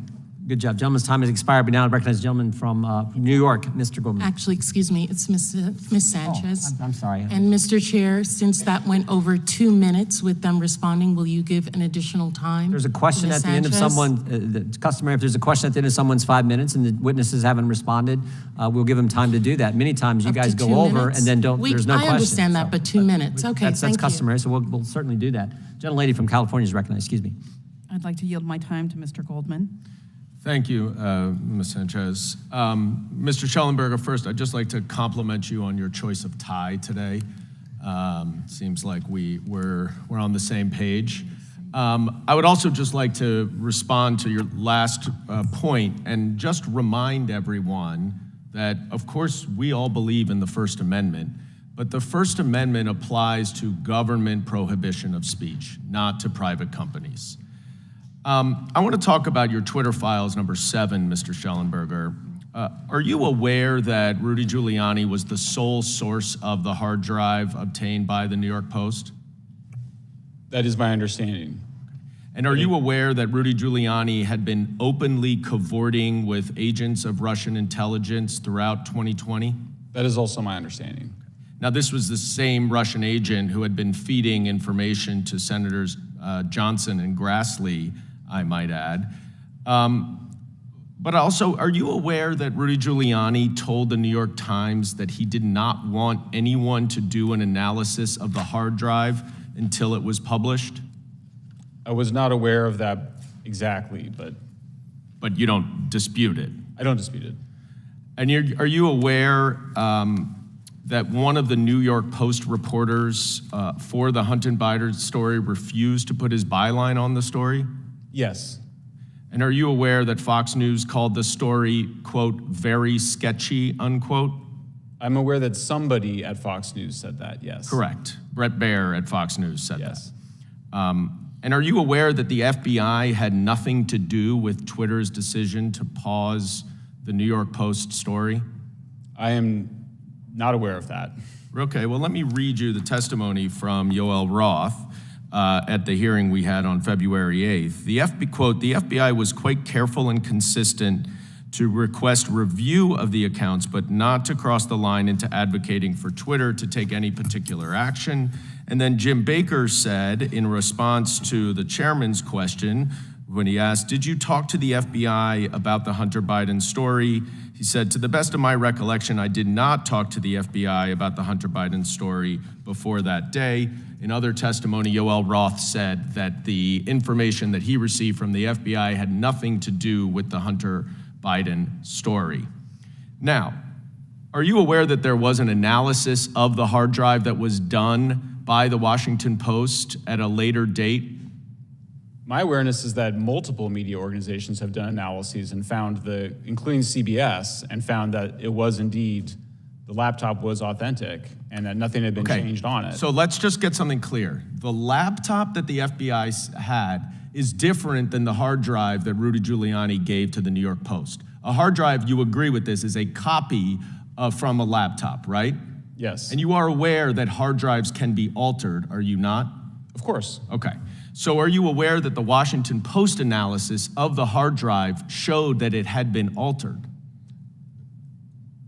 Good job. Gentleman's time has expired. We now recognize the gentleman from New York, Mr. Goldman. Actually, excuse me, it's Ms. Sanchez. I'm sorry. And Mr. Chair, since that went over 2 minutes with them responding, will you give an additional time? There's a question Ms. at the end of Sanchez? someone, it's customary if there's a question at the end of someone's 5 minutes and the witnesses haven't responded, we'll give them time to do that. Many times you Up to guys 2 go over minutes? and then there's no I question. understand that, but 2 minutes. Okay, That's thank you. customary, so we'll certainly do that. Gentlelady from California is recognized. Excuse me. I'd like to yield my time to Mr. Goldman. Thank you, Ms. Sanchez. Mr. Shellenberger, first, I'd just like to compliment you on your choice of tie today. Seems like we're on the same page. I would also just like to respond to your last point and just remind everyone that, of course, we all believe in the First Amendment, but the First Amendment applies to government prohibition of speech, not to private companies. I want to talk about your Twitter files number 7, Mr. Shellenberger. Are you aware that Rudy Giuliani was the sole source of the hard drive obtained by the New York Post? That is my understanding. And are you aware that Rudy Giuliani had been openly cavorting with agents of Russian intelligence throughout 2020? That is also my understanding. Now, this was the same Russian agent who had been feeding information to Senators Johnson and Grassley, I might add. But also, are you aware that Rudy Giuliani told the New York Times that he did not want anyone to do an analysis of the hard drive until it was published? I was not aware of that exactly, but... But you don't dispute it? I don't dispute it. And are you aware that one of the New York Post reporters for the Hunter Biden story refused to put his byline on the story? Yes. And are you aware that Fox News called the story, quote, very sketchy, unquote? I'm aware that somebody at Fox News said that, yes. Correct. Brett Baer at Fox News said that. And are you aware that the FBI had nothing to do with Twitter's decision to pause the New York Post story? I am not aware of that. Okay, well, let me read you the testimony from Yoel Roth at the hearing we had on February 8th. The quote, the FBI was quite careful and consistent to request review of the accounts, but not to cross the line into advocating for Twitter to take any particular action. And then Jim Baker said, in response to the chairman's question, when he asked, did you talk to the FBI about the Hunter Biden story? He said, to the best of my recollection, I did not talk to the FBI about the Hunter Biden story before that day. In other testimony, Yoel Roth said that the information that he received from the FBI had nothing to do with the Hunter Biden story. Now, are you aware that there was an analysis of the hard drive that was done by the Washington Post at a later date? My awareness is that multiple media organizations have done analyses and found including CBS, and found that it was indeed, the laptop was authentic and that nothing had been changed on it. So let's just get something clear. The laptop that the FBI had is different than the hard drive that Rudy Giuliani gave to the New York Post. A hard drive, you agree with this, is a copy from a laptop, right? Yes. And you are aware that hard drives can be altered, are you not? Of course. Okay. So are you aware that the Washington Post analysis of the hard drive showed that it had been altered?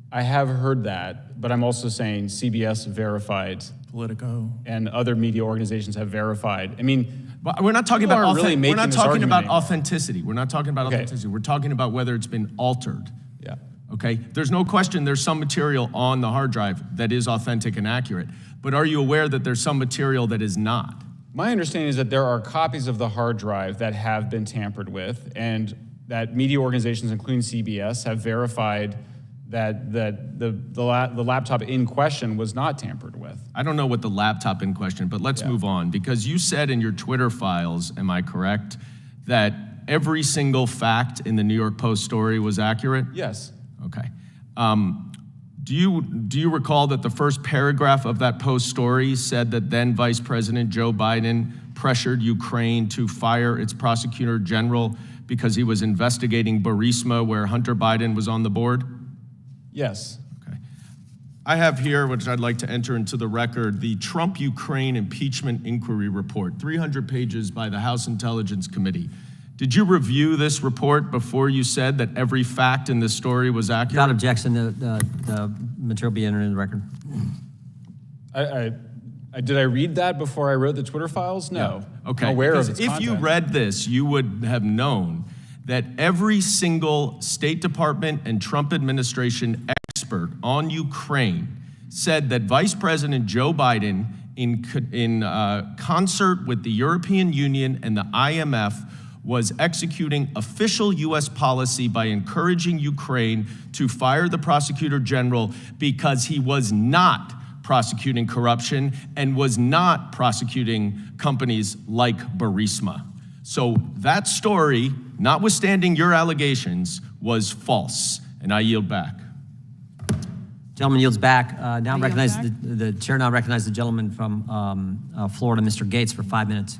I have heard that, but I'm also saying CBS verified. Politico. And other media organizations have verified. I mean, but we're not talking about authenticity. authenticity. We're not talking about authenticity. We're talking about whether it's been altered. Yeah. Okay, there's no question there's some material on the hard drive that is authentic and accurate, but are you aware that there's some material that is not? My understanding is that there are copies of the hard drive that have been tampered with, and that media organizations, including CBS, have verified that the laptop in question was not tampered with. I don't know what the laptop in question, but let's move on, because you said in your Twitter files, am I correct, that every single fact in the New York Post story was accurate? Yes. Okay. Do you recall that the first paragraph of that Post story said that then Vice President Joe Biden pressured Ukraine to fire its prosecutor general because he was investigating Burisma, where Hunter Biden was on the board? Yes. Okay. I have here, which I'd like to enter into the record, the Trump-Ukraine Impeachment Inquiry Report, 300 pages by the House Intelligence Committee. Did you review this report before you said that every fact in this story was accurate? Without objection, the material be entered in the record. Did I read that before I wrote the Twitter files? No. Yeah. Okay. I'm aware because of its if content. you read this, you would have known that every single State Department and Trump administration expert on Ukraine said that Vice President Joe Biden, in concert with the European Union and the IMF, was executing official U.S. policy by encouraging Ukraine to fire the prosecutor general because he was not prosecuting corruption and was not prosecuting companies like Burisma. So that story, notwithstanding your allegations, was false, and I yield back. Gentleman yields back. The chair now recognizes the gentleman from Florida, Mr. Gates, for 5 minutes.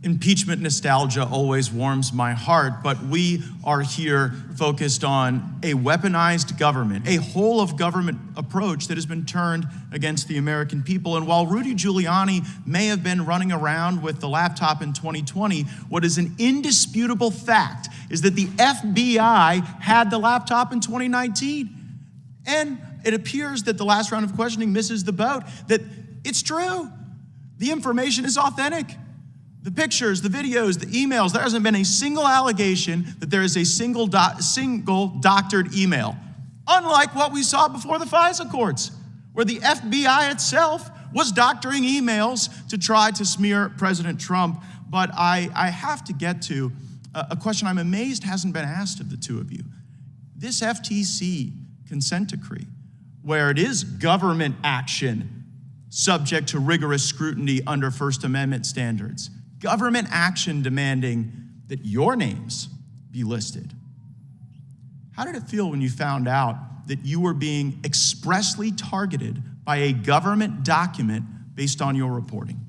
Impeachment nostalgia always warms my heart, but we are here focused on a weaponized government, a whole of government approach that has been turned against the American people. And while Rudy Giuliani may have been running around with the laptop in 2020, what is an indisputable fact is that the FBI had the laptop in 2019. And it appears that the last round of questioning misses the boat, that it's true. The information is authentic. The pictures, the videos, the emails, there hasn't been a single allegation that there is a single doctored email. Unlike what we saw before the FISA courts, where the FBI itself was doctoring emails to try to smear President Trump. But I have to get to a question I'm amazed hasn't been asked of the two of you. This FTC consent decree, where it is government action subject to rigorous scrutiny under First Amendment standards, government action demanding that your names be listed. How did it feel when you found out that you were being expressly targeted by a government document based on your reporting?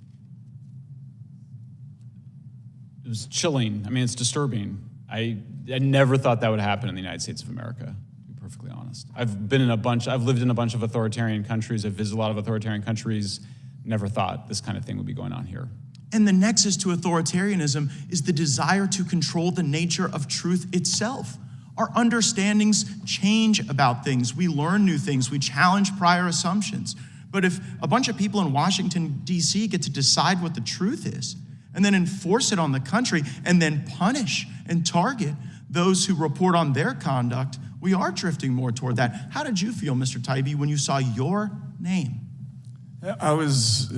It was chilling. I mean, it's disturbing. I never thought that would happen in the United States of America, to be perfectly honest. I've lived in a bunch of authoritarian countries. I've visited a lot of authoritarian countries. Never thought this kind of thing would be going on here. And the nexus to authoritarianism is the desire to control the nature of truth itself. Our understandings change about things. We learn new things. We challenge prior assumptions. But if a bunch of people in Washington, D.C. get to decide what the truth is, and then enforce it on the country, and then punish and target those who report on their conduct, we are drifting more toward that. How did you feel, Mr. Taibbi, when you saw your name? I was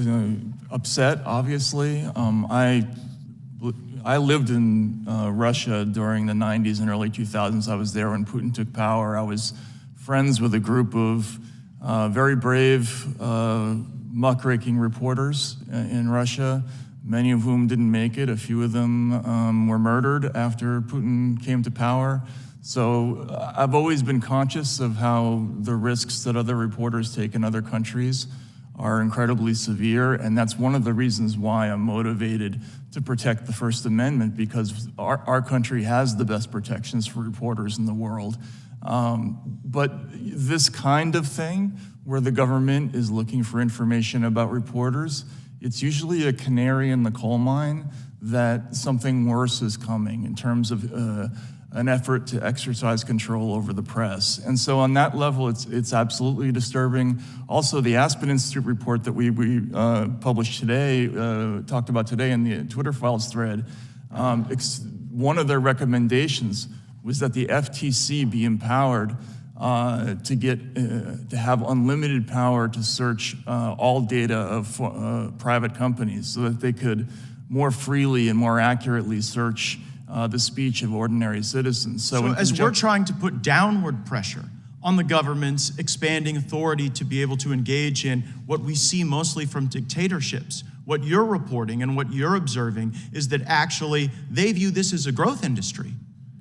upset, obviously. I lived in Russia during the 90s and early 2000s. I was there when Putin took power. I was friends with a group of very brave, muckraking reporters in Russia, many of whom didn't make it. A few of them were murdered after Putin came to power. So I've always been conscious of how the risks that other reporters take in other countries are incredibly severe, and that's one of the reasons why I'm motivated to protect the First Amendment, because our country has the best protections for reporters in the world. But this kind of thing, where the government is looking for information about reporters, it's usually a canary in the coal mine that something worse is coming in terms of an effort to exercise control over the press. And so on that level, it's absolutely disturbing. Also, the Aspen Institute report that we published today, talked about today in the Twitter files thread, one of their recommendations was that the FTC be empowered to have unlimited power to search all data of private companies so that they could more freely and more accurately search the speech of ordinary citizens. So as we're trying to put downward pressure on the government's expanding authority to be able to engage in what we see mostly from dictatorships, what you're reporting and what you're observing is that actually they view this as a growth industry,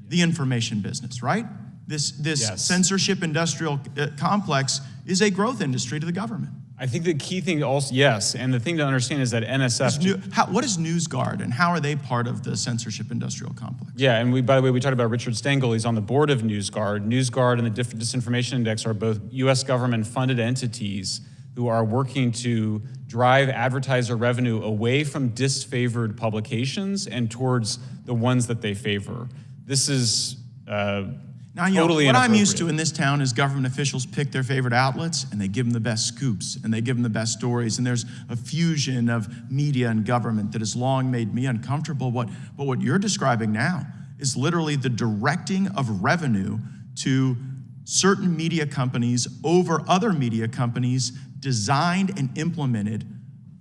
the information business, right? This Yes. censorship industrial complex is a growth industry to the government. I think the key thing also, yes, and the thing to understand is that NSF... What is NewsGuard and how are they part of the censorship industrial complex? Yeah, and by the way, we talked about Richard Stengel. He's on the board of NewsGuard. NewsGuard and the Disinformation Index are both U.S. government-funded entities who are working to drive advertiser revenue away from disfavored publications and towards the ones that they favor. This is Now, you totally know, what I'm used inappropriate. to in this town is government officials pick their favorite outlets and they give them the best scoops and they give them the best stories. And there's a fusion of media and government that has long made me uncomfortable. But what you're describing now is literally the directing of revenue to certain media companies over other media companies designed and implemented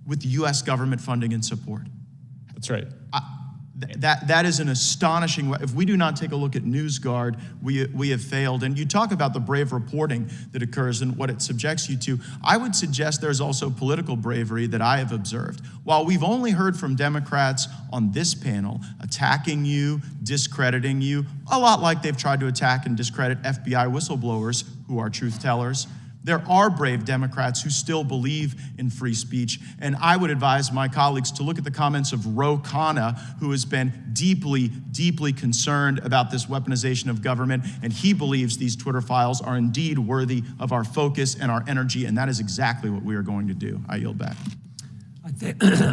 with U.S. government funding and support. That's right. That is an astonishing way. If we do not take a look at NewsGuard, we have failed. And you talk about the brave reporting that occurs and what it subjects you to. I would suggest there's also political bravery that I have observed. While we've only heard from Democrats on this panel attacking you, discrediting you, a lot like they've tried to attack and discredit FBI whistleblowers who are truth tellers, there are brave Democrats who still believe in free speech. And I would advise my colleagues to look at the comments of Ro Khanna, who has been deeply, deeply concerned about this weaponization of government. And he believes these Twitter files are indeed worthy of our focus and our energy. And that is exactly what we are going to do. I yield back. I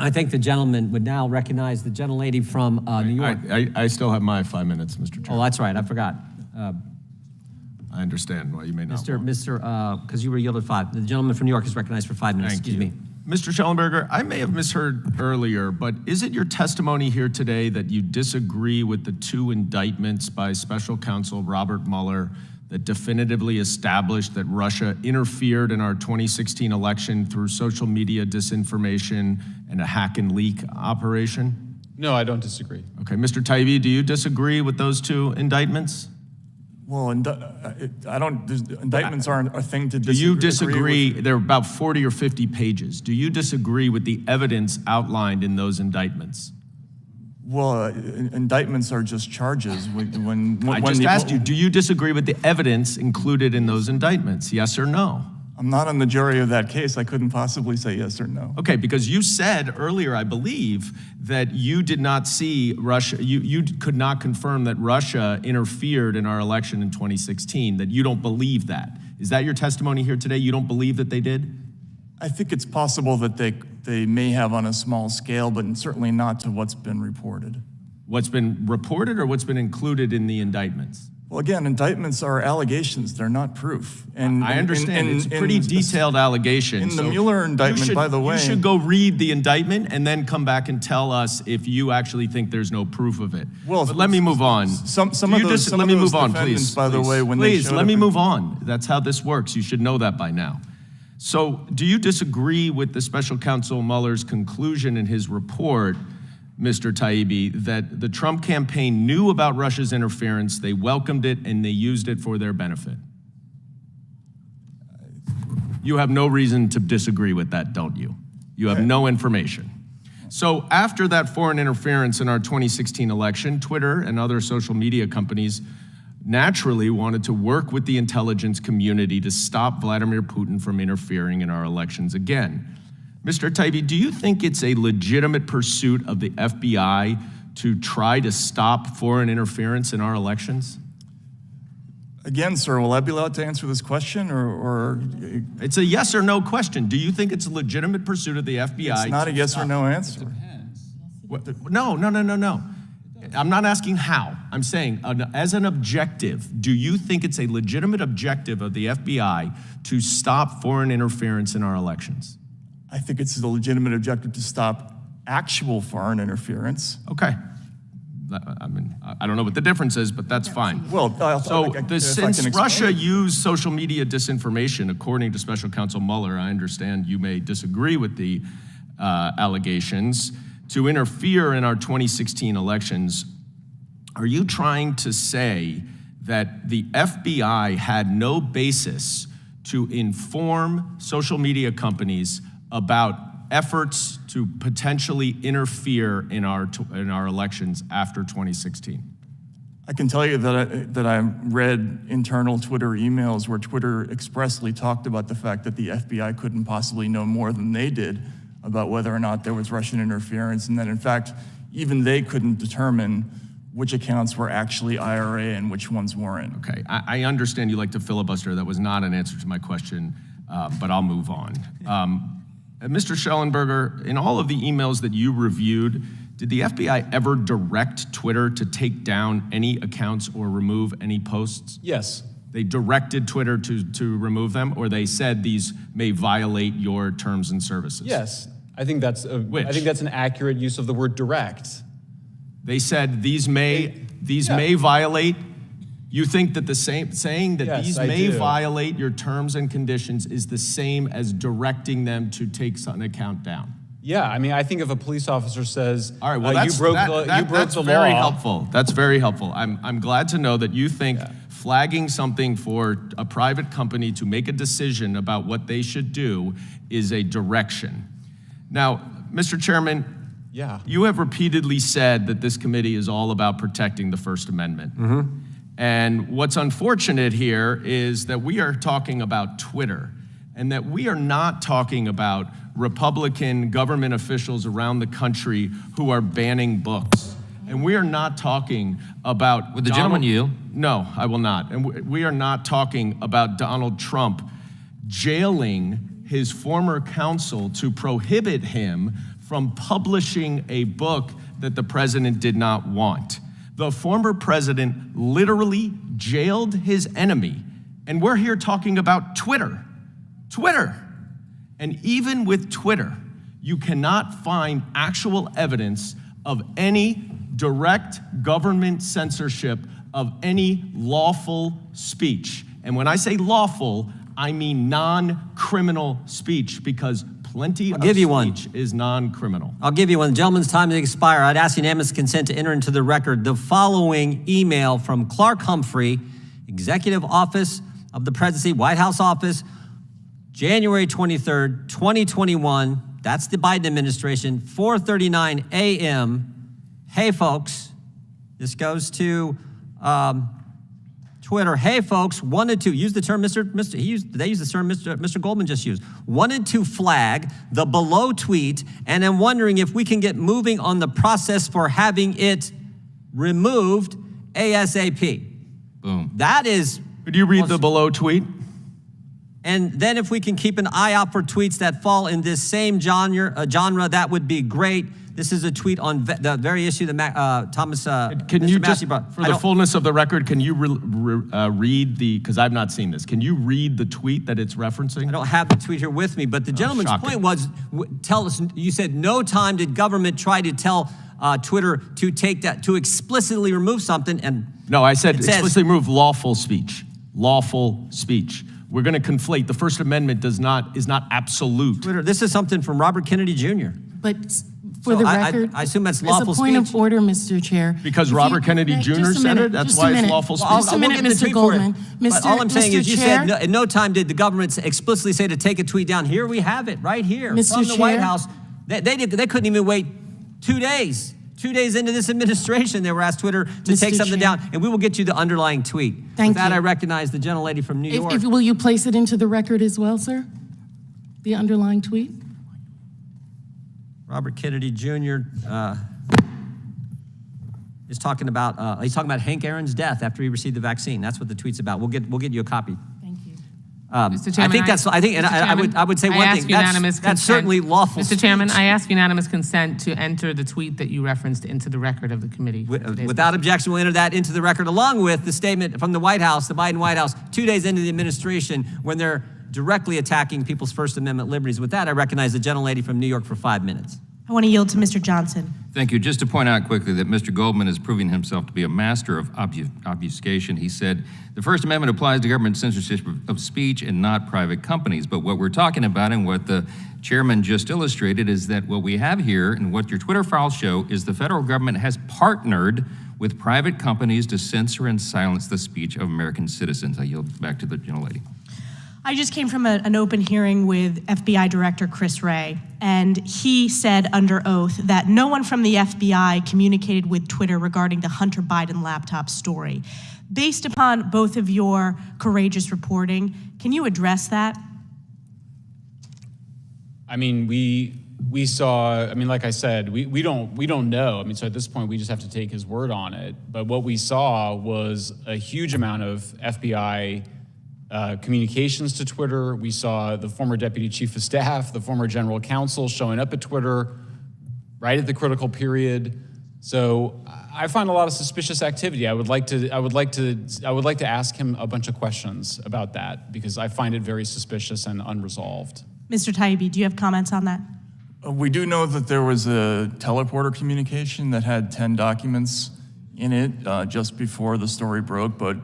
think the gentleman would now recognize the gentlelady from New York. I still have my 5 minutes, Mr. Chairman. Oh, that's right. I forgot. I understand why you may not. Because you were yielded 5. The gentleman from New York is recognized for 5 minutes. Excuse me. Mr. Shellenberger, I may have misheard earlier, but is it your testimony here today that you disagree with the 2 indictments by Special Counsel Robert Mueller that definitively established that Russia interfered in our 2016 election through social media disinformation and a hack and leak operation? No, I don't disagree. Okay, Mr. Taibbi, do you disagree with those 2 indictments? Well, indictments aren't a thing to disagree. Do you disagree? They're about 40 or 50 pages. Do you disagree with the evidence outlined in those indictments? Well, indictments are just charges. I just asked you, do you disagree with the evidence included in those indictments? Yes or no? I'm not on the jury of that case. I couldn't possibly say yes or no. Okay, because you said earlier, I believe, that you did not see Russia, you could not confirm that Russia interfered in our election in 2016, that you don't believe that. Is that your testimony here today? You don't believe that they did? I think it's possible that they may have on a small scale, but certainly not to what's been reported. What's been reported or what's been included in the indictments? Well, again, indictments are allegations. They're not proof. And I understand. It's a pretty detailed allegation. In the Mueller indictment, by the way. You should go read the indictment and then come back and tell us if you actually think there's no proof of it. Well, but let me move on. Let me move on, please. By the way, when please, they let me move on. That's how this works. You should know that by now. So, do you disagree with the Special Counsel Mueller's conclusion in his report, Mr. Taibbi, that the Trump campaign knew about Russia's interference, they welcomed it, and they used it for their benefit? You have no reason to disagree with that, don't you? You have no information. So after that foreign interference in our 2016 election, Twitter and other social media companies naturally wanted to work with the intelligence community to stop Vladimir Putin from interfering in our elections again. Mr. Taibbi, do you think it's a legitimate pursuit of the FBI to try to stop foreign interference in our elections? Again, sir, will I be allowed to answer this question, or? It's a yes or no question. Do you think it's a legitimate pursuit of the FBI? It's not a yes or no answer. No. I'm not asking how. I'm saying, as an objective, do you think it's a legitimate objective of the FBI to stop foreign interference in our elections? I think it's a legitimate objective to stop actual foreign interference. Okay. I mean, I don't know what the difference is, but that's fine. Well, Since Russia used social media disinformation, according to Special Counsel Mueller, I understand you may disagree with the allegations, to interfere in our 2016 elections, are you trying to say that the FBI had no basis to inform social media companies about efforts to potentially interfere in our elections after 2016? I can tell you that I read internal Twitter emails where Twitter expressly talked about the fact that the FBI couldn't possibly know more than they did about whether or not there was Russian interference, and that in fact, even they couldn't determine which accounts were actually IRA and which ones weren't. Okay, I understand you like to filibuster. That was not an answer to my question, but I'll move on. Mr. Shellenberger, in all of the emails that you reviewed, did the FBI ever direct Twitter to take down any accounts or remove any posts? Yes. They directed Twitter to remove them, or they said these may violate your terms and services? Yes. I think that's an accurate use of the word direct. They said these may violate. You think that saying that these may violate your terms and conditions is the same as directing them to take an account down? Yeah, I mean, I think if a police officer says, all right, well, you broke the law. Very helpful. That's very helpful. I'm glad to know that you think flagging something for a private company to make a decision about what they should do is a direction. Now, Mr. Chairman, you have repeatedly said that this committee is all about protecting the First Amendment. And what's unfortunate here is that we are talking about Twitter, and that we are not talking about Republican government officials around the country who are banning books. And we are not talking about... Would the gentleman yield? No, I will not. And we are not talking about Donald Trump jailing his former counsel to prohibit him from publishing a book that the president did not want. The former president literally jailed his enemy. And we're here talking about Twitter. Twitter. And even with Twitter, you cannot find actual evidence of any direct government censorship of any lawful speech. And when I say lawful, I mean non-criminal speech, because plenty of speech is non-criminal. I'll give you one. The gentleman's time to expire. I'd ask unanimous consent to enter into the record the following email from Clark Humphrey, Executive Office of the Presidency, White House Office, January 23rd, 2021. That's the Biden administration, 4:39 a.m. Hey, folks. This goes to Twitter. Hey, folks, wanted to use the term they used the term Mr. Goldman just used. Wanted to flag the below tweet, and I'm wondering if we can get moving on the process for having it removed ASAP. Boom. That is. Could you read the below tweet? And then if we can keep an eye out for tweets that fall in this same genre, that would be great. This is a tweet on the very issue that Thomas. Can you just, for the fullness of the record, can you read because I've not seen this. Can you read the tweet that it's referencing? I don't have the tweet here with me, but the gentleman's point was, tell us. You said no time did government try to tell Twitter to explicitly remove something, and no, I said explicitly remove lawful speech. Lawful speech. We're going to conflate. The First Amendment is not absolute. Twitter. This is something from Robert Kennedy Jr. But for the record, I assume that's lawful speech. As a point of order, Mr. Chair. Because Robert Kennedy Jr. said it? That's why it's lawful speech? Just a minute, Mr. Goldman. But all I'm saying is you said in no time did the government explicitly say to take a tweet down. Here we have it, right here, from the White House. They couldn't even wait 2 days. 2 days into this administration, they were asked Twitter to take something down, and we will get you the underlying tweet. Thank you. With that, you. I recognize the gentlelady from New York. Will you place it into the record as well, sir? The underlying tweet? Robert Kennedy Jr. Is talking about he's talking about Hank Aaron's death after he received the vaccine. That's what the tweet's about. We'll get you a copy. Thank you. Mr. Chairman, I would say one thing. That's certainly lawful. Mr. Chairman, I ask unanimous consent to enter the tweet that you referenced into the record of the committee. Without objection, we'll enter that into the record along with the statement from the White House, the Biden White House, 2 days into the administration when they're directly attacking people's First Amendment liberties. With that, I recognize the gentlelady from New York for 5 minutes. I want to yield to Mr. Johnson. Thank you. Just to point out quickly that Mr. Goldman is proving himself to be a master of obfuscation. He said, the First Amendment applies to government censorship of speech and not private companies. But what we're talking about and what the chairman just illustrated is that what we have here and what your Twitter files show is the federal government has partnered with private companies to censor and silence the speech of American citizens. I yield back to the gentlelady. I just came from an open hearing with FBI Director Chris Wray, and he said under oath that no one from the FBI communicated with Twitter regarding the Hunter Biden laptop story. Based upon both of your courageous reporting, can you address that? I mean, we saw, I mean, like I said, we don't know. I mean, so at this point, we just have to take his word on it. But what we saw was a huge amount of FBI communications to Twitter. We saw the former deputy chief of staff, the former general counsel showing up at Twitter right at the critical period. So I find a lot of suspicious activity. I would like to ask him a bunch of questions about that because I find it very suspicious and unresolved. Mr. Taibbi, do you have comments on that? We do know that there was a teleporter communication that had 10 documents in it just before the story broke, but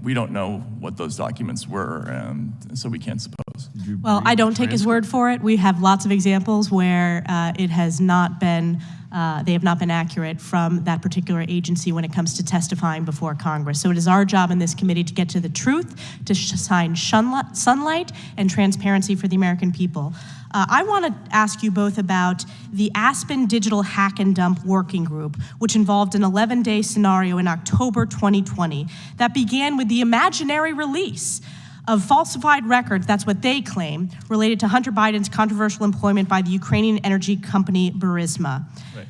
we don't know what those documents were, so we can't suppose. Well, I don't take his word for it. We have lots of examples where it has not been, they have not been accurate from that particular agency when it comes to testifying before Congress. So it is our job in this committee to get to the truth, to shine sunlight and transparency for the American people. I want to ask you both about the Aspen Digital Hack and Dump Working Group, which involved an 11-day scenario in October 2020 that began with the imaginary release of falsified records, that's what they claim, related to Hunter Biden's controversial employment by the Ukrainian energy company Burisma. Right.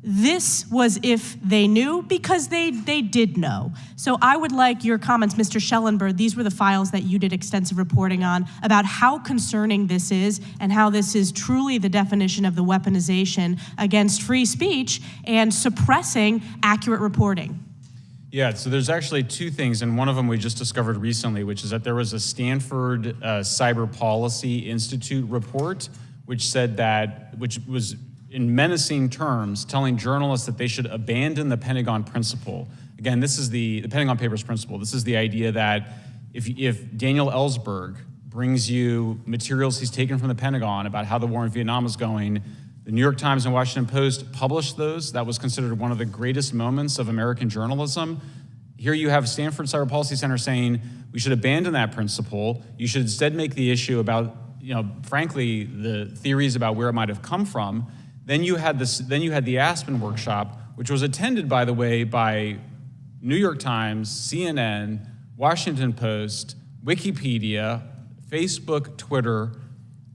This was if they knew, because they did know. So I would like your comments, Mr. Shellenberger. These were the files that you did extensive reporting on about how concerning this is and how this is truly the definition of the weaponization against free speech and suppressing accurate reporting. Yeah, so there's actually two things, and one of them we just discovered recently, which is that there was a Stanford Cyber Policy Institute report, which said that, which was in menacing terms, telling journalists that they should abandon the Pentagon principle. Again, this is the Pentagon Papers principle. This is the idea that if Daniel Ellsberg brings you materials he's taken from the Pentagon about how the war in Vietnam is going, the New York Times and Washington Post published those. That was considered one of the greatest moments of American journalism. Here you have Stanford Cyber Policy Center saying we should abandon that principle. You should instead make the issue about, frankly, the theories about where it might have come from. Then you had the Aspen workshop, which was attended, by the way, by New York Times, CNN, Washington Post, Wikipedia, Facebook, Twitter,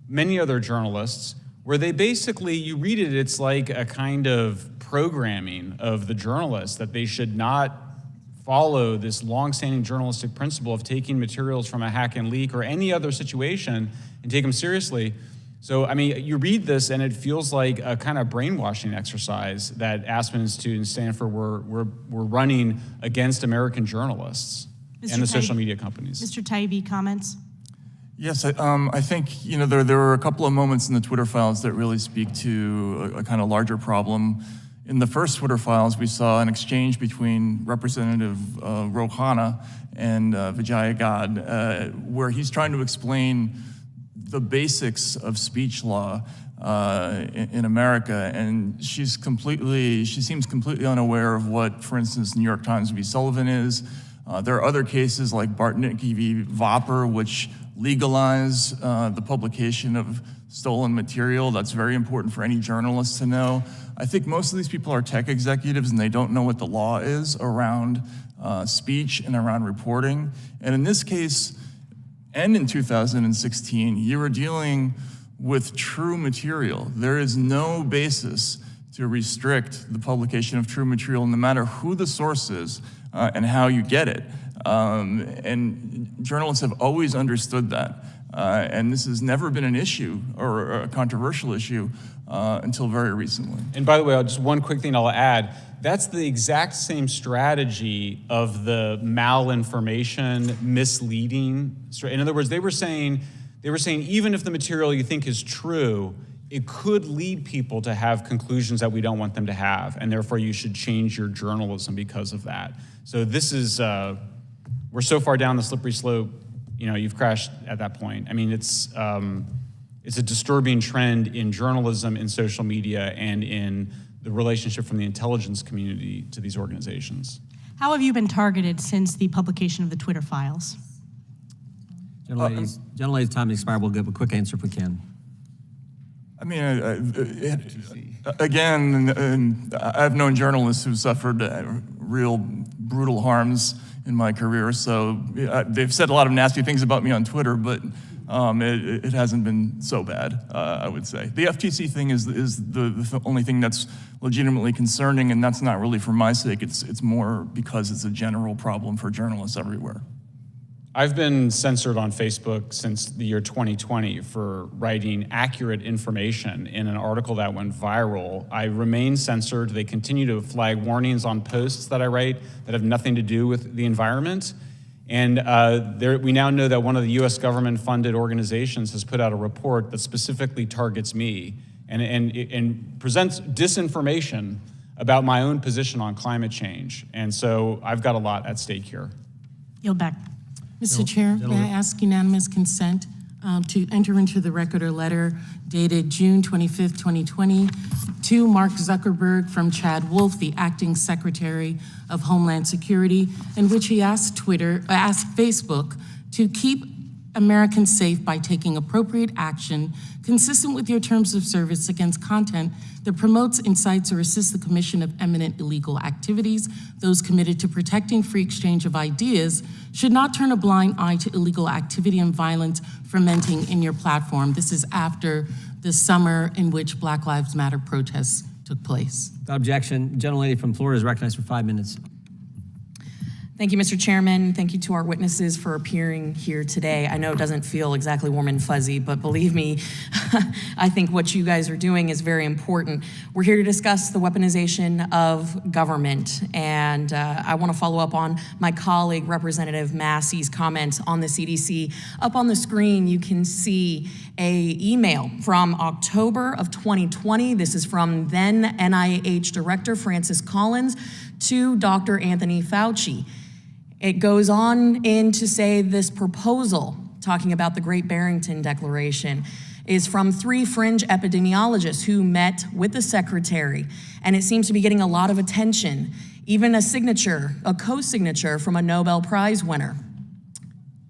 many other journalists, where they basically, you read it, it's like a kind of programming of the journalists that they should not follow this longstanding journalistic principle of taking materials from a hack and leak or any other situation and take them seriously. So, I mean, you read this and it feels like a kind of brainwashing exercise that Aspen Institute and Stanford were running against American journalists and the social media companies. Mr. Taibbi, comments? Yes, I think there were a couple of moments in the Twitter files that really speak to a kind of larger problem. In the first Twitter files, we saw an exchange between Representative Rouhana and Vijaya God, where he's trying to explain the basics of speech law in America, and she seems completely unaware of what, for instance, New York Times v. Sullivan is. There are other cases like Bartnicki v. Vopper, which legalize the publication of stolen material. That's very important for any journalist to know. I think most of these people are tech executives and they don't know what the law is around speech and around reporting. And in this case, and in 2016, you were dealing with true material. There is no basis to restrict the publication of true material, no matter who the source is and how you get it. And journalists have always understood that. And this has never been an issue or a controversial issue until very recently. And by the way, just one quick thing I'll add. That's the exact same strategy of the malinformation, misleading. In other words, they were saying even if the material you think is true, it could lead people to have conclusions that we don't want them to have, and therefore you should change your journalism because of that. So this is, we're so far down the slippery slope, you've crashed at that point. I mean, it's a disturbing trend in journalism, in social media, and in the relationship from the intelligence community to these organizations. How have you been targeted since the publication of the Twitter files? Gentlelady's time expired. We'll give a quick answer if we can. I mean, again, I've known journalists who suffered real brutal harms in my career, so they've said a lot of nasty things about me on Twitter, but it hasn't been so bad, I would say. The FTC thing is the only thing that's legitimately concerning, and that's not really for my sake. It's more because it's a general problem for journalists everywhere. I've been censored on Facebook since the year 2020 for writing accurate information in an article that went viral. I remain censored. They continue to flag warnings on posts that I write that have nothing to do with the environment. And we now know that one of the US government-funded organizations has put out a report that specifically targets me and presents disinformation about my own position on climate change. And so I've got a lot at stake here. Yield back. Mr. Chair, may I ask unanimous consent to enter into the record a letter dated June 25th, 2020, to Mark Zuckerberg from Chad Wolf, the acting Secretary of Homeland Security, in which he asked Facebook to keep Americans safe by taking appropriate action consistent with your terms of service against content that promotes, incites, or assists the commission of eminent illegal activities. Those committed to protecting free exchange of ideas should not turn a blind eye to illegal activity and violence fermenting in your platform. This is after the summer in which Black Lives Matter protests took place. Without objection, gentlelady from Florida is recognized for 5 minutes. Thank you, Mr. Chairman. Thank you to our witnesses for appearing here today. I know it doesn't feel exactly warm and fuzzy, but believe me, I think what you guys are doing is very important. We're here to discuss the weaponization of government, and I want to follow up on my colleague, Representative Massey's comments on the CDC. Up on the screen, you can see an email from October of 2020. This is from then NIH Director Francis Collins to Dr. Anthony Fauci. It goes on in to say this proposal, talking about the Great Barrington Declaration, is from 3 fringe epidemiologists who met with the secretary, and it seems to be getting a lot of attention, even a signature, a co-signature from a Nobel Prize winner.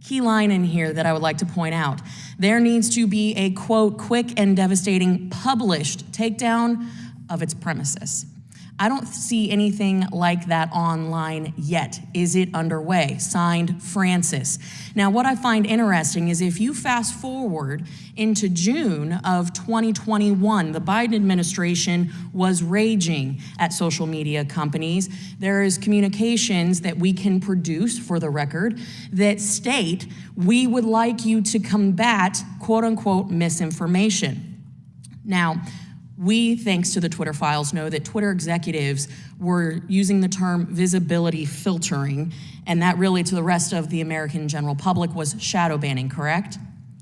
Key line in here that I would like to point out: there needs to be a, quote, quick and devastating published takedown of its premises. I don't see anything like that online yet. Is it underway? Signed, Francis. Now, what I find interesting is if you fast forward into June of 2021, the Biden administration was raging at social media companies. There is communications that we can produce, for the record, that state we would like you to combat, quote unquote, misinformation. Now, we, thanks to the Twitter files, know that Twitter executives were using the term visibility filtering, and that really, to the rest of the American general public, was shadow banning, correct?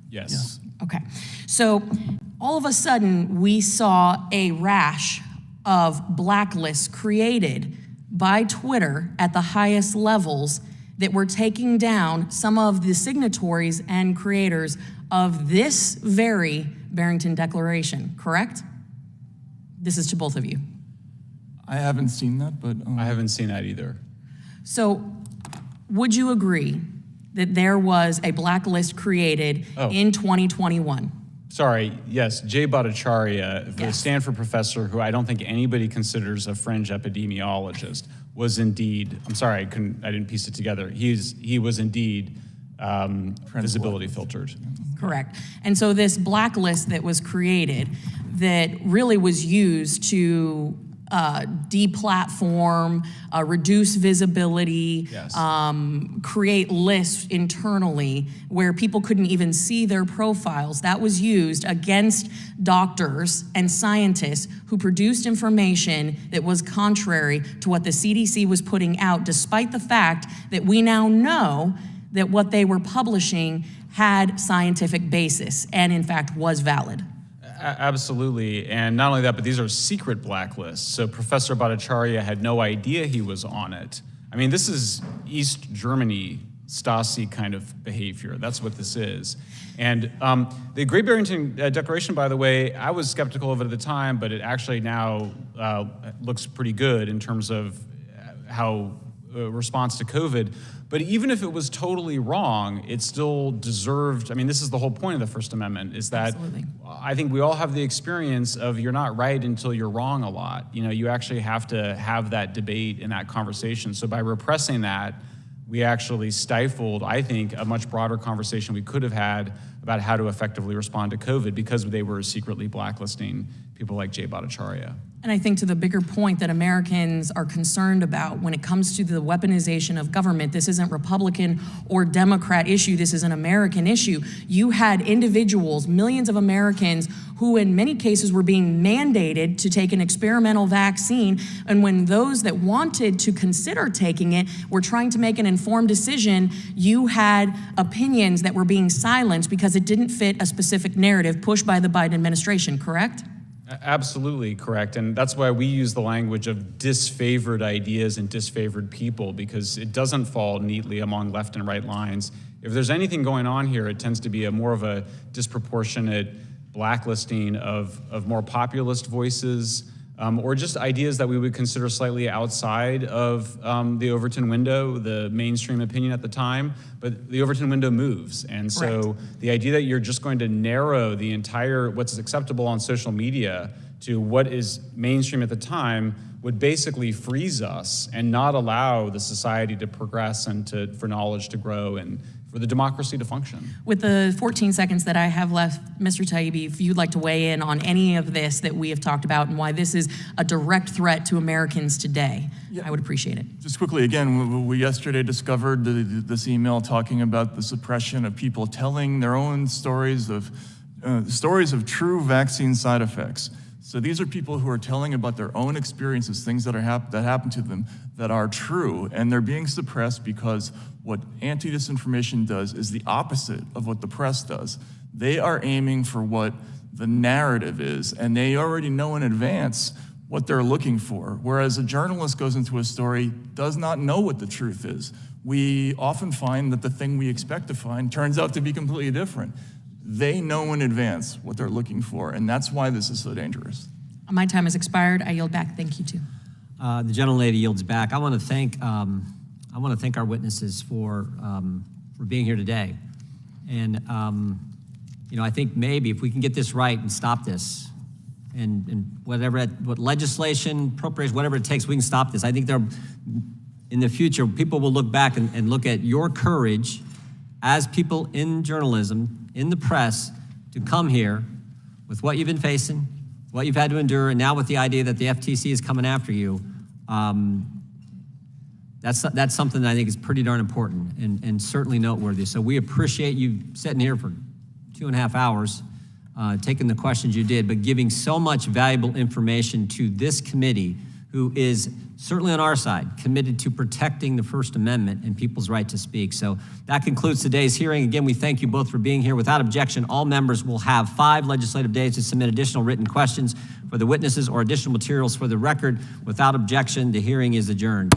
Yes. Okay. So all of a sudden, we saw a rash of blacklists created by Twitter at the highest levels that were taking down some of the signatories and creators of this very Barrington Declaration, correct? This is to both of you. I haven't seen that, but... I haven't seen that either. So would you agree that there was a blacklist created in 2021? Sorry, yes, Jay Bhattacharya, the Stanford professor who I don't think anybody considers a fringe epidemiologist, was indeed, I'm sorry, I didn't piece it together. He was indeed visibility filtered. Correct. And so this blacklist that was created that really was used to deplatform, reduce visibility, create lists internally where people couldn't even see their profiles. That was used against doctors and scientists who produced information that was contrary to what the CDC was putting out, despite the fact that we now know that what they were publishing had scientific basis and, in fact, was valid. Absolutely. And not only that, but these are secret blacklists. So Professor Bhattacharya had no idea he was on it. I mean, this is East Germany Stasi kind of behavior. That's what this is. And the Great Barrington Declaration, by the way, I was skeptical of it at the time, but it actually now looks pretty good in terms of how response to COVID. But even if it was totally wrong, it still deserved, I mean, this is the whole point of the First Amendment, is that Absolutely. I think we all have the experience of you're not right until you're wrong a lot. You know, you actually have to have that debate and that conversation. So by repressing that, we actually stifled, I think, a much broader conversation we could have had about how to effectively respond to COVID because they were secretly blacklisting people like Jay Bhattacharya. And I think to the bigger point that Americans are concerned about when it comes to the weaponization of government, this isn't Republican or Democrat issue, this is an American issue. You had individuals, millions of Americans, who in many cases were being mandated to take an experimental vaccine, and when those that wanted to consider taking it were trying to make an informed decision, you had opinions that were being silenced because it didn't fit a specific narrative pushed by the Biden administration, correct? Absolutely correct. And that's why we use the language of disfavored ideas and disfavored people, because it doesn't fall neatly among left and right lines. If there's anything going on here, it tends to be more of a disproportionate blacklisting of more populist voices, or just ideas that we would consider slightly outside of the Overton window, the mainstream opinion at the time. But the Overton window moves. And so the idea that you're just going to narrow the entire, what's acceptable on social media to what is mainstream at the time would basically freeze us and not allow the society to progress and for knowledge to grow and for the democracy to function. With the 14 seconds that I have left, Mr. Taibbi, if you'd like to weigh in on any of this that we have talked about and why this is a direct threat to Americans today, I would appreciate it. Just quickly, again, we yesterday discovered this email talking about the suppression of people telling their own stories of true vaccine side effects. So these are people who are telling about their own experiences, things that happen to them that are true, and they're being suppressed because what anti-disinformation does is the opposite of what the press does. They are aiming for what the narrative is, and they already know in advance what they're looking for, whereas a journalist goes into a story, does not know what the truth is. We often find that the thing we expect to find turns out to be completely different. They know in advance what they're looking for, and that's why this is so dangerous. My time has expired. I yield back. Thank you, too. The gentlelady yields back. I want to thank our witnesses for being here today. And I think maybe if we can get this right and stop this, and what legislation, appropriation, whatever it takes, we can stop this. I think in the future, people will look back and look at your courage as people in journalism, in the press, to come here with what you've been facing, what you've had to endure, and now with the idea that the FTC is coming after you. That's something that I think is pretty darn important and certainly noteworthy. So we appreciate you sitting here for 2.5 hours, taking the questions you did, but giving so much valuable information to this committee, who is certainly on our side, committed to protecting the First Amendment and people's right to speak. So that concludes today's hearing. Again, we thank you both for being here. Without objection, all members will have 5 legislative days to submit additional written questions for the witnesses or additional materials for the record. Without objection, the hearing is adjourned.